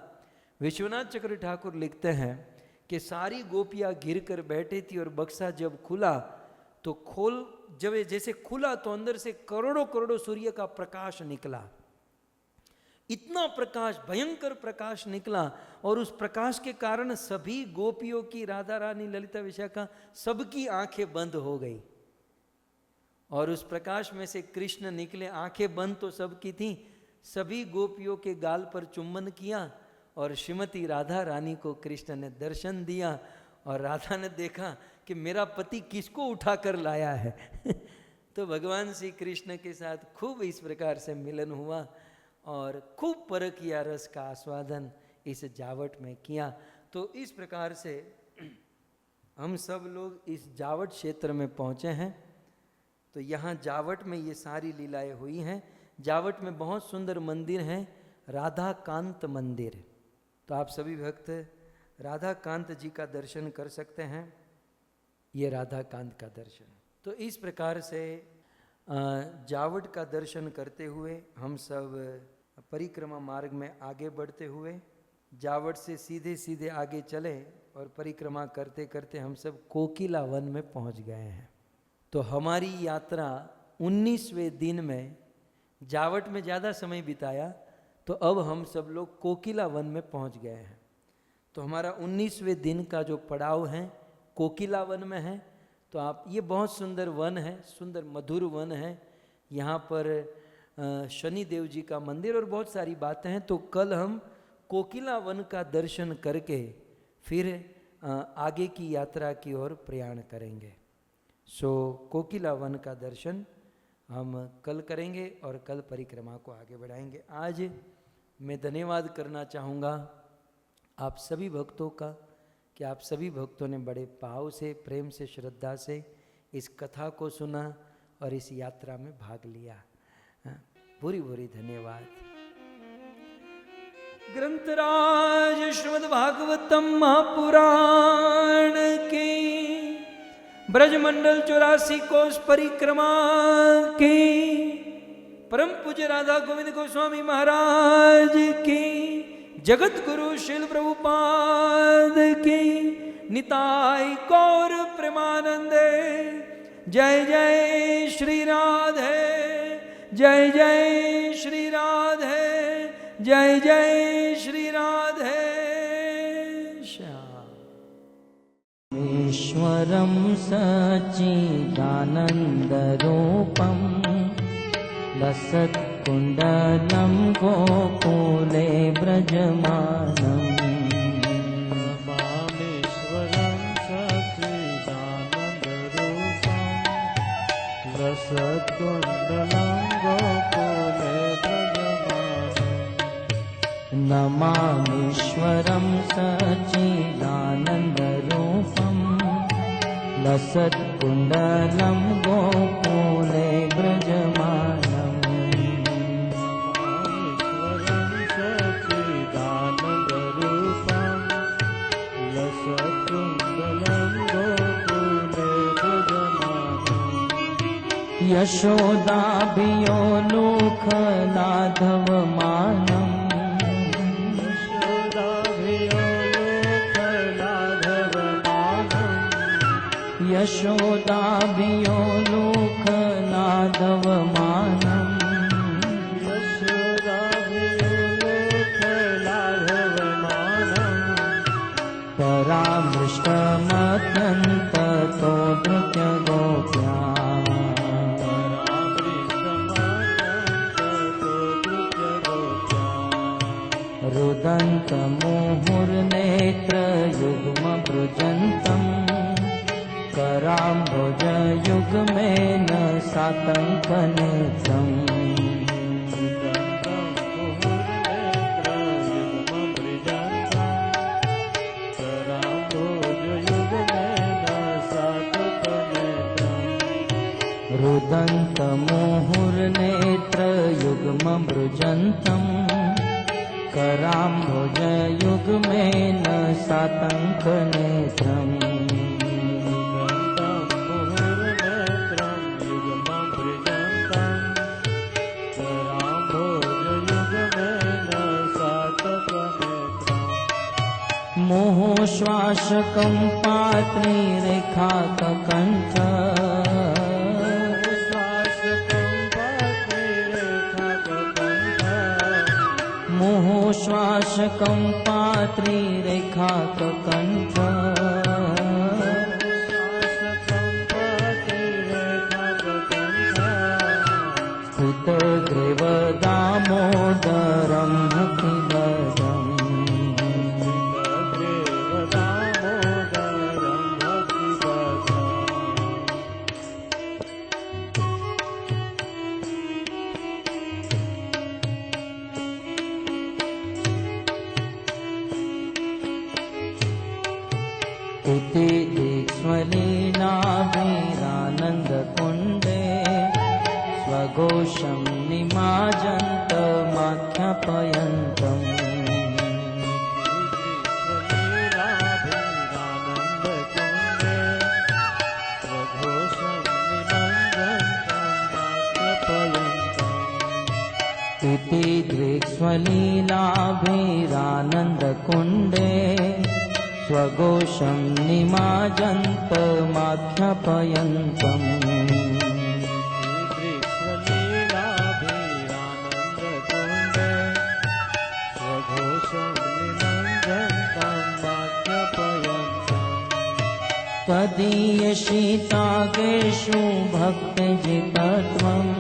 S1: विश्वनाथ चक्रवर्ती ठाकुर लिखते हैं कि सारी गोपियाँ घिर कर बैठी थी, और बक्सा जब खुला तो जब जैसे खुला तो अंदर से करोड़ों करोड़ों सूर्य का प्रकाश निकला। इतना प्रकाश, भयंकर प्रकाश निकला, और उस प्रकाश के कारण सभी गोपियों की, राधा रानी, ललिता, विशाखा, सबकी आंखें बंद हो गई। और उस प्रकाश में से कृष्ण निकले। आंखें बंद तो सबकी थी। सभी गोपियों के गाल पर चुंबन किया, और श्रीमती राधा रानी को कृष्ण ने दर्शन दिया। और राधा ने देखा कि मेरा पति किसको उठा कर लाया है। तो भगवान श्री कृष्ण के साथ खूब इस प्रकार से मिलन हुआ, और खूब परखिया रस का आस्वादन इस जावट में किया। तो इस प्रकार से हम सब लोग इस जावट क्षेत्र में पहुँचे हैं। तो यहाँ जावट में ये सारी लीलाएं हुई हैं। जावट में बहुत सुंदर मंदिर हैं, राधा कांत मंदिर। तो आप सभी भक्त राधा कांत जी का दर्शन कर सकते हैं। ये राधा कांत का दर्शन। तो इस प्रकार से जावट का दर्शन करते हुए हम सब परिक्रमा मार्ग में आगे बढ़ते हुए जावट से सीधे सीधे आगे चले, और परिक्रमा करते करते हम सब कोकिला वन में पहुंच गए हैं। तो हमारी यात्रा 19वें दिन में जावट में ज़्यादा समय बिताया, तो अब हम सब लोग कोकिला वन में पहुंच गए हैं। तो हमारा 19वें दिन का जो पड़ाव है कोकिला वन में है। तो आप, ये बहुत सुंदर वन है, सुंदर मधुर वन है। यहाँ पर शनि देव जी का मंदिर और बहुत सारी बातें हैं। तो कल हम कोकिला वन का दर्शन करके फिर आगे की यात्रा की ओर प्रयाण करेंगे। सो कोकिला वन का दर्शन हम कल करेंगे और कल परिक्रमा को आगे बढ़ाएंगे। आज मैं धन्यवाद करना चाहूँगा आप सभी भक्तों का कि आप सभी भक्तों ने बड़े भाव से, प्रेम से, श्रद्धा से इस कथा को सुना और इस यात्रा में भाग लिया। भूरी भूरी धन्यवाद। ग्रंथराज श्रीमद् भागवतम महापुराण की ब्रजमंडल 84 कोष परिक्रमा की परम पूज्य राधा गोविंद गोस्वामी महाराज की, जगत गुरु श्रील प्रभुपाद की, निताई गौर प्रेमानंदे। जय जय श्री राधे, जय जय श्री राधे, जय जय श्री राधे श्याम। ईश्वरं सच्चिदानन्दरूपं लसत्कुण्डलं गोकुले व्रजमानम्।
S3: मामेश्वरं सच्चिदानन्दरूपं लसत्कुण्डलं गोकुले व्रजमानम्।
S1: नमामीश्वरं सच्चिदानन्दरूपं लसत्कुण्डलं गोकुले व्रजमानम्।
S3: ईश्वरं सच्चिदानन्दरूपं लसत्कुण्डलं गोकुले व्रजमानम्।
S1: यशोदाभियोलुखलाधवमानम्, यशोदाभियोलुखलाधवमानम्। परामृष्टमत्यन्ततो धृत्यगोप्या, रुदन्तमुहुर्नेत्रयुग्मभृजन्तम् कराम्बुजयुग्मेन सातङ्कनेत्रम्। रुदन्तमुहुर्नेत्रयुग्मभृजन्तम् कराम्बुजयुग्मेन सातङ्कनेत्रम्। मोहश्वासकं पात्रीरेखाककण्ठ, मोहश्वासकं पात्रीरेखाककण्ठ। स्फुटग्रीवदामोदरं भक्तिदम्, स्तुतिदीक्ष्वलीलाभिरानन्दकुण्डे स्वघोषं निमाजन्तमाख्यापयन्तम्। स्तुतिदृक्ष्वलीलाभिरानन्दकुण्डे स्वघोषं निमाजन्तमाख्यापयन्तम्।
S3: तदीयशितागेषु भक्तजितत्वम्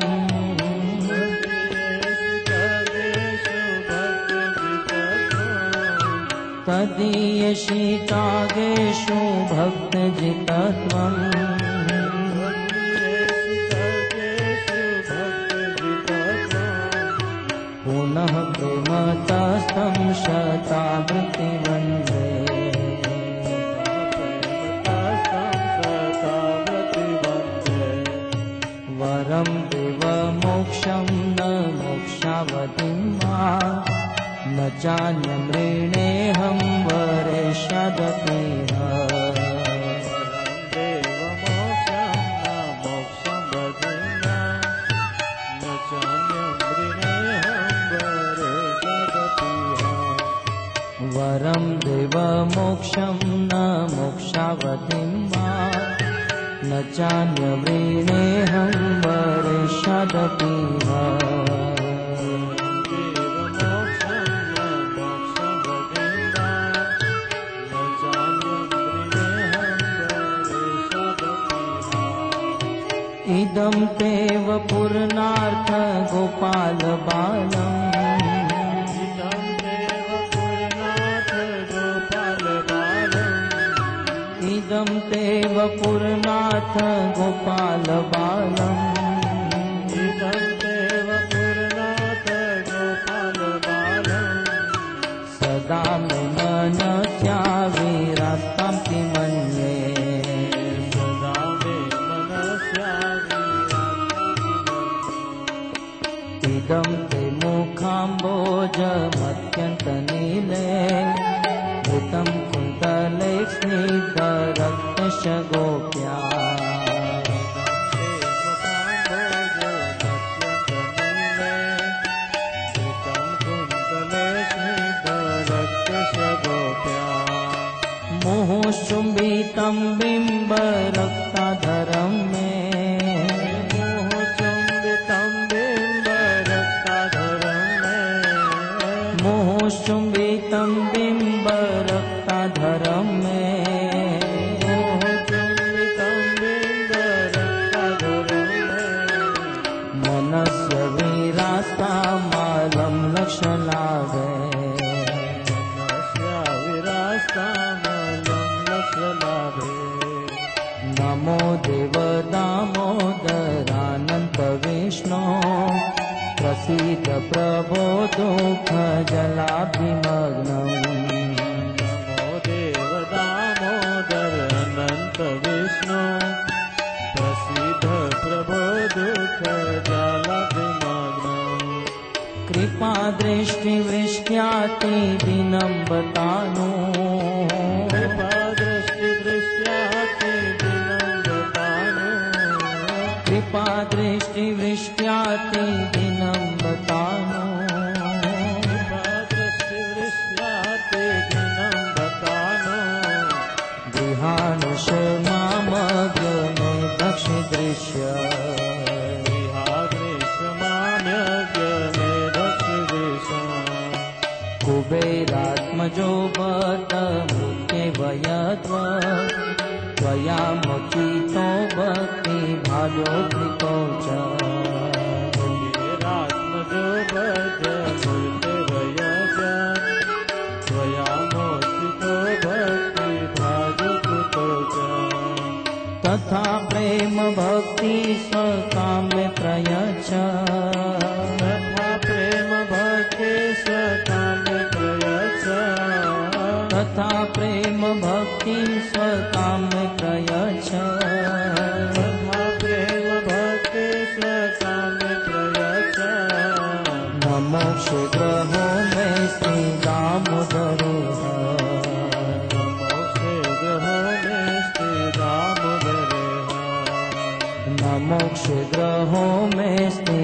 S3: तदीयशितागेषु भक्तजितत्वम् पुनः प्रेमतस्तं शतावृत्तिवन्दे वरं देवमोक्षं न मोक्षावतिं वा न चान्यमृणेऽहं वरेष्यादपीह वरं देवमोक्षं न मोक्षावतिं वा न चान्यवृणेऽहं वरेष्यादपीह इदं तेव पूर्णार्थ गोपाल बालम् इदं तेव पूर्णार्थ गोपाल बालम् इदं तेव पूर्णार्थ गोपाल बालम् सदा मे मनस्या विरक्तं मन्ये इदं ते मुखाम्बोजमत्यन्तनीले घृतं कुन्तले स्निग्धरक्तश गोप्या मोहचुम्बितं बिम्बरक्ताधरं मे मोहचुम्बितं बिम्बरक्ताधरं मे मनस्य विरास्ता मालं लक्ष्यलाभे नमो देव दामोदरानन्त विष्णो प्रसीद प्रभो दुःखजलाभिमग्नम् नमो देव दामोदर अनन्त विष्णु प्रसीद प्रभो दुःखजलाभिमग्नम् कृपा दृष्टिवृष्ट्याति दिनं बतानु कृपा दृष्टिवृष्ट्याति दिनं बतानु गृहानुष मामग्र मे दक्षदृश्य कुबेरात्मजो बत मुख्यवयत्व त्वया मकितो भक्ति भाजो कृतो च कुबेरात्मजो बत मुख्यवयत्व त्वया मकितो भक्ति भाजो कृतो च तथा प्रेम भक्ति स्वकाम्य प्रयच्छ तथा प्रेम भक्ति स्वकाम्य प्रयच्छ तथा प्रेम भक्ति स्वकाम्य प्रयच्छ तथा प्रेम भक्ति स्वकाम्य प्रयच्छ नमो क्षेत्रहो मे श्री दामोदरे मोक्षग्रहो मे स्ते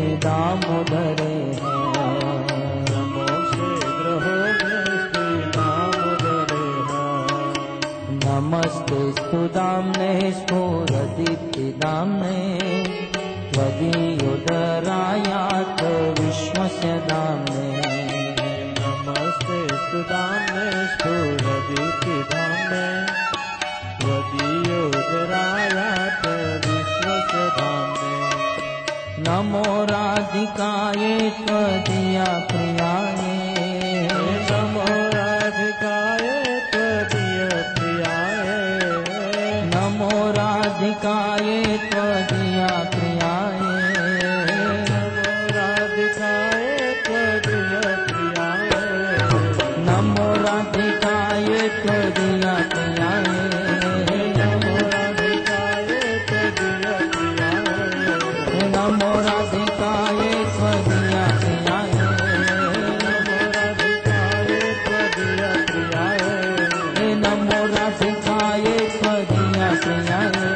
S3: दामोदरे नमस्ते स्तुदाम्ने स्फुरदीप्तिदाम्ने त्वदीयोदरायात् विश्वस्य दाम्ने नमस्ते स्तुदाम्ने स्फुरदीप्तिदाम्ने त्वदीयोदरायात् विग्रहायात विश्वस्य धाम्ने नमो राधिकायै त्वदीया प्रियायै नमो राधिकायै त्वदीया प्रियायै नमो राधिकायै त्वदीया प्रियायै नमो राधिकायै त्वदीया प्रियायै नमो राधिकायै त्वदीया प्रियायै नमो राधिकायै त्वदीया प्रियायै नमो राधिकायै त्वदीया प्रियायै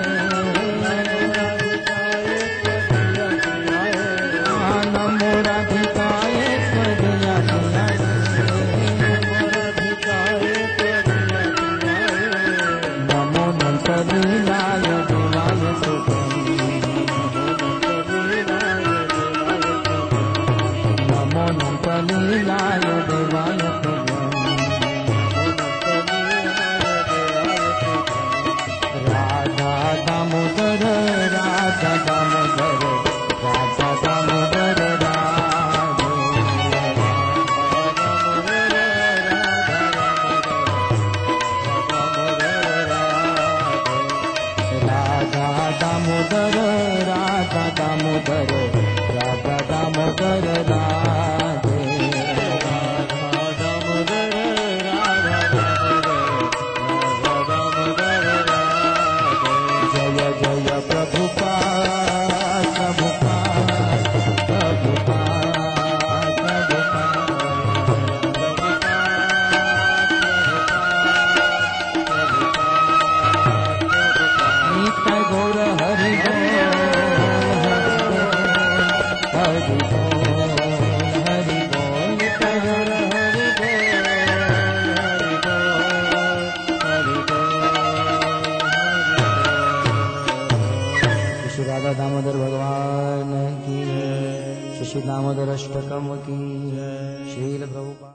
S3: नमो राधिकायै त्वदीया नमो नंतलीलाय देवाय नमो नंतलीलाय देवाय राधा दामोदर राधा दामोदर राधा दामोदर दामोदर राधा दामोदर राधा दामोदर राधे राधा दामोदर राधा दामोदर राधे जय जय प्रभुपाद प्रभुपाद प्रभुपाद नित्य गौर हरि हरि हरि बोल नित्य गौर हरि श्री राधा दामोदर भगवान की श्री दामोदर अष्टकम की श्रील प्रभुपाद।